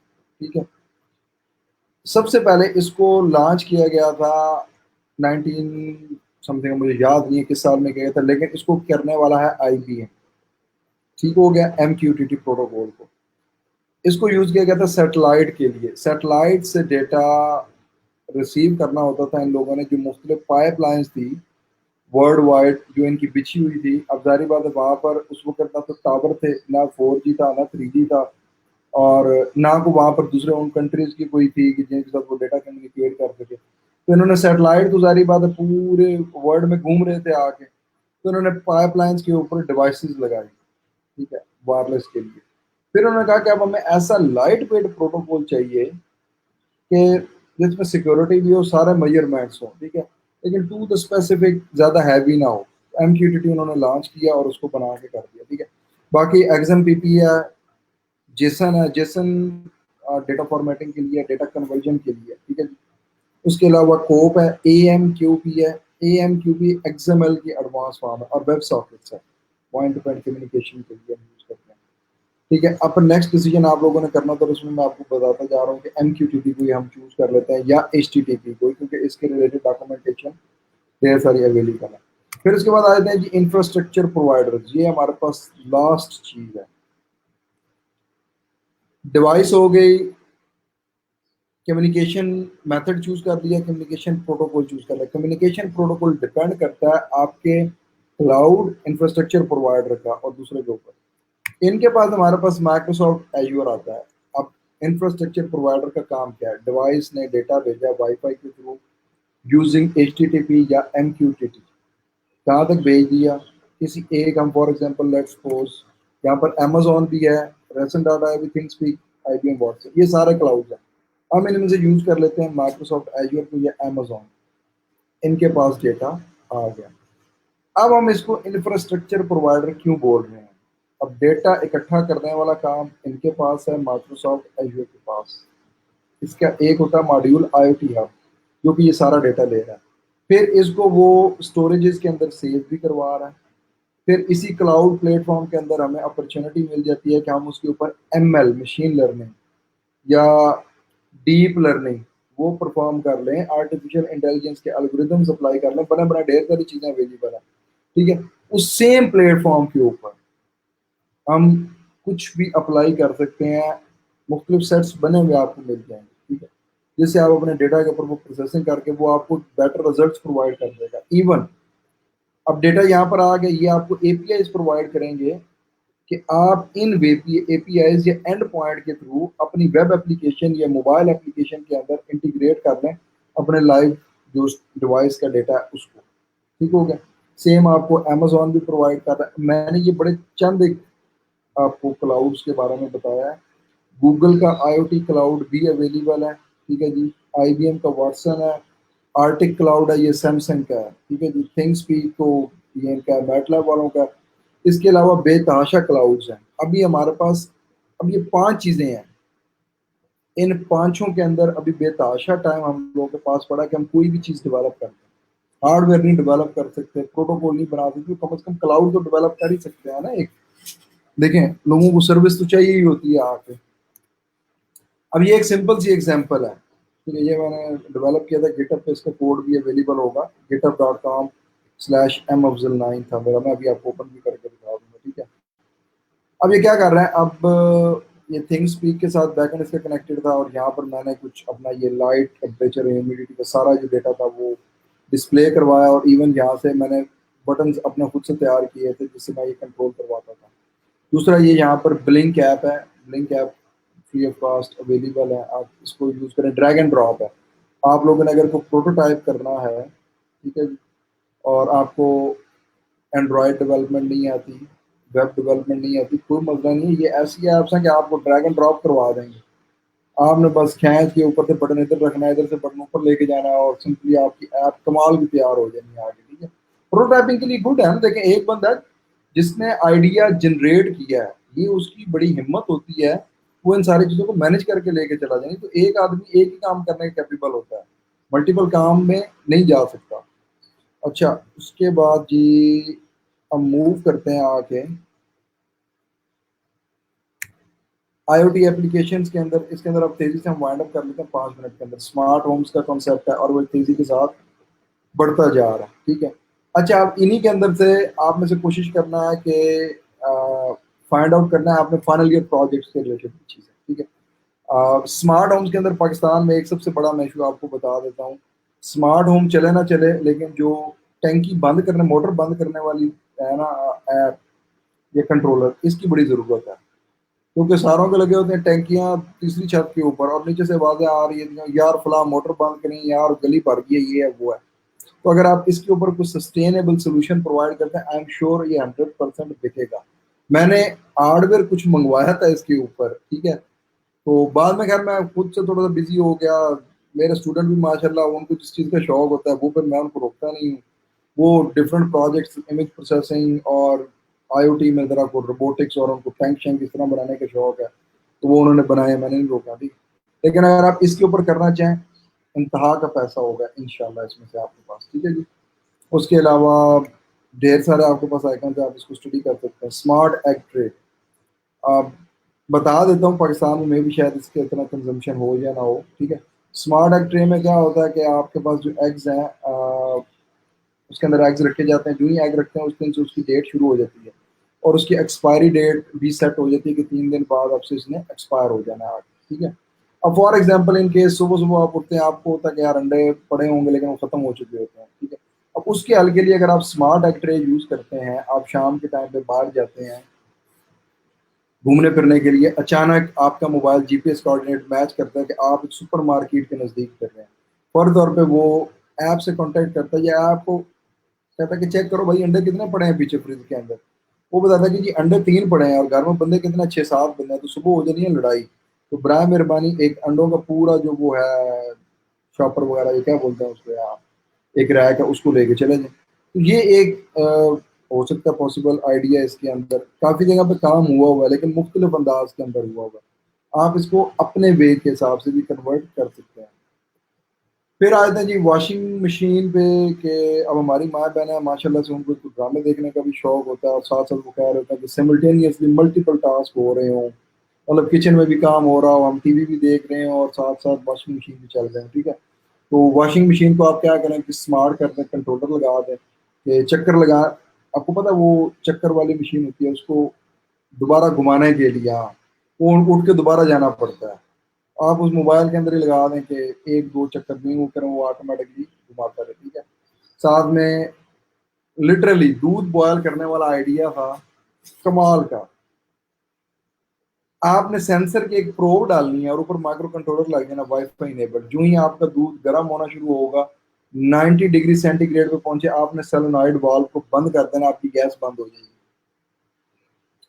Speaker 3: ٹھیک ہے. سب سے پہلے اس کو لانچ کیا گیا تھا 19 سم تھنگ، مجھے یاد نہیں ہے کس سال میں گیا تھا، لیکن اس کو کرنے والا ہے آئی بی ایم. ٹھیک ہو گیا M Q T T protocol کو. اس کو یوز کیا گیا تھا سیٹلائٹ کے لیے. سیٹلائٹ سے ڈیٹا ریسیو کرنا ہوتا تھا ان لوگوں نے، جو مختلف پائپ لائنس تھی ورلڈ وائڈ جو ان کی بچھی ہوئی تھی. اب ظاہری بات ہے وہاں پر اس وقت نہ تو ٹاور تھے، نہ 4G تھا، نہ 3G تھا، اور نہ کو وہاں پر دوسرے ان کنٹریز کی کوئی تھی کہ جن کے ساتھ وہ ڈیٹا کمیونیکیٹ کر سکے. تو انہوں نے سیٹلائٹ تو ظاہری بات ہے پورے ورلڈ میں گھوم رہے تھے آ کے، تو انہوں نے پائپ لائنس کے اوپر ڈیوائسز لگائی، ٹھیک ہے، وائرلیس کے لیے. پھر انہوں نے کہا کہ اب ہمیں ایسا لائٹ ویٹ پروٹوکول چاہیے کہ جس میں سیکورٹی بھی ہو، سارے میجرمنٹس ہوں، ٹھیک ہے، لیکن ٹو دا اسپیسیفک زیادہ ہیوی نہ ہو. ایم کیو ٹی ٹی انہوں نے لانچ کیا اور اس کو بنا کے کر دیا. ٹھیک ہے. باقی ایگزم پی پی ہے، جیسن ہے، جیسن ڈیٹا فارمیٹنگ کے لیے، ڈیٹا کنورژن کے لیے. ٹھیک ہے جی. اس کے علاوہ کوپ ہے، اے ایم کیو پی ہے. A M Q P X M L کی ایڈوانس فارم ہے، اور ویب ساکٹس ہے، پوائنٹ ٹو پوائنٹ کمیونیکیشن کے لیے ہم یوز کرتے ہیں. ٹھیک ہے. اب نیکسٹ ڈیسیجن آپ لوگوں نے کرنا تھا، اس میں میں آپ کو بتاتا جا رہا ہوں کہ ایم کیو ٹی ٹی کو ہم چوز کر لیتے ہیں یا ایچ ٹی ٹی پی کو، کیونکہ اس کے ریلیٹڈ ڈاکومنٹیشن ڈھیر ساری اویلیبل ہے. پھر اس کے بعد آ جاتے ہیں جی انفراسٹرکچر پرووائڈر. یہ ہمارے پاس لاسٹ چیز ہے. ڈیوائس ہو گئی، کمیونیکیشن میتھڈ چوز کر دیا، کمیونیکیشن پروٹوکول چوز کر لیا. کمیونیکیشن پروٹوکول ڈپینڈ کرتا ہے آپ کے کلاؤڈ انفراسٹرکچر پرووائڈر کا اور دوسرے کے اوپر. ان کے پاس ہمارے پاس مائکروسافٹ ایجور آتا ہے. اب انفراسٹرکچر پرووائڈر کا کام کیا ہے؟ ڈیوائس نے ڈیٹا بھیجا وائی فائی کے through using H T T P یا ایم کیو ٹی ٹی. کہاں تک بھیج دیا؟ کسی ایک، ہم فار ایگزامپل لیٹ سپوز یہاں پر امیزون بھی ہے، ریسن ڈاٹا ہے، تھنگ اسپیک، آئی بی ایم، واٹس ایپ، یہ سارے کلاؤڈ ہیں. ہم ان میں سے یوز کر لیتے ہیں مائکروسافٹ ایجور کو یا امیزون. ان کے پاس ڈیٹا آ گیا. اب ہم اس کو انفراسٹرکچر پرووائڈر کیوں بول رہے ہیں؟ اب ڈیٹا اکٹھا کرنے والا کام ان کے پاس ہے، مائکروسافٹ ایجور کے پاس. اس کا ایک ہوتا ہے ماڈیول آئی او ٹی ہب، جو کہ یہ سارا ڈیٹا لے رہا ہے. پھر اس کو وہ اسٹوریجز کے اندر سیو بھی کروا رہا ہے. پھر اسی کلاؤڈ پلیٹ فارم کے اندر ہمیں اپرچونٹی مل جاتی ہے کہ ہم اس کے اوپر ایم ایل، مشین لرننگ یا ڈیپ لرننگ وہ پرفارم کر لیں، آرٹیفیشیل انٹیلیجنس کے الگوریدمس اپلائی کر لیں، بڑے بڑے ڈھیر ساری چیزیں اویلیبل ہیں. ٹھیک ہے. اس سیم پلیٹ فارم کے اوپر ہم کچھ بھی اپلائی کر سکتے ہیں، مختلف سیٹس بنے ہوئے آپ کو مل جائیں گے. ٹھیک ہے. جس سے آپ اپنے ڈیٹا کے اوپر وہ پروسیسنگ کر کے وہ آپ کو بیٹر ریزلٹس پرووائڈ کر دے گا. ایون اب ڈیٹا یہاں پر آ گیا، یہ آپ کو اے پی آئیز پرووائڈ کریں گے کہ آپ ان اے پی آئیز یا اینڈ پوائنٹ کے تھرو اپنی ویب اپلیکیشن یا موبائل اپلیکیشن کے اندر انٹیگریٹ کر لیں اپنے لائیو جو ڈیوائس کا ڈیٹا ہے اس کو. ٹھیک ہو گیا. سیم آپ کو امیزون بھی پرووائڈ کر رہا ہے. میں نے یہ بڑے چند ایک آپ کو کلاؤڈس کے بارے میں بتایا ہے. گوگل کا آئی او ٹی کلاؤڈ بھی اویلیبل ہے. ٹھیک ہے جی. آئی بی ایم کا واٹسن ہے. آرٹک کلاؤڈ ہے، یہ سیمسنگ کا ہے. ٹھیک ہے جی. تھنگ اسپیک تو یہ ان کا میٹ لیب والوں کا. اس کے علاوہ بے تحاشا کلاؤڈز ہیں. ابھی ہمارے پاس اب یہ 5 چیزیں ہیں. ان 5 کے اندر ابھی بے تحاشا ٹائم ہم لوگوں کے پاس پڑا کہ ہم کوئی بھی چیز ڈیولپ کرتے ہیں. ہارڈ ویئر نہیں ڈیولپ کر سکتے، پروٹوکول نہیں بنا سکتے، کم از کم کلاؤڈ تو ڈیولپ کر ہی سکتے ہیں نا. ایک دیکھیں، لوگوں کو سروس تو چاہیے ہی ہوتی ہے آ کے. اب یہ ایک سمپل سی ایگزامپل ہے. ٹھیک ہے. یہ میں نے ڈیولپ کیا تھا گٹ ہب پہ، اس کا کوڈ بھی اویلیبل ہوگا. github.com/mafzal9 تھا میرا. میں ابھی آپ کو اوپن بھی کر کے دکھا دوں گا. ٹھیک ہے. اب یہ کیا کر رہے ہیں؟ اب یہ تھنگ اسپیک کے ساتھ بیک اینڈ اس کا کنیکٹڈ تھا، اور یہاں پر میں نے کچھ اپنا یہ لائٹ، ٹمپریچر، ہیومیڈیٹی کا سارا جو ڈیٹا تھا وہ ڈسپلے کروایا، اور ایون یہاں سے میں نے بٹنز اپنے خود سے تیار کیے تھے جس سے میں یہ کنٹرول کرواتا تھا. دوسرا یہ یہاں پر بلنک ایپ ہے. Blink app free of cost available ہیں، آپ اس کو یوز کریں. ڈریگ اینڈ ڈراپ ہے. آپ لوگوں نے اگر کوئی پروٹوٹائپ کرنا ہے، ٹھیک ہے جی، اور آپ کو اینڈرائڈ ڈیولپمنٹ نہیں آتی، ویب ڈیولپمنٹ نہیں آتی، کوئی مسئلہ نہیں ہے. یہ ایسی ایپس ہیں کہ آپ کو ڈریگ اینڈ ڈراپ کروا دیں گے. آپ نے بس کھینچ کے اوپر سے بٹن ادھر رکھنا ہے، ادھر سے بٹن اوپر لے کے جانا ہے، اور سمپلی آپ کی ایپ کمال بھی تیار ہو جانی ہے آگے. ٹھیک ہے، پروٹوٹائپنگ کے لیے گڈ ہے نا. دیکھیں ایک بندہ جس نے آئیڈیا جنریٹ کیا ہے، یہ اس کی بڑی ہمت ہوتی ہے، وہ ان ساری چیزوں کو مینج کر کے لے کے چلا جائیں. تو ایک آدمی ایک ہی کام کرنے کے کیپیبل ہوتا ہے، ملٹیپل کام میں نہیں جا سکتا. اچھا اس کے بعد جی ہم موو کرتے ہیں آ کے آئی او ٹی اپلیکیشنس کے اندر. اس کے اندر اب تیزی سے ہم وائنڈ اپ کر لیتے ہیں 5 منٹ کے اندر. اسمارٹ ہومس کا کانسیپٹ ہے اور وہ تیزی کے ساتھ بڑھتا جا رہا ہے. ٹھیک ہے، اچھا آپ انہی کے اندر سے آپ میں سے کوشش کرنا ہے کہ فائنڈ آؤٹ کرنا ہے آپ نے فائنل ایئر پروجیکٹس کے ریلیٹڈ چیزیں. ٹھیک ہے، اسمارٹ ہومس کے اندر پاکستان میں ایک سب سے بڑا ایشو آپ کو بتا دیتا ہوں. اسمارٹ ہوم چلے نہ چلے، لیکن جو ٹینکی بند کرنے، موٹر بند کرنے والی ہے نا ایپ یا کنٹرولر، اس کی بڑی ضرورت ہے. کیونکہ ساروں کے لگے ہوتے ہیں ٹینکیاں تیسری چھت کے اوپر، اور نیچے سے آوازیں آ رہی ہیں یار فلاں موٹر بند کریں، یار گلی بھر گئی ہے، یہ ہے وہ ہے. تو اگر آپ اس کے اوپر کچھ سسٹینیبل سولوشن پرووائڈ کرتے ہیں، آئی ایم شیور یہ 100% بکے گا. میں نے ہارڈ ویئر کچھ منگوایا تھا اس کے اوپر. ٹھیک ہے، تو بعد میں خیر میں خود سے تھوڑا سا بزی ہو گیا. میرے اسٹوڈنٹ بھی ماشاء اللہ ان کو جس چیز کا شوق ہوتا ہے وہ پھر میں ان کو روکتا نہیں ہوں. وہ ڈفرینٹ پروجیکٹس، امیج پروسیسنگ اور آئی او ٹی میں ذرا کو روبوٹکس اور ان کو ٹینک شینک اس طرح بنانے کا شوق ہے، تو وہ انہوں نے بنائے، میں نے نہیں روکا. ٹھیک، لیکن اگر آپ اس کے اوپر کرنا چاہیں انتہا کا پیسہ ہوگا انشاءاللہ اس میں سے آپ کے پاس. ٹھیک ہے جی، اس کے علاوہ ڈھیر سارے آپ کے پاس آئیکنز ہیں، آپ اس کو اسٹڈی کر سکتے ہیں. اسمارٹ ایگ ٹرے آپ بتا دیتا ہوں، پاکستان میں بھی شاید اس کے اتنا کنزمپشن ہو یا نہ ہو. ٹھیک ہے، اسمارٹ ایگ ٹرے میں کیا ہوتا ہے کہ آپ کے پاس جو ایگز ہیں اس کے اندر ایگز رکھے جاتے ہیں. جو ہی ایگ رکھتے ہیں اس دن سے اس کی ڈیٹ شروع ہو جاتی ہے، اور اس کی ایکسپائری ڈیٹ بھی سیٹ ہو جاتی ہے کہ 3 دن بعد اب سے اس نے ایکسپائر ہو جانا ہے. ٹھیک ہے، اب فار ایگزامپل ان کیس صبح صبح آپ اٹھتے ہیں، آپ کو ہوتا ہے کہ یار انڈے پڑے ہوں گے لیکن وہ ختم ہو چکے ہوتے ہیں. ٹھیک ہے، اب اس کے حل کے لیے اگر آپ اسمارٹ ایگ ٹرے یوز کرتے ہیں، آپ شام کے ٹائم پہ باہر جاتے ہیں گھومنے پھرنے کے لیے، اچانک آپ کا موبائل جی پی ایس کوآرڈینیٹ میچ کرتا ہے کہ آپ ایک سپر مارکیٹ کے نزدیک کر رہے ہیں، فوری طور پہ وہ ایپ سے کانٹیکٹ کرتا ہے یا آپ کو کہتا ہے کہ چیک کرو بھائی انڈے کتنے پڑے ہیں پیچھے فریج کے اندر. وہ بتاتا ہے کہ جی انڈے 3 پڑے ہیں اور گھر میں بندے کتنے 6-7 بندے ہیں، تو صبح ہو جانی ہے لڑائی. تو برائے مہربانی ایک انڈوں کا پورا جو وہ ہے شاپر وغیرہ، یہ کیا بولتے ہیں اس کو یار، ایک ریک ہے، اس کو لے کے چلے جائیں. تو یہ ایک ہو سکتا ہے پاسبل آئیڈیا. اس کے اندر کافی جگہ پہ کام ہوا ہوا ہے لیکن مختلف انداز کے اندر ہوا ہوا ہے. آپ اس کو اپنے وے کے حساب سے بھی کنورٹ کر سکتے ہیں. پھر آئے تھے جی واشنگ مشین پہ کہ اب ہماری ماں بہن ہے ماشاء اللہ سے، ان کو ڈرامے دیکھنے کا بھی شوق ہوتا ہے، اور ساتھ ساتھ وہ کہہ رہے ہوتا ہے کہ سیملٹینیسلی ملٹیپل ٹاسک ہو رہے ہوں، مطلب کچن میں بھی کام ہو رہا ہو، ہم ٹی وی بھی دیکھ رہے ہیں اور ساتھ ساتھ واشنگ مشین بھی چل رہے ہیں. ٹھیک ہے، تو واشنگ مشین کو آپ کیا کریں کہ اسمارٹ کر دیں، کنٹرولر لگا دیں کہ چکر لگا. آپ کو پتا وہ چکر والی مشین ہوتی ہے، اس کو دوبارہ گھمانے کے لیے وہ اٹھ کے دوبارہ جانا پڑتا ہے. آپ اس موبائل کے اندر ہی لگا دیں کہ 1-2 چکر نہیں وہ کریں، وہ آٹومیٹکلی گھماتا رہے. ٹھیک ہے، ساتھ میں لٹرلی دودھ بوائل کرنے والا آئیڈیا تھا کمال کا. آپ نے سینسر کی ایک پروب ڈالنی ہے اور اوپر مائکرو کنٹرولر لگ جانا وائی فائی انیبل. جو ہی آپ کا دودھ گرم ہونا شروع ہوگا، 90 ڈگری سینٹی گریڈ پہ پہنچے، آپ نے سیلونائڈ والو کو بند کر دینا، آپ کی گیس بند ہو جائے گی.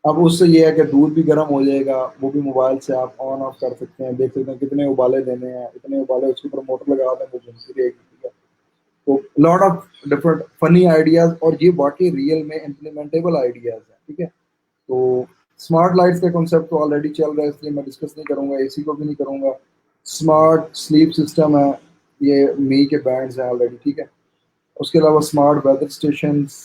Speaker 3: اب اس سے یہ ہے کہ دودھ بھی گرم ہو جائے گا، وہ بھی موبائل سے آپ آن آف کر سکتے ہیں، دیکھ سکتے ہیں کتنے ابالے دینے ہیں، اتنے ابالے اس کے اوپر موٹر لگا دیں وہ گھومتی رہے گی. ٹھیک ہے، تو لاٹ آف ڈفرنٹ فنی آئیڈیاز، اور یہ واقعی ریئل میں امپلیمنٹیبل آئیڈیاز ہیں. ٹھیک ہے، تو اسمارٹ لائٹس کا کنسیپٹ تو آلریڈی چل رہا ہے، اس لیے میں ڈسکس نہیں کروں گا، اے سی کو بھی نہیں کروں گا. اسمارٹ سلیپ سسٹم ہے، یہ می کے بینڈز ہیں آلریڈی. ٹھیک ہے، اس کے علاوہ اسمارٹ ویدر اسٹیشنس،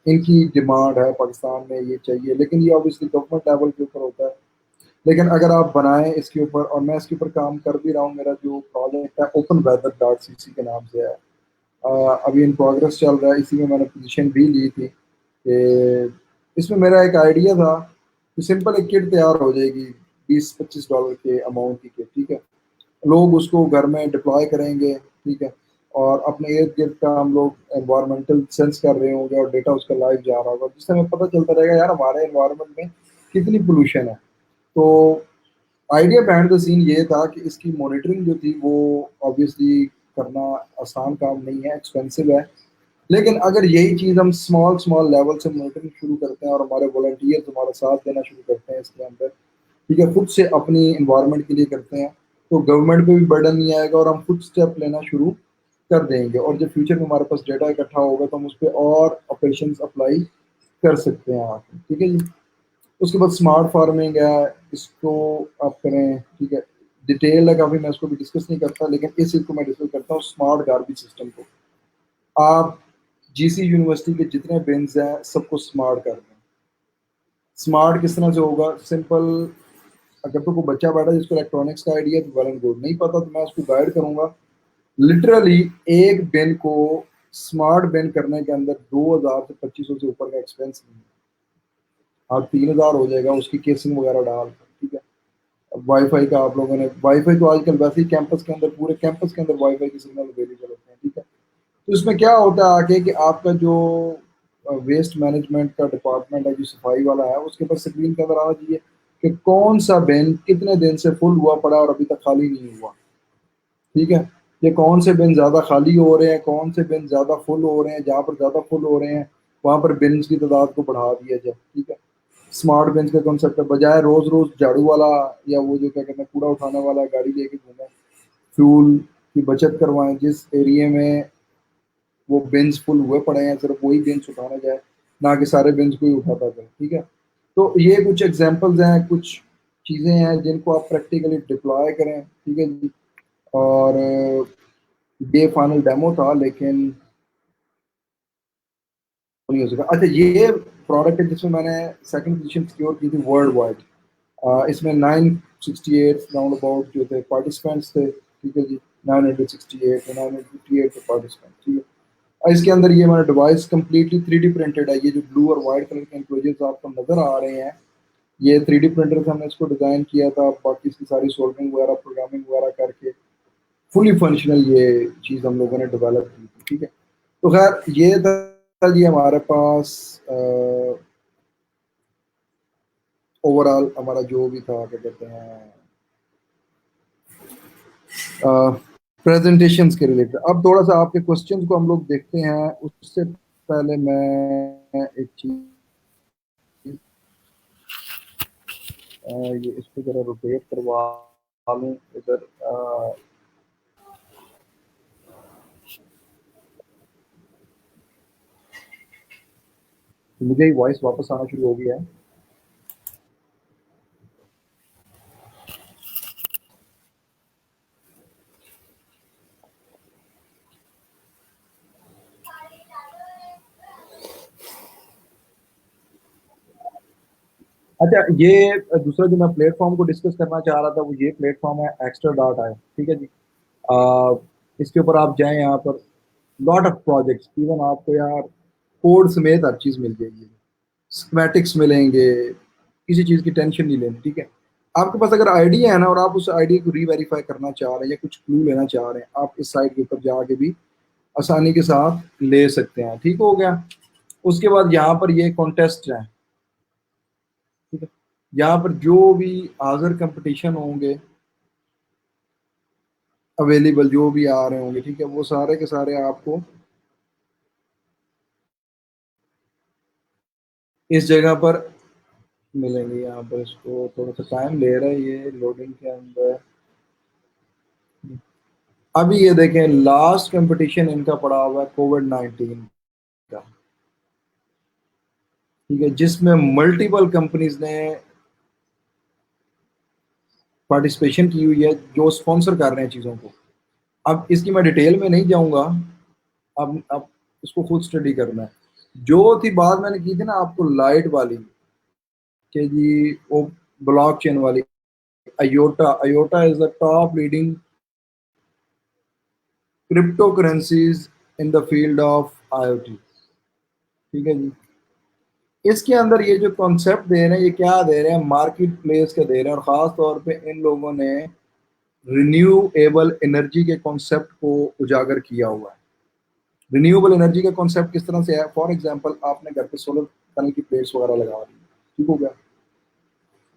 Speaker 3: ان کی ڈیمانڈ ہے پاکستان میں، یہ چاہیے، لیکن یہ اوبیسلی گورنمنٹ لیول کے اوپر ہوتا ہے. لیکن اگر آپ بنائیں اس کے اوپر، اور میں اس کے اوپر کام کر بھی رہا ہوں، میرا جو پروجیکٹ ہے openweather.cc کے نام سے ہے، ابھی ان پروگرس چل رہا ہے. اسی میں نے پوزیشن بھی لی تھی کہ اس میں میرا ایک آئیڈیا تھا کہ سمپل ایک کٹ تیار ہو جائے گی $20-25 کے اماؤنٹ کی کٹ. ٹھیک ہے، لوگ اس کو گھر میں ڈپلوائے کریں گے. ٹھیک ہے، اور اپنے ارد گرد کا ہم لوگ انوائرمنٹل سینس کر رہے ہوں گے اور ڈیٹا اس کا لائیو جا رہا ہوگا، جس سے ہمیں پتہ چلتا رہے گا یار ہمارے انوائرمنٹ میں کتنی پولوشن ہے. تو آئیڈیا بہائنڈ دا سین یہ تھا کہ اس کی مانیٹرنگ جو تھی وہ آبویسلی کرنا آسان کام نہیں ہے، ایکسپینسو ہے، لیکن اگر یہی چیز ہم اسمال لیول سے مانیٹرنگ شروع کرتے ہیں اور ہمارے والنٹیئر ہمارا ساتھ دینا شروع کرتے ہیں اس کے اندر، ٹھیک ہے، خود سے اپنی انوائرمنٹ کے لیے کرتے ہیں، تو گورنمنٹ پہ بھی برڈن نہیں آئے گا اور ہم خود اسٹیپ لینا شروع کر دیں گے، اور جب فیوچر میں ہمارے پاس ڈیٹا اکٹھا ہوگا تو ہم اس پہ اور آپریشنس اپلائی کر سکتے ہیں آگے، ٹھیک ہے جی۔ اس کے بعد اسمارٹ فارمنگ ہے، اس کو آپ کریں، ٹھیک ہے، ڈیٹیل ہے کافی، میں اس کو بھی ڈسکس نہیں کرتا، لیکن اس چیز کو میں ڈسکس کرتا ہوں اسمارٹ گاربیج سسٹم کو۔ آپ جی سی یونیورسٹی کے جتنے بنز ہیں سب کو اسمارٹ کر دیں۔ اسمارٹ کس طرح سے ہوگا؟ سمپل، اگر تو کوئی بچہ بیٹھا جس کو الیکٹرانکس کا آئیڈیا تو ویل اینڈ گڈ، نہیں پتا تو میں اس کو گائڈ کروں گا۔ لٹرلی ایک بن کو اسمارٹ بن کرنے کے اندر 2000 سے 2500 سے اوپر کا ایکسپینس نہیں ہے، آپ 3000 ہو جائے گا اس کی کیسنگ وغیرہ ڈال کر، ٹھیک ہے۔ وائی فائی کا آپ لوگوں نے، وائی فائی تو آج کل ویسے ہی کیمپس کے اندر، پورے کیمپس کے اندر وائی فائی کی سگنل اویلیبل ہوتے ہیں، ٹھیک ہے۔ تو اس میں کیا ہوتا ہے آگے کہ آپ کا جو ویسٹ مینجمنٹ کا ڈپارٹمنٹ ہے، جو صفائی والا ہے، اس کے پاس اسکرین کے اندر آنا چاہیے کہ کون سا بین کتنے دن سے فل ہوا پڑا اور ابھی تک خالی نہیں ہوا، ٹھیک ہے۔ یہ کون سے بن زیادہ خالی ہو رہے ہیں، کون سے بن زیادہ فل ہو رہے ہیں، جہاں پر زیادہ فل ہو رہے ہیں وہاں پر بنس کی تعداد کو بڑھا دیا جائے، ٹھیک ہے۔ اسمارٹ بنس کا کنسیپٹ ہے، بجائے روز روز جھاڑو والا یا وہ جو کیا کہتے ہیں کوڑا اٹھانے والا گاڑی لے کے گھومیں، فیول کی بچت کروائیں، جس ایریے میں وہ بنس فل ہوئے پڑے ہیں صرف وہی بنس اٹھانا جائے، نہ کہ سارے بنس کو ہی اٹھاتا جائے، ٹھیک ہے۔ تو یہ کچھ ایگزامپلز ہیں، کچھ چیزیں ہیں جن کو آپ پریکٹیکلی ڈپلوائے کریں، ٹھیک ہے جی۔ اور یہ فائنل ڈیمو تھا، لیکن نہیں ہو سکا۔ اچھا، یہ پروڈکٹ ہے جس میں میں نے سیکنڈ پوزیشن سیکیور کی تھی ورلڈ وائڈ، اس میں 968 راؤنڈ اباؤٹ جو تھے پارٹیسپینٹس تھے، ٹھیک ہے جی، 968 958 پارٹیسپینٹ، ٹھیک ہے۔ اس کے اندر یہ ہمارا ڈیوائس کمپلیٹلی 3D پرنٹڈ ہے، یہ جو بلو اور وائٹ کلر کے انکلوجرز آپ کو نظر آ رہے ہیں یہ 3D پرنٹر سے ہم نے اس کو ڈیزائن کیا تھا، باقی اس کی ساری سولڈرنگ وغیرہ پروگرامنگ وغیرہ کر کے فلی فنکشنل یہ چیز ہم لوگوں نے ڈیولپ کی تھی، ٹھیک ہے۔ تو خیر یہ تھا جی ہمارے پاس اوور آل ہمارا جو بھی تھا کیا کہتے ہیں پریزنٹیشنز کے ریلیٹڈ۔ اب تھوڑا سا آپ کے کوشچنز کو ہم لوگ دیکھتے ہیں، اس سے پہلے میں ایک چیز یہ اس کو ذرا روٹیٹ کروا لوں ادھر، مجھے ہی وائس واپس آنا شروع ہو گیا ہے۔ اچھا، یہ دوسرا جو میں پلیٹ فارم کو ڈسکس کرنا چاہ رہا تھا وہ یہ پلیٹ فارم ہے ایکسٹرا ڈاٹ آئے، ٹھیک ہے جی۔ اس کے اوپر آپ جائیں، یہاں پر لاٹ آف پروجیکٹس، ایون آپ کو یار کوڈ سمیت ہر چیز مل جائے گی، اسکمیٹکس ملیں گے، کسی چیز کی ٹینشن نہیں لینی، ٹھیک ہے۔ آپ کے پاس اگر آئیڈیا ہے نا اور آپ اس آئیڈیا کو ری ویریفائی کرنا چاہ رہے ہیں یا کچھ کلو لینا چاہ رہے ہیں، آپ اس سائٹ کے اوپر جا کے بھی آسانی کے ساتھ لے سکتے ہیں، ٹھیک ہو گیا۔ اس کے بعد یہاں پر یہ کانٹیسٹ ہے، ٹھیک ہے، یہاں پر جو بھی حاضر کمپٹیشن ہوں گے اویلیبل، جو بھی آ رہے ہوں گے، ٹھیک ہے، وہ سارے کے سارے آپ کو اس جگہ پر ملیں گے۔ یہاں پر اس کو تھوڑا سا ٹائم لے رہا ہے یہ لوڈنگ کے اندر۔ ابھی یہ دیکھیں لاسٹ کمپٹیشن ان کا پڑا ہوا ہے کووڈ-19 کا، ٹھیک ہے، جس میں ملٹیپل کمپنیز نے پارٹیسپیشن کی ہوئی ہے جو اسپانسر کر رہے ہیں چیزوں کو۔ اب اس کی میں ڈیٹیل میں نہیں جاؤں گا، اب اس کو خود اسٹڈی کرنا ہے۔ جو تھی بات میں نے کی تھی نا آپ کو لائٹ والی، کہ جی وہ بلاک چین والی، IOTA is the top leading cryptocurrencies in the field of I O T, ٹھیک ہے جی۔ اس کے اندر یہ جو کانسیپٹ دے رہے ہیں یہ کیا دے رہے ہیں؟ مارکیٹ پلیس کا دے رہے ہیں، اور خاص طور پہ ان لوگوں نے رینیویبل انرجی کے کانسیپٹ کو اجاگر کیا ہوا ہے۔ رینیویبل انرجی کا کانسیپٹ کس طرح سے ہے؟ فار ایگزامپل آپ نے گھر پہ سولر پینل کی پلیٹس وغیرہ لگا دی، ٹھیک ہو گیا،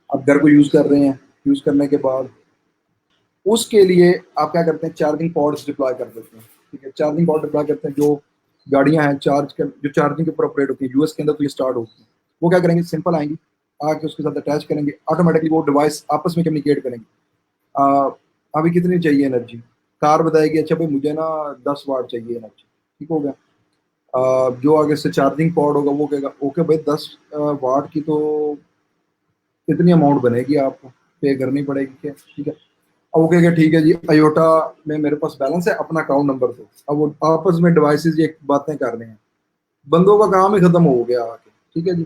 Speaker 3: آپ گھر کو یوز کر رہے ہیں، یوز کرنے کے بعد اس کے لیے آپ کیا کرتے ہیں، چارجنگ پارٹس ڈپلوائے کر دیتے ہیں. ٹھیک ہے، چارجنگ پارٹ ڈپلوائے کرتے ہیں. جو گاڑیاں ہیں جو چارجنگ کے اوپر آپریٹ ہوتی ہیں یو ایس کے اندر، تو یہ اسٹارٹ ہوتی ہیں. وہ کیا کریں گے، سمپل آئیں گی، آ کے اس کے ساتھ اٹیچ کریں گے، آٹومیٹکلی وہ ڈیوائس آپس میں کمیونیکیٹ کریں گے. ابھی کتنی چاہیے انرجی، کار بتائے گی اچھا بھائی مجھے نا 10 واٹ چاہیے انرجی. ٹھیک ہو گیا. جو آگے سے چارجنگ پارٹ ہوگا وہ کہے گا اوکے بھائی 10 واٹ کی تو اتنی اماؤنٹ بنے گی، آپ کو پے کرنی پڑے گی. کیا ٹھیک ہے، اب وہ کہے گا ٹھیک ہے جی ایوٹا میں میرے پاس بیلنس ہے، اپنا اکاؤنٹ نمبر دو. اب وہ آپس میں ڈیوائسز یہ باتیں کر رہے ہیں، بندوں کا کام ہی ختم ہو گیا آ کے. ٹھیک ہے جی،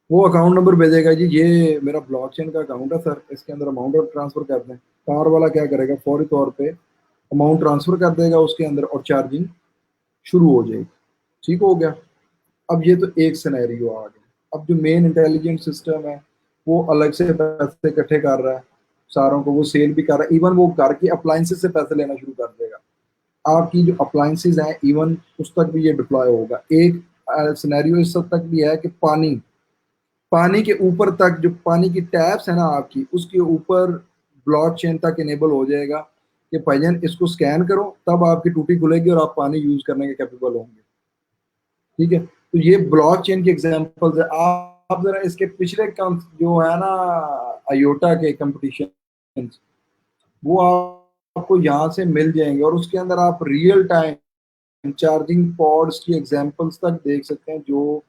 Speaker 3: وہ اکاؤنٹ نمبر بھیجے گا جی یہ میرا بلاک چین کا اکاؤنٹ ہے سر، اس کے اندر اماؤنٹ ٹرانسفر کر دیں. کار والا کیا کرے گا، فوری طور پہ اماؤنٹ ٹرانسفر کر دے گا اس کے اندر اور چارجنگ شروع ہو جائے گی. ٹھیک ہو گیا. اب یہ تو ایک سینیریو آ گیا. اب جو مین انٹیلیجنٹ سسٹم ہے وہ الگ سے پیسے اکٹھے کر رہا ہے، ساروں کو وہ سیل بھی کر رہا ہے. ایون وہ گھر کی اپلائنسز سے پیسے لینا شروع کر دے گا. آپ کی جو اپلائنسز ہیں ایون اس تک بھی یہ ڈپلوائے ہوگا. ایک سینیریو اس حد تک بھی ہے کہ پانی کے اوپر تک جو پانی کی ٹیپس ہیں نا آپ کی، اس کے اوپر بلاک چین تک انیبل ہو جائے گا کہ بھائی جان اس کو سکین کرو تب آپ کی ٹوٹی کھلے گی اور آپ پانی یوز کرنے کے کیپیبل ہوں گے. ٹھیک ہے، تو یہ بلاک چین کی ایگزامپل ہے. آپ ذرا اس کے پچھلے جو ہے نا ایوٹا کے کمپٹیشن، وہ آپ کو یہاں سے مل جائیں گے اور اس کے اندر آپ ریئل ٹائم چارجنگ پوڈس کی ایگزامپلس تک دیکھ سکتے ہیں جو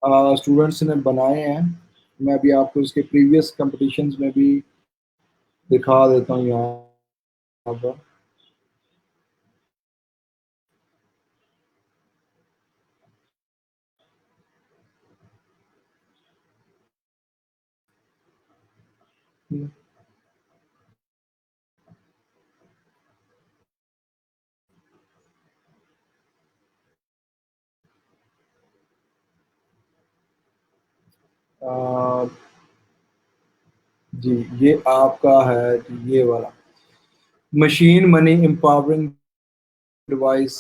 Speaker 3: اسٹوڈنٹس نے بنائے ہیں. میں ابھی آپ کو اس کے پریویس کمپٹیشنز میں بھی دکھا دیتا ہوں یہاں پر. جی یہ آپ کا ہے جی، یہ والا مشین منی امپاورنگ ڈیوائس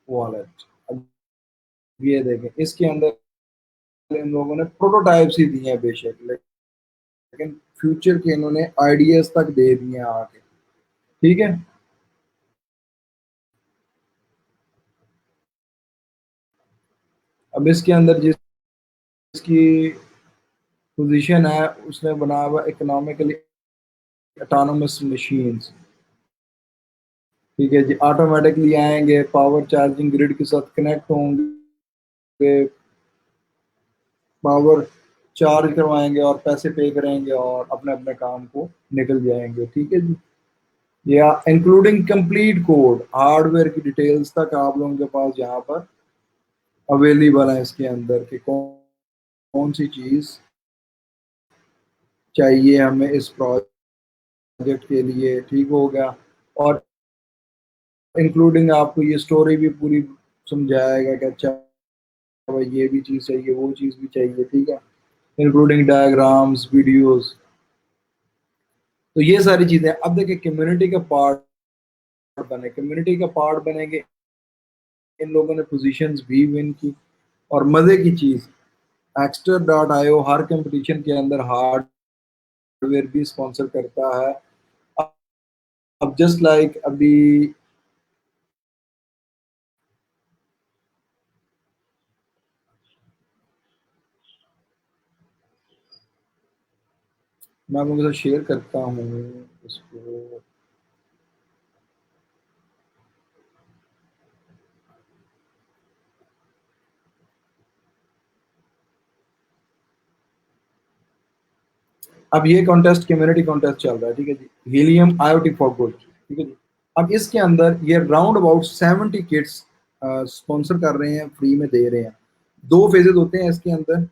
Speaker 3: والیٹ. اب یہ دیکھیں اس کے اندر ان لوگوں نے پروٹوٹائپس ہی دیے ہیں بے شک، لیکن فیوچر کے انہوں نے آئیڈیاز تک دے دیے ہیں آ کے. ٹھیک ہے، اب اس کے اندر جس کی پوزیشن ہے اس نے بنا ہوا اکنامکلی اٹانومس مشینز. ٹھیک ہے جی، آٹومیٹکلی آئیں گے، پاور چارجنگ گرڈ کے ساتھ کنیکٹ ہوں گے، پاور چارج کروائیں گے اور پیسے پے کریں گے اور اپنے اپنے کام کو نکل جائیں گے. ٹھیک ہے جی، یا including complete code hardware کی ڈیٹیلز تک آپ لوگوں کے پاس یہاں پر اویلیبل ہے اس کے اندر کہ کون سی چیز چاہیے ہمیں اس پروجیکٹ کے لیے. ٹھیک ہو گیا، اور انکلوڈنگ آپ کو یہ سٹوری بھی پوری سمجھائے گا کہ اچھا بھائی یہ بھی چیز چاہیے وہ چیز بھی چاہیے. ٹھیک ہے، انکلوڈنگ ڈائیگرامز، ویڈیوز. تو یہ ساری چیزیں اب دیکھیں کمیونٹی کا پارٹ کمیونٹی کا پارٹ بنیں گے. ان لوگوں نے پوزیشنز بھی ون کی. اور مزے کی چیز Axter.io ہر کمپٹیشن کے اندر ہارڈ ویئر بھی اسپانسر کرتا ہے. اب جسٹ لائک ابھی میں آپ کے ساتھ شیئر کرتا ہوں اس کو. اب یہ کانٹیسٹ کمیونٹی کانٹیسٹ چل رہا ہے. ٹھیک ہے جی، ہیلیم IoT فار گڈ. ٹھیک ہے جی، اب اس کے اندر یہ راؤنڈ اباؤٹ 70 کٹس اسپانسر کر رہے ہیں، فری میں دے رہے ہیں. 2 فیزز ہوتے ہیں اس کے اندر.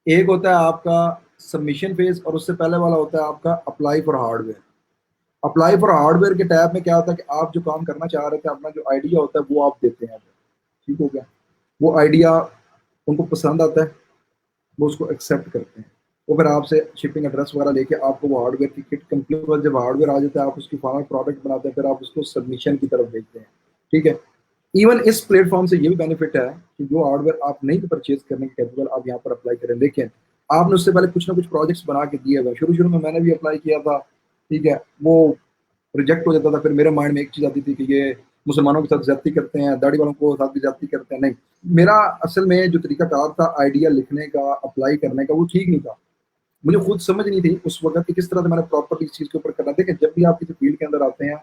Speaker 3: ایک ہوتا ہے آپ کا سبمیشن فیز اور اس سے پہلے والا ہوتا ہے آپ کا apply for hard where. Apply for hard where کے ٹیب میں کیا ہوتا ہے کہ آپ جو کام کرنا چاہ رہے تھے، اپنا جو آئیڈیا ہوتا ہے وہ آپ دیتے ہیں. ٹھیک ہو گیا، وہ آئیڈیا ان کو پسند آتا ہے، وہ اس کو ایکسیپٹ کرتے ہیں. وہ پھر آپ سے شپنگ ایڈریس وغیرہ لے کے آپ کو وہ ہارڈ ویئر کی کٹ کمپلیٹ، جب ہارڈ ویئر آ جاتا ہے آپ اس کی فائنل پروڈکٹ بناتے ہیں، پھر آپ اس کو سبمیشن کی طرف بھیجتے ہیں. ٹھیک ہے، ایون اس پلیٹ فارم سے یہ بھی بینیفٹ ہے کہ جو ہارڈ ویئر آپ نہیں پرچیز کرنے کے کیپیبل آپ یہاں پر اپلائی کریں. دیکھیں آپ نے اس سے پہلے کچھ نہ کچھ پروجیکٹس بنا کے دیے ہوئے. شروع میں نے بھی اپلائی کیا تھا, ٹھیک ہے, وہ ریجیکٹ ہو جاتا تھا. پھر میرے مائنڈ میں ایک چیز آتی تھی کہ یہ مسلمانوں کے ساتھ زیادتی کرتے ہیں, داڑھی والوں کو ساتھ بھی زیادتی کرتے ہیں. نہیں, میرا اصل میں جو طریقہ کار تھا آئیڈیا لکھنے کا, اپلائی کرنے کا, وہ ٹھیک نہیں تھا. مجھے خود سمجھ نہیں تھی اس وقت کہ کس طرح سے میں نے پراپرلی اس چیز کے اوپر کرنا تھا. کہ جب بھی آپ کسی فیلڈ کے اندر آتے ہیں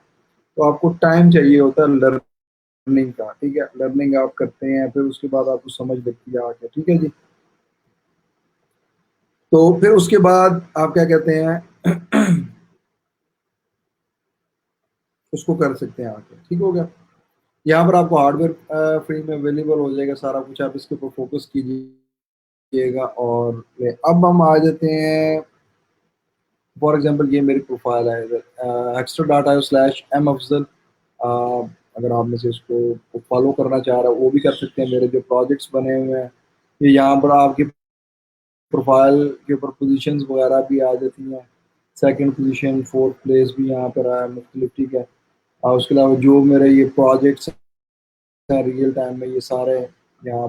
Speaker 3: تو آپ کو ٹائم چاہیے ہوتا ہے لرننگ کا, ٹھیک ہے. لرننگ آپ کرتے ہیں, پھر اس کے بعد آپ کو سمجھ لگتی ہے آ کے, ٹھیک ہے جی. تو پھر اس کے بعد آپ کیا کہتے ہیں اس کو کر سکتے ہیں آ کے, ٹھیک ہو گیا. یہاں پر آپ کو ہارڈ ویئر فری میں اویلیبل ہو جائے گا سارا کچھ, آپ اس کے اوپر فوکس کیجیے گا. اور اب ہم آ جاتے ہیں, فار ایگزامپل یہ میری پروفائل ہے extra.io/mafzal. اگر آپ میں سے اس کو فالو کرنا چاہ رہا ہے وہ بھی کر سکتے ہیں. میرے جو پروجیکٹس بنے ہوئے ہیں یہ یہاں پر آپ کی پروفائل کے اوپر پوزیشنز وغیرہ بھی آ جاتی ہیں. سیکنڈ پوزیشن, فورتھ پلیس بھی یہاں پر آیا مختلف, ٹھیک ہے. اور اس کے علاوہ جو میرے یہ پروجیکٹس ہیں ریئل ٹائم میں یہ سارے یہاں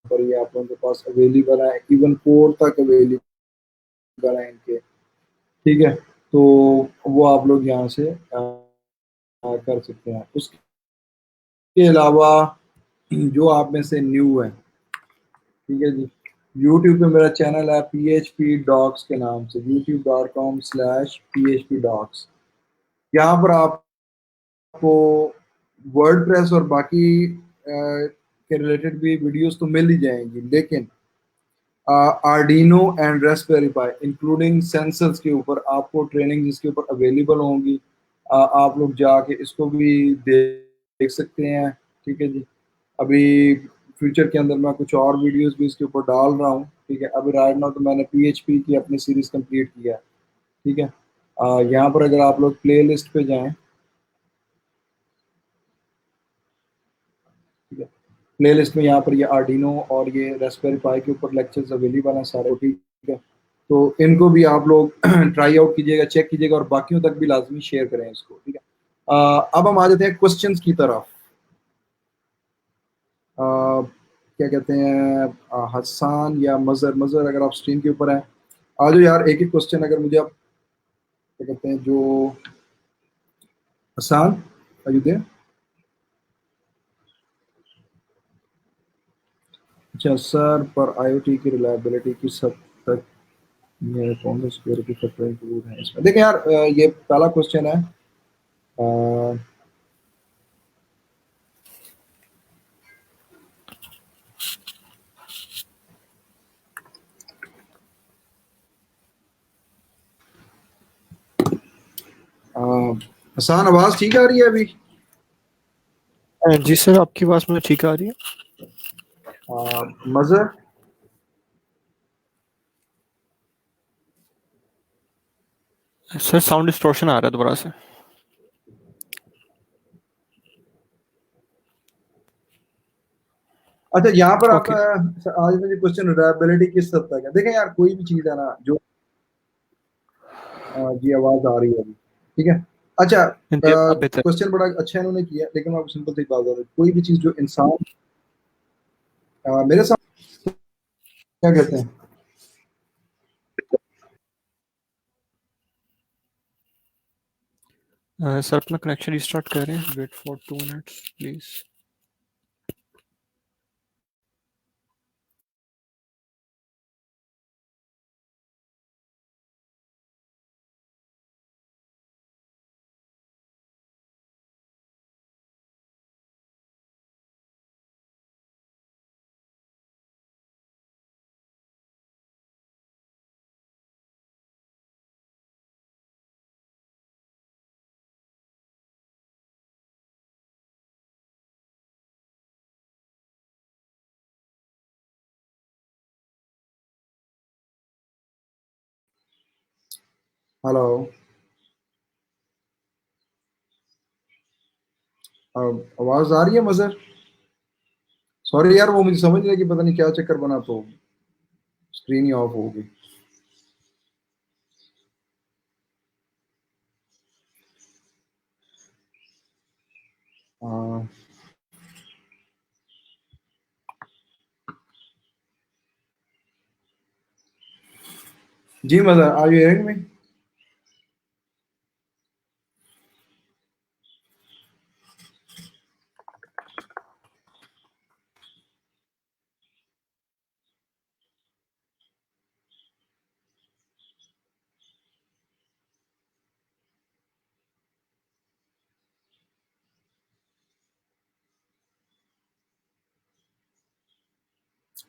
Speaker 3: پر یہ آپ لوگوں کے پاس اویلیبل ہیں. ایون کوڈ تک اویلیبل ہیں ان کے, ٹھیک ہے. تو وہ آپ لوگ یہاں سے کر سکتے ہیں. اس کے علاوہ جو آپ میں سے نیو ہے, ٹھیک ہے جی, یوٹیوب پہ میرا چینل ہے PHP Docs کے نام سے, youtube.com/PHP Docs. یہاں پر آپ کو ورڈ پریس اور باقی کے ریلیٹڈ بھی ویڈیوز تو مل ہی جائیں گی, لیکن آرڈینو اینڈ ریسپیری پائی انکلوڈنگ سینسرز کے اوپر آپ کو ٹریننگ اس کے اوپر اویلیبل ہوں گی. آپ لوگ جا کے اس کو بھی دیکھ سکتے ہیں, ٹھیک ہے جی. ابھی فیوچر کے اندر میں کچھ اور ویڈیوز بھی اس کے اوپر ڈال رہا ہوں, ٹھیک ہے. ابھی رائٹ ناؤ تو میں نے PHP کی اپنی سیریز کمپلیٹ کیا ہے, ٹھیک ہے. یہاں پر اگر آپ لوگ پلے لسٹ پہ جائیں, ٹھیک ہے, پلے لسٹ میں یہاں پر یہ آرڈینو اور یہ ریسپیری پائی کے اوپر لیکچرز اویلیبل ہیں سارے, ٹھیک ہے. تو ان کو بھی آپ لوگ ٹرائی آؤٹ کیجیے گا, چیک کیجیے گا, اور باقیوں تک بھی لازمی شیئر کریں اس کو, ٹھیک ہے. اب ہم آ جاتے ہیں کوشچنس کی طرف. کیا کہتے ہیں, حسان یا مظہر اگر آپ اسکرین کے اوپر ہیں آ جاؤ یار. ایک ایک کوشچن اگر مجھے آپ کیا کہتے ہیں, جو حسان دے. اچھا سر, پر IoT کی ریلائبلٹی کس حد تک یہ کون سے سیکورٹی فیکٹر انکلوڈ ہیں اس میں؟ دیکھیں یار, یہ پہلا کوشچن ہے. حسان آواز ٹھیک آ رہی ہے ابھی؟
Speaker 2: جی سر, آپ کی آواز مجھے ٹھیک آ رہی
Speaker 3: مظہر
Speaker 2: ہے. سر ساؤنڈ ڈسٹورشن آ رہا ہے دوبارہ سے.
Speaker 3: اچھا, یہاں پر آپ
Speaker 2: اوکے.
Speaker 3: آج میں کوشچن ریلائبلٹی کس حد تک ہے. دیکھیں یار, کوئی بھی چیز ہے نا جو جی آواز آ رہی ہے ابھی, ٹھیک ہے. اچھا,
Speaker 2: جی اب بہتر.
Speaker 3: کوشچن بڑا اچھا انہوں نے کیا, لیکن میں آپ کو سمپل سی بات بتا دوں, کوئی بھی چیز جو انسان میرے ساتھ کیا کہتے ہیں,
Speaker 2: سر اپنا کنیکشن ریسٹارٹ کر رہے ہیں, wait for 2 minutes please.
Speaker 3: Hello, آواز آ رہی ہے مظہر؟ سوری یار, وہ مجھے سمجھ نہیں کہ پتہ نہیں کیا چکر بنا, تو اسکرین ہی آف ہو گئی. جی مدر آر یو ہیئرنگ می؟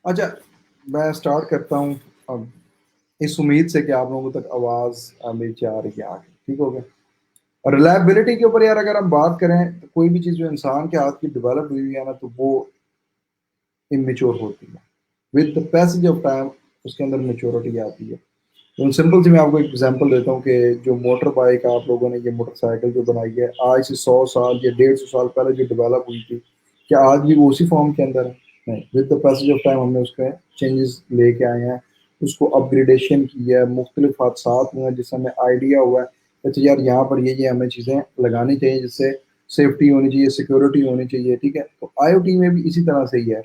Speaker 3: اچھا، میں اسٹارٹ کرتا ہوں اب، اس امید سے کہ آپ لوگوں تک آواز میری جا رہی ہے آگے، ٹھیک ہو گیا؟ ریلائبلٹی کے اوپر یار اگر ہم بات کریں تو کوئی بھی چیز جو انسان کے ہاتھ کی ڈیولپ ہوئی ہے نا تو وہ اممیچور ہوتی ہے، with the passage of time اس کے اندر میچورٹی آتی ہے۔ تو سمپل سے میں آپ کو ایک ایگزامپل دیتا ہوں کہ جو موٹر بائک آپ لوگوں نے یہ موٹر سائیکل جو بنائی ہے آج سے 100 سال یا 150 سال پہلے جو ڈیولپ ہوئی تھی، کیا آج بھی وہ اسی فارم کے اندر ہے؟ نہیں، with the passage of time ہم نے اس کے چینجز لے کے آئے ہیں، اس کو اپ گریڈیشن کی ہے، مختلف حادثات ہوئے ہیں جس سے ہمیں آئیڈیا ہوا ہے کہ یار یہاں پر یہ ہمیں چیزیں لگانی چاہیے جس سے سیفٹی ہونی چاہیے، سیکورٹی ہونی چاہیے، ٹھیک ہے؟ تو آئی او ٹی میں بھی اسی طرح سے ہی ہے۔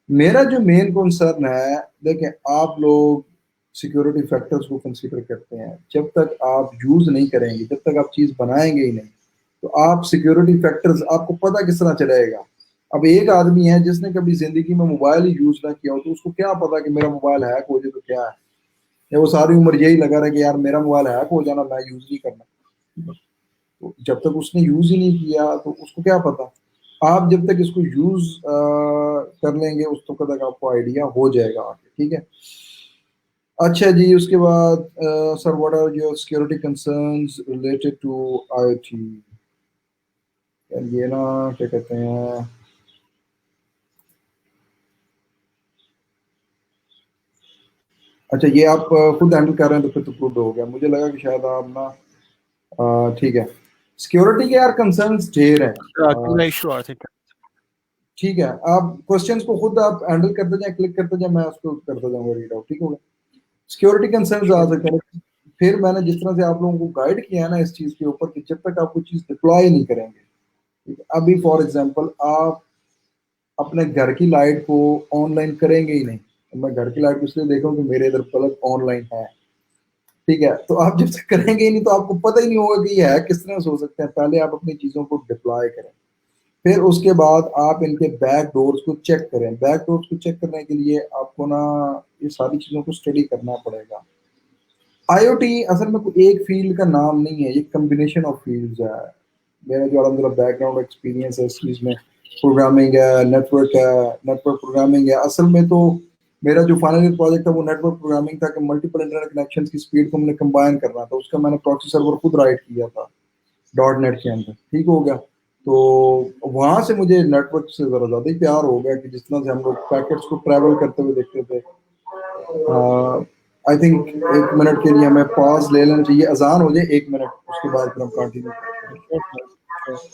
Speaker 3: میرا جو مین کنسرن ہے، دیکھیں آپ لوگ سیکورٹی فیکٹرز کو کنسیڈر کرتے ہیں، جب تک آپ یوز نہیں کریں گے، جب تک آپ چیز بنائیں گے ہی نہیں تو آپ سیکورٹی فیکٹرز آپ کو پتہ کس طرح چلے گا؟ اب ایک آدمی ہے جس نے کبھی زندگی میں موبائل ہی یوز نہ کیا ہو تو اس کو کیا پتا کہ میرا موبائل ہیک ہو جائے تو کیا ہے؟ یا وہ ساری عمر یہی لگا رہا ہے کہ یار میرا موبائل ہیک ہو جانا، میں یوز نہیں کرنا۔ تو جب تک اس نے یوز ہی نہیں کیا تو اس کو کیا پتا؟ آپ جب تک اس کو یوز کر لیں گے اس وقت تک آپ کو آئیڈیا ہو جائے گا آگے، ٹھیک ہے؟ اچھا جی، اس کے بعد sir what are your security concerns related to I O T? یہ نا کیا کہتے ہیں، اچھا یہ آپ خود ہینڈل کر رہے ہیں تو پھر تو گڈ ہو گیا، مجھے لگا کہ شاید آپ نا ٹھیک ہے۔ سیکورٹی کے یار کنسرنس ڈھیر ہیں،
Speaker 2: کا ایشو آ رہا تھا۔
Speaker 3: ٹھیک ہے؟ آپ کوشچنس کو خود آپ ہینڈل کرتے جائیں، کلک کرتے جائیں، میں اس کو کرتا جاؤں گا ریڈ آؤٹ، ٹھیک ہوگا؟ سیکورٹی کنسرنز آ سکتے ہیں، پھر میں نے جس طرح سے آپ لوگوں کو گائیڈ کیا ہے نا اس چیز کے اوپر کہ جب تک آپ کوئی چیز ڈپلوائے نہیں کریں گے، ٹھیک ہے؟ ابھی فار ایگزامپل آپ اپنے گھر کی لائٹ کو آن لائن کریں گے ہی نہیں، میں گھر کی لائٹ کو اس لیے دیکھا ہوں کہ میرے ادھر بلب آن لائن ہے، ٹھیک ہے؟ تو آپ جب تک کریں گے ہی نہیں تو آپ کو پتہ ہی نہیں ہوگا کہ یہ ہے کس طرح سے ہو سکتے ہیں۔ پہلے آپ اپنی چیزوں کو ڈپلوائے کریں، پھر اس کے بعد آپ ان کے بیک ڈورز کو چیک کریں۔ بیک ڈورز کو چیک کرنے کے لیے آپ کو نا یہ ساری چیزوں کو اسٹڈی کرنا پڑے گا۔ آئی او ٹی اصل میں کوئی ایک فیلڈ کا نام نہیں ہے، یہ کمبینیشن آف فیلڈز ہے۔ میرا جو الحمد للہ بیک گراؤنڈ ایکسپیرینس ہے اس چیز میں، پروگرامنگ ہے، نیٹ ورک ہے، نیٹ ورک پروگرامنگ ہے۔ اصل میں تو میرا جو فائنل ایئر پروجیکٹ تھا وہ نیٹ ورک پروگرامنگ تھا کہ ملٹیپل انٹرنیٹ کنیکشن کی اسپیڈ کو ہم نے کمبائن کرنا تھا، اس کا میں نے پراکسی سرور خود رائٹ کیا تھا ڈاٹ نیٹ کے اندر، ٹھیک ہو گیا؟ تو وہاں سے مجھے نیٹ ورک سے ذرا زیادہ ہی پیار ہو گیا کہ جس طرح سے ہم لوگ پیکٹس کو ٹریول کرتے ہوئے دیکھتے تھے۔ آئی تھنک 1 منٹ کے لیے ہمیں پاز لے لینا چاہیے، اذان ہو جائے 1 منٹ، اس کے بعد پھر ہم کنٹینیو کرتے ہیں۔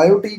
Speaker 3: IoT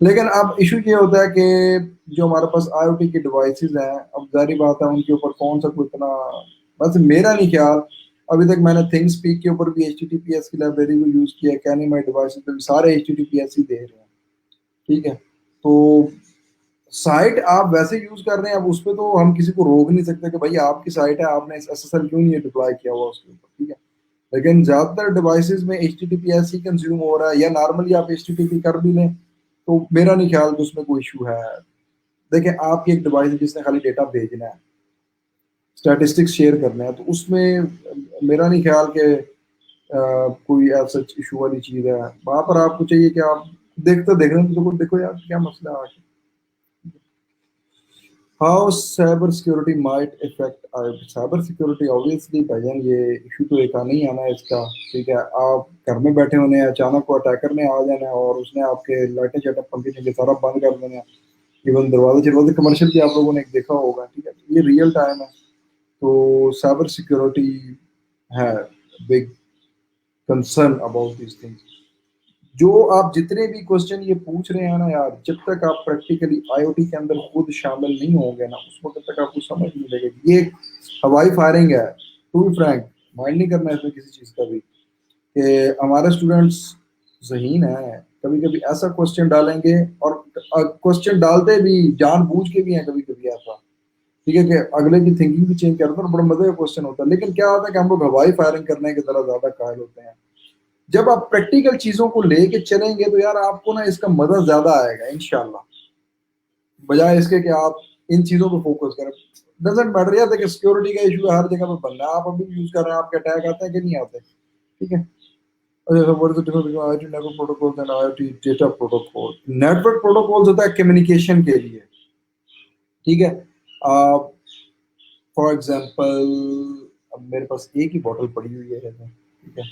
Speaker 3: لیکن اب ایشو یہ ہوتا ہے کہ جو ہمارے پاس آئی او ٹی کی ڈیوائسیز ہیں، اب ظاہری بات ہے ان کے اوپر کون سا کوئی اتنا، ویسے میرا نہیں خیال، ابھی تک میں نے تھنگ اسپیک کے اوپر بھی H T T P S کی لائبریری کو یوز کیا ہے، کین مائی ڈیوائسز پہ بھی سارے H T T P S ہی دے رہے ہیں. ٹھیک ہے، تو سائٹ آپ ویسے یوز کر رہے ہیں، اب اس پہ تو ہم کسی کو روک نہیں سکتے کہ بھائی آپ کی سائٹ ہے، آپ نے ایس ایس ایل کیوں نہیں ڈپلوائے کیا ہوا اس کے اوپر. ٹھیک ہے، لیکن زیادہ تر ڈیوائسز میں H T T P S ہی کنزیوم ہو رہا ہے، یا نارملی آپ ایچ ٹی ٹی پی کر بھی لیں تو میرا نہیں خیال کہ اس میں کوئی ایشو ہے. دیکھیں آپ کی ایک ڈیوائس ہے جس نے خالی ڈیٹا بھیجنا ہے، اسٹیٹسٹکس شیئر کرنا ہے، تو اس میں میرا نہیں خیال کہ کوئی ایسا ایشو والی چیز ہے. وہاں پر آپ کو چاہیے کہ آپ دیکھ رہے ہیں تو دیکھو یار کیا مسئلہ ہے آگے. How cyber security might affect cyber security obviously بھائی یہ ایشو تو ایک آنا ہی آنا ہے اس کا. ٹھیک ہے، آپ گھر میں بیٹھے ہونے ہیں، اچانک کو اٹیکر نے آ جانا ہے اور اس نے آپ کے لائٹیں چٹیں پنکھے چنکے سارا بند کر دینا ہے. ایون دروازے کمرشل بھی آپ لوگوں نے دیکھا ہوگا. ٹھیک ہے، یہ ریئل ٹائم ہے. تو سائبر سیکورٹی ہے big concern about these things. جو آپ جتنے بھی کوشچن یہ پوچھ رہے ہیں نا یار، جب تک آپ پریکٹیکلی آئی او ٹی کے اندر خود شامل نہیں ہوں گے نا، اس وقت تک آپ کو سمجھ نہیں لگے گی. یہ ایک ہوائی فائرنگ ہے، ٹو بی فرینک. مائنڈ نہیں کرنا ہے اس میں کسی چیز کا بھی کہ ہمارے اسٹوڈنٹس ذہین ہیں، کبھی کبھی ایسا کوشچن ڈالیں گے، اور کوشچن ڈالتے بھی جان بوجھ کے بھی ہیں کبھی کبھی ایسا. ٹھیک ہے، کہ اگلے کی تھنکنگ بھی چینج کرتا ہے اور بڑا مزے کا کوشچن ہوتا ہے. لیکن کیا ہوتا ہے کہ ہم لوگ ہوائی فائرنگ کرنے کی طرح زیادہ قائل ہوتے ہیں. جب آپ پریکٹیکل چیزوں کو لے کے چلیں گے تو یار آپ کو نا اس کا مزہ زیادہ آئے گا انشاءاللہ، بجائے اس کے کہ آپ ان چیزوں پہ فوکس کریں. ڈزنٹ میٹر یار، دیکھیں سیکورٹی کا ایشو ہے ہر جگہ پہ بننا ہے، آپ ابھی بھی یوز کر رہے ہیں، آپ کے اٹیک آتے ہیں کہ نہیں آتے. ٹھیک ہے، ڈیٹا پروٹوکول. نیٹورک پروٹوکول ہوتا ہے کمیونیکیشن کے لیے. ٹھیک ہے، فار ایگزامپل اب میرے پاس ایک ہی بوٹل پڑی ہوئی ہے. ٹھیک ہے،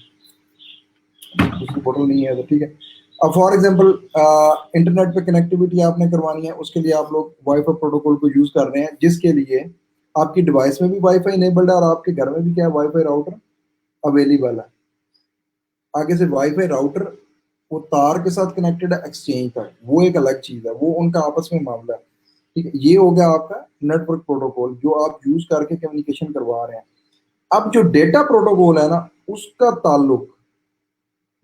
Speaker 3: دوسری بوٹل نہیں ہے تو ٹھیک ہے. اب فار ایگزامپل انٹرنیٹ پہ کنیکٹیوٹی آپ نے کروانی ہے، اس کے لیے آپ لوگ وائی فائی پروٹوکول کو یوز کر رہے ہیں، جس کے لیے آپ کی ڈیوائس میں بھی وائی فائی انیبلڈ ہے اور آپ کے گھر میں بھی کیا ہے وائی فائی راؤٹر اویلیبل ہے. آگے سے وائی فائی راؤٹر وہ تار کے ساتھ کنیکٹڈ ہے ایکسچینج تک، وہ ایک الگ چیز ہے، وہ ان کا آپس میں معاملہ ہے. ٹھیک ہے، یہ ہو گیا آپ کا نیٹ ورک پروٹوکول جو آپ یوز کر کے کمیونیکیشن کروا رہے ہیں. اب جو ڈیٹا پروٹوکول ہے نا، اس کا تعلق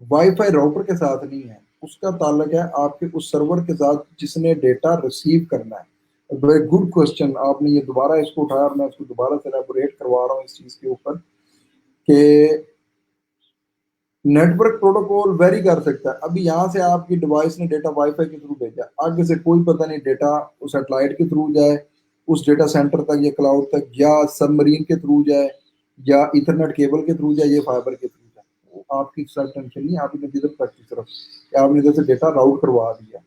Speaker 3: وائی فائی راؤٹر کے ساتھ نہیں ہے، اس کا تعلق ہے آپ کے اس سرور کے ساتھ جس نے ڈیٹا ریسیو کرنا ہے. ویری گڈ کوشچن، آپ نے یہ دوبارہ اس کو اٹھایا اور میں اس کو دوبارہ سے ایلیبوریٹ کروا رہا ہوں اس چیز کے اوپر کہ نیٹ ورک پروٹوکول ویری کر سکتا ہے. ابھی یہاں سے آپ کی ڈیوائس نے ڈیٹا وائی فائی کے تھرو بھیجا، آگے سے کوئی پتہ نہیں ڈیٹا سیٹلائٹ کے تھرو جائے اس ڈیٹا سینٹر تک یا کلاؤڈ تک، یا سب مرین کے تھرو جائے، یا ایتھرنیٹ کیبل کے تھرو جائے، یا فائبر کے تھرو جائے. وہ آپ کی سب ٹینشن نہیں، آپ نے ادھر تک کی طرف کہ آپ نے ادھر سے ڈیٹا راؤٹ کروا دیا.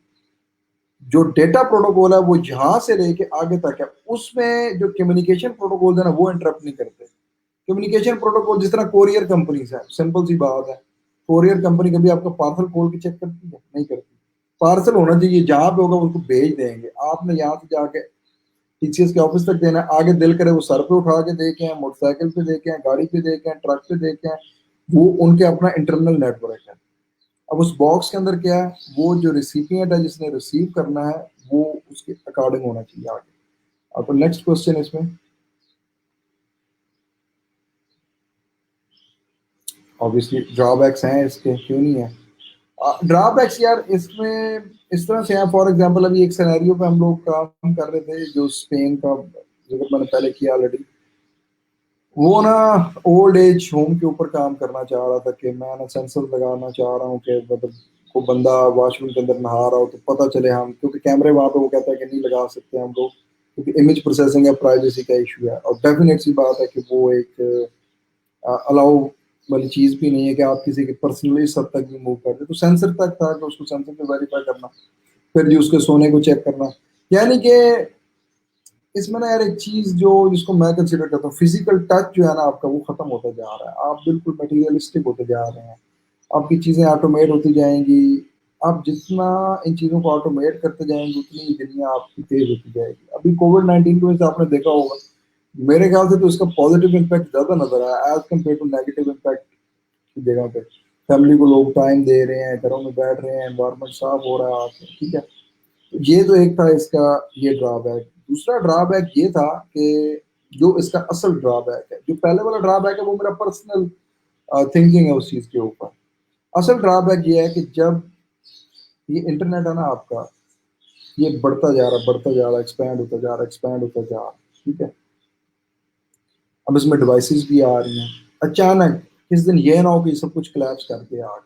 Speaker 3: جو ڈیٹا پروٹوکول ہے وہ یہاں سے لے کے آگے تک ہے، اس میں جو کمیونیکیشن پروٹوکول ہے نا وہ انٹرپٹ نہیں کرتے. کمیونیکیشن پروٹوکول جس طرح کوریئر کمپنیز ہے، سمپل سی بات ہے، کوریئر کمپنی کبھی آپ کا پارسل کھول کے چیک کرتی ہے؟ نہیں کرتی. پارسل ہونا چاہیے جہاں پہ ہوگا اس کو بھیج دیں گے، آپ نے یہاں سے جا کے ٹی سی ایس کے آفس تک دینا ہے. آگے دل کرے وہ سر پہ اٹھا کے دیکھیں، موٹر سائیکل پہ دیکھیں، گاڑی پہ دیکھیں، ٹرک پہ دیکھیں، وہ ان کے اپنا انٹرنل نیٹ ورک ہے. اب اس باکس کے اندر کیا ہے، وہ جو ریسیپینٹ ہے جس نے ریسیو کرنا ہے وہ اس کے اکارڈنگ ہونا چاہیے آگے. اب نیکسٹ کوشچن اس میں obviously ڈرا بیکس ہیں اس کے، کیوں نہیں ہے. ڈرا بیکس یار اس میں اس طرح سے ہیں. فار ایگزامپل ابھی ایک سینیریو پہ ہم لوگ کام کر رہے تھے جو اسپین کا ذکر میں نے پہلے کیا آلریڈی. وہ نا اولڈ ایج ہوم کے اوپر کام کرنا چاہ رہا تھا کہ میں نا سینسر لگانا چاہ رہا ہوں کہ مطلب کو بندہ واش روم کے اندر نہا رہا ہو تو پتہ چلے ہم، کیونکہ کیمرے وہاں پہ وہ کہتا ہے کہ نہیں لگا سکتے ہم لوگ کیونکہ امیج پروسیسنگ ہے، پرائیویسی کا ایشو ہے. اور ڈیفینیٹ سی بات ہے کہ وہ ایک الاؤ والی چیز بھی نہیں ہے کہ آپ کسی کے پرسنلی اس حد تک بھی موو کر دیں. تو سینسر تک تھا کہ اس کو سینسر پہ ویریفائی کرنا، پھر جو اس کے سونے کو چیک کرنا. یعنی کہ اس میں نا یار ایک چیز جو جس کو میں کنسیڈر کرتا ہوں، فزیکل ٹچ جو ہے نا آپ کا وہ ختم ہوتا جا رہا ہے. آپ بالکل مٹیریلسٹک ہوتے جا رہے ہیں، آپ کی چیزیں آٹومیٹ ہوتی جائیں گی. آپ جتنا ان چیزوں کو آٹومیٹ کرتے جائیں گے اتنی دنیا آپ کی تیز ہوتی جائے گی. ابھی کووڈ-19 کی وجہ سے آپ نے دیکھا ہوگا، میرے خیال سے تو اس کا پازیٹیو امپیکٹ زیادہ نظر آیا as compare to negative impact کی جگہ پہ. فیملی کو لوگ ٹائم دے رہے ہیں، گھروں میں بیٹھ رہے ہیں، انوائرمنٹ صاف ہو رہا ہے آپ سے. ٹھیک ہے، یہ تو ایک تھا اس کا یہ ڈرا بیک. دوسرا ڈرا بیک یہ تھا کہ جو اس کا اصل ڈرا بیک ہے, جو پہلے والا ڈرا بیک ہے وہ میرا پرسنل تھنکنگ ہے اس چیز کے اوپر. اصل ڈرا بیک یہ ہے کہ جب یہ انٹرنیٹ ہے نا آپ کا, یہ بڑھتا جا رہا, ایکسپینڈ ہوتا جا رہا, ٹھیک ہے. اب اس میں ڈیوائسز بھی آ رہی ہیں. اچانک کس دن یہ نہ ہو کہ سب کچھ کلیپس کر کے آ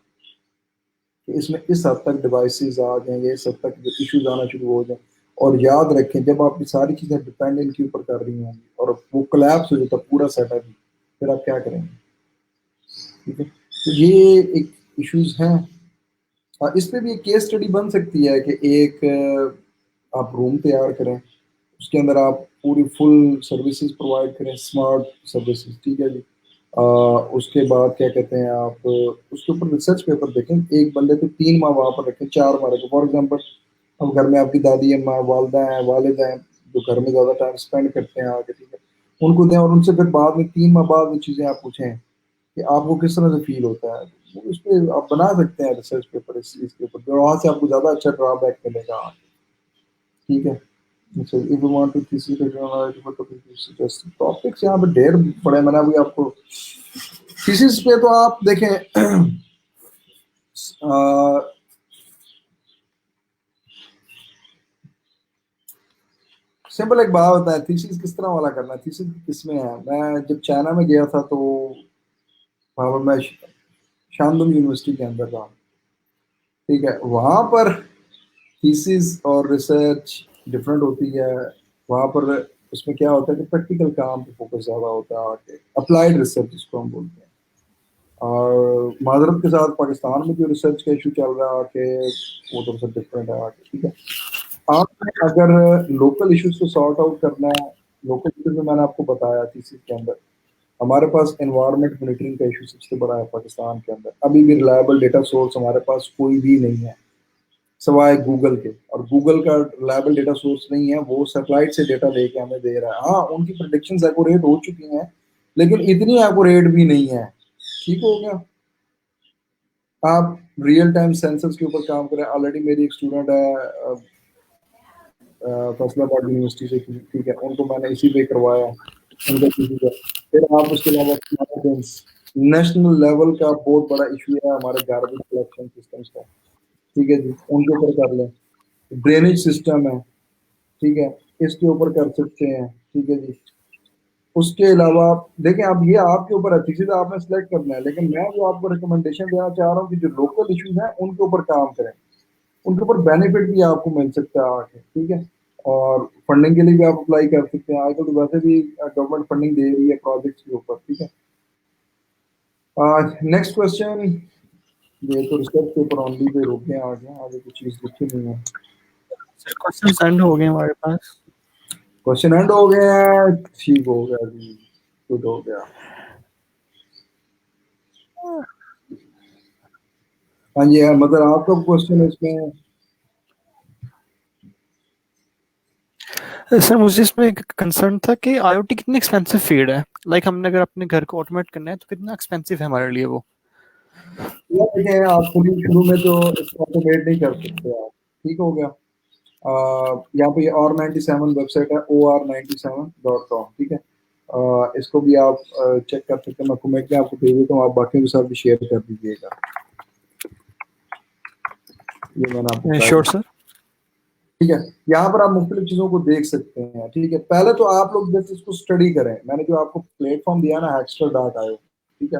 Speaker 3: کہ اس میں اس حد تک ڈیوائسز آ جائیں گے, اس حد تک ایشوز آنا شروع ہو جائیں. اور یاد رکھیں جب آپ کی ساری چیزیں ڈپینڈ ان کے اوپر کر رہی ہوں گی اور وہ کلیپس ہو جاتا پورا سیٹ اپ, پھر آپ کیا کریں گے؟ ٹھیک ہے, تو یہ ایک ایشوز ہیں. اور اس پہ بھی ایک کیس اسٹڈی بن سکتی ہے کہ ایک آپ روم تیار کریں, اس کے اندر آپ پوری فل سروسز پرووائڈ کریں, اسمارٹ سروسز, ٹھیک ہے جی. اس کے بعد کیا کہتے ہیں آپ اس کے اوپر ریسرچ پیپر دیکھیں, ایک بندے کو 3 ماہ وہاں پر رکھیں, 4 ماہ رکھیں. فار ایگزامپل اب گھر میں آپ کی دادی اماں, والدہ ہیں, والد ہیں, جو گھر میں زیادہ ٹائم اسپینڈ کرتے ہیں آگے, ٹھیک ہے, ان کو دیں اور ان سے پھر بعد میں 3 ماہ بعد وہ چیزیں آپ پوچھیں کہ آپ کو کس طرح سے فیل ہوتا ہے. اس پہ آپ بنا سکتے ہیں ریسرچ پیپر اس چیز کے اوپر, وہاں سے آپ کو زیادہ اچھا ڈرا بیک ملے گا. ٹھیک ہے, ٹاپکس یہاں پہ ڈھیر پڑے. میں نے ابھی آپ کو تھیسس پہ تو آپ دیکھیں سمپل ایک بات ہوتا ہے, تھیسس کس طرح والا کرنا ہے, تھیسس کی قسمیں ہیں. میں جب چائنا میں گیا تھا تو وہاں پر میں شاندن یونیورسٹی کے اندر تھا, ٹھیک ہے. وہاں پر تھیسس اور ریسرچ ڈفرینٹ ہوتی ہے. وہاں پر اس میں کیا ہوتا ہے کہ پریکٹیکل کام پہ فوکس زیادہ ہوتا ہے, اپلائیڈ ریسرچ جس کو ہم بولتے ہیں. اور معذرت کے ساتھ پاکستان میں جو ریسرچ کا ایشو چل رہا ہے کہ وہ تو سب ڈفرینٹ ہے, ٹھیک ہے. آپ نے اگر لوکل ایشوز کو سارٹ آؤٹ کرنا ہے, لوکل ایشوز میں نے آپ کو بتایا تھیسس کے اندر ہمارے پاس انوائرمنٹ مانیٹرنگ کا ایشو سب سے بڑا ہے پاکستان کے اندر. ابھی بھی ریلائبل ڈیٹا سورس ہمارے پاس کوئی بھی نہیں ہے سوائے گوگل کے, اور گوگل کا ریلائبل ڈیٹا سورس نہیں ہے, وہ سیٹلائٹ سے ڈیٹا لے کے ہمیں دے رہا ہے. ہاں ان کی پریڈکشنز ایکوریٹ ہو چکی ہیں لیکن اتنی ایکوریٹ بھی نہیں ہے. ٹھیک ہو گیا, آپ ریئل ٹائم سینسس کے اوپر کام کریں. آلریڈی میری ایک اسٹوڈنٹ ہے فیصل آباد یونیورسٹی سے, ٹھیک ہے, ان کو میں نے اسی پہ کروایا ان کا کسی کا. پھر آپ اس کے علاوہ نیشنل لیول کا بہت بڑا ایشو ہے ہمارے گاربیج کلیکشن سسٹمس کا, ٹھیک ہے جی, ان کے اوپر کر لیں. ڈرینیج سسٹم ہے, ٹھیک ہے, اس کے اوپر کر سکتے ہیں, ٹھیک ہے جی. اس کے علاوہ دیکھیں اب یہ آپ کے اوپر ہے, کسی سے آپ نے سلیکٹ کرنا ہے, لیکن میں جو آپ کو ریکمنڈیشن دینا چاہ رہا ہوں کہ جو لوکل ایشوز ہیں ان کے اوپر کام کریں, ان کے اوپر بینیفٹ بھی آپ کو مل سکتا ہے آگے, ٹھیک ہے. اور فنڈنگ کے لیے بھی آپ اپلائی کر سکتے ہیں, آج کل تو ویسے بھی گورنمنٹ فنڈنگ دے رہی ہے پروجیکٹس کے اوپر, ٹھیک ہے. نیکسٹ کوشچن, یہ تو ریسرچ پیپر آنلی پہ روکے ہیں, آگے کچھ چیز لکھی نہیں ہے.
Speaker 2: کوشچن سینڈ ہو گئے ہمارے پاس.
Speaker 3: کوشچن اینڈ ہو گئے ہیں, ٹھیک ہو گیا جی, گڈ ہو گیا. ہاں جی, مطلب آپ کا کوشچن اس میں
Speaker 2: سر مجھے اس میں ایک کنسرن تھا کہ آئی او ٹی کتنی ایکسپینسو فیلڈ ہے, لائک ہم نے اگر اپنے گھر کو آٹومیٹ کرنا ہے تو کتنا ایکسپینسو ہے ہمارے لیے وہ.
Speaker 3: دیکھیں آپ شروع میں تو اس کو آٹومیٹ نہیں کر سکتے آپ, ٹھیک ہو گیا. یہاں پہ R97 ویب سائٹ ہے, OR97.com, ٹھیک ہے. اس کو بھی آپ چیک کر سکتے ہیں, میں کمیٹ میں آپ کو بھیج دیتا ہوں, آپ باقیوں کے ساتھ بھی شیئر کر دیجیے گا. یہ میں نے آپ کو
Speaker 2: شیور سر.
Speaker 3: ٹھیک ہے, یہاں پر آپ مختلف چیزوں کو دیکھ سکتے ہیں, ٹھیک ہے. پہلے تو آپ لوگ جیسے اس کو اسٹڈی کریں, میں نے جو آپ کو پلیٹ فارم دیا نا Hackster.io, ٹھیک ہے,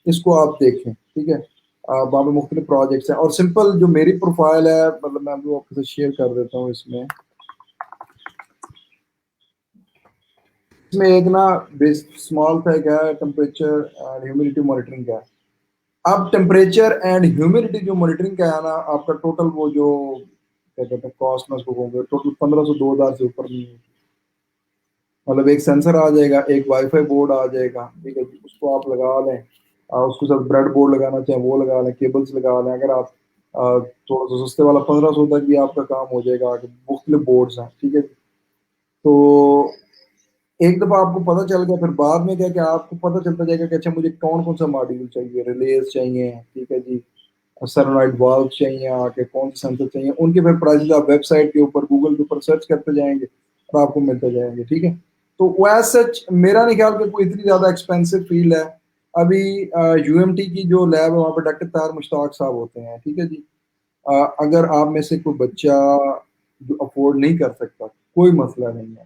Speaker 3: اس کو آپ دیکھیں, ٹھیک ہے. وہاں پہ مختلف پروجیکٹس ہیں, اور سمپل جو میری پروفائل ہے, مطلب میں آپ کو شیئر کر دیتا ہوں. اس میں ایک نا اسمال تھا کیا ہے, ٹیمپریچر اینڈ ہیومیڈیٹی مانیٹرنگ کا ہے. اب ٹیمپریچر اینڈ ہیومیڈیٹی جو مانیٹرنگ کا ہے نا, آپ کا ٹوٹل وہ جو کیا کہتے ہیں کاسٹ میں اس کو کہوں گا, ٹوٹل 1500-2000 سے اوپر نہیں ہے. مطلب ایک سینسر آ جائے گا, ایک وائی فائی بورڈ آ جائے گا, ٹھیک ہے, اس کو آپ لگا لیں, اس کو ساتھ بریڈ بورڈ لگانا چاہیں وہ لگا لیں, کیبلز لگا لیں. اگر آپ تھوڑا سا سستے والا 1500 تک بھی آپ کا کام ہو جائے گا, مختلف بورڈز ہیں, ٹھیک ہے. تو ایک دفعہ آپ کو پتہ چل گیا, پھر بعد میں کیا کہ آپ کو پتہ چلتا جائے گا کہ اچھا مجھے کون کون سا ماڈیول چاہیے, ریلیز چاہیے, ٹھیک ہے جی, سرنوائڈ والو چاہیے آ کے کون سے سینسر چاہیے, ان کے پھر پرائزز آپ ویب سائٹ کے اوپر گوگل کے اوپر سرچ کرتے جائیں گے اور آپ کو ملتے جائیں گے. ٹھیک ہے, تو ایز سچ میرا نہیں خیال کہ کوئی اتنی زیادہ ایکسپینسو فیلڈ ہے. ابھی یو ایم ٹی کی جو لیب ہے وہاں پہ ڈاکٹر طاہر مشتاق صاحب ہوتے ہیں. ٹھیک ہے جی, اگر آپ میں سے کوئی بچہ جو افورڈ نہیں کر سکتا کوئی مسئلہ نہیں ہے,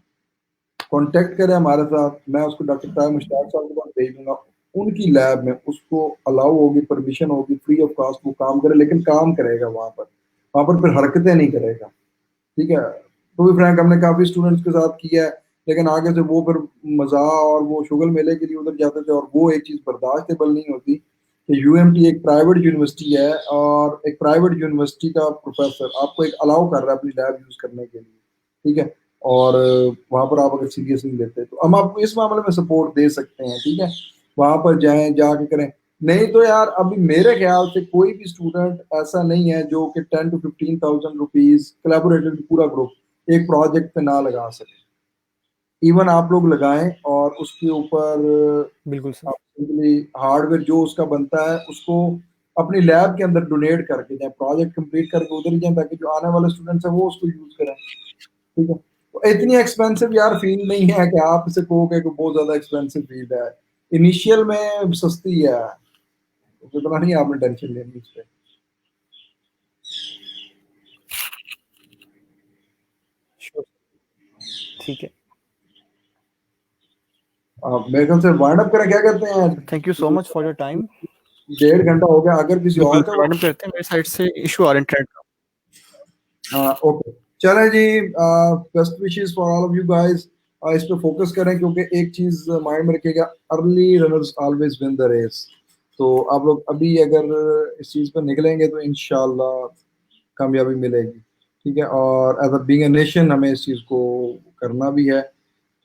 Speaker 3: کانٹیکٹ کرے ہمارے ساتھ, میں اس کو ڈاکٹر طاہر مشتاق صاحب کے پاس بھیج دوں گا. ان کی لیب میں اس کو الاؤ ہوگی, پرمیشن ہوگی, فری آف کاسٹ وہ کام کرے, لیکن کام کرے گا وہاں پر پھر حرکتیں نہیں کرے گا. ٹھیک ہے, تو بھی فرینک ہم نے کافی اسٹوڈنٹس کے ساتھ کیا ہے, لیکن آگے سے وہ پھر مزاح اور وہ شغل میلے کے لیے ادھر جاتے تھے, اور وہ ایک چیز برداشتable نہیں ہوتی کہ یو ایم ٹی ایک پرائیویٹ یونیورسٹی ہے اور ایک پرائیویٹ یونیورسٹی کا پروفیسر آپ کو ایک الاؤ کر رہا ہے اپنی لیب یوز کرنے کے لیے. ٹھیک ہے, اور وہاں پر آپ اگر سیریس نہیں لیتے تو ہم آپ کو اس معاملے میں سپورٹ دے سکتے ہیں. ٹھیک ہے, وہاں پر جائیں, جا کے کریں. نہیں تو یار ابھی میرے خیال سے کوئی بھی اسٹوڈنٹ ایسا نہیں ہے جو کہ 10 to 15,000 روپیز کولیبوریٹر پورا گروپ ایک پروجیکٹ پہ نہ لگا سکے. ایون آپ لوگ لگائیں اور اس کے اوپر
Speaker 2: بالکل سر.
Speaker 3: ہارڈ ویئر جو اس کا بنتا ہے اس کو اپنی لیب کے اندر ڈونیٹ کر کے جائیں, پروجیکٹ کمپلیٹ کر کے ادھر جائیں, تاکہ جو آنے والے اسٹوڈنٹس ہیں وہ اس کو یوز کریں. ٹھیک ہے, تو اتنی ایکسپینسو یار فیلڈ نہیں ہے کہ آپ اسے کہو کہ بہت زیادہ ایکسپینسو فیلڈ ہے. انیشیل میں سستی ہے, اتنا نہیں آپ نے ٹینشن لینی اس پہ.
Speaker 2: ٹھیک ہے,
Speaker 3: میرے خیال سے وائنڈ اپ کریں, کیا کرتے ہیں؟
Speaker 2: Thank you so much for your time.
Speaker 3: 1.5 گھنٹہ ہو گیا, اگر کسی
Speaker 2: بالکل
Speaker 3: اور
Speaker 2: سر,
Speaker 3: کا
Speaker 2: وائنڈ اپ کرتے ہیں, میری سائڈ سے ایشو آ رہا ہے انٹرنیٹ کا.
Speaker 3: اوکے چلیں جی, best wishes for all of you guys. اس پہ فوکس کریں کیونکہ ایک چیز مائنڈ میں رکھیے گا, early runners always won the race. تو آپ لوگ ابھی اگر اس چیز پہ نکلیں گے تو انشاءاللہ کامیابی ملے گی. ٹھیک ہے, اور as a being a nation ہمیں اس چیز کو کرنا بھی ہے,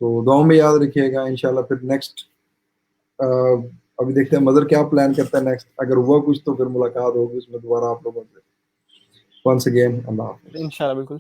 Speaker 3: تو دعاؤں میں یاد رکھیے گا. انشاءاللہ پھر نیکسٹ ابھی دیکھتے ہیں مدر کیا پلان کرتا ہے نیکسٹ, اگر ہوا کچھ تو پھر ملاقات ہوگی اس میں دوبارہ آپ لوگوں سے. ونس اگین اللہ حافظ.
Speaker 2: انشاءاللہ بالکل.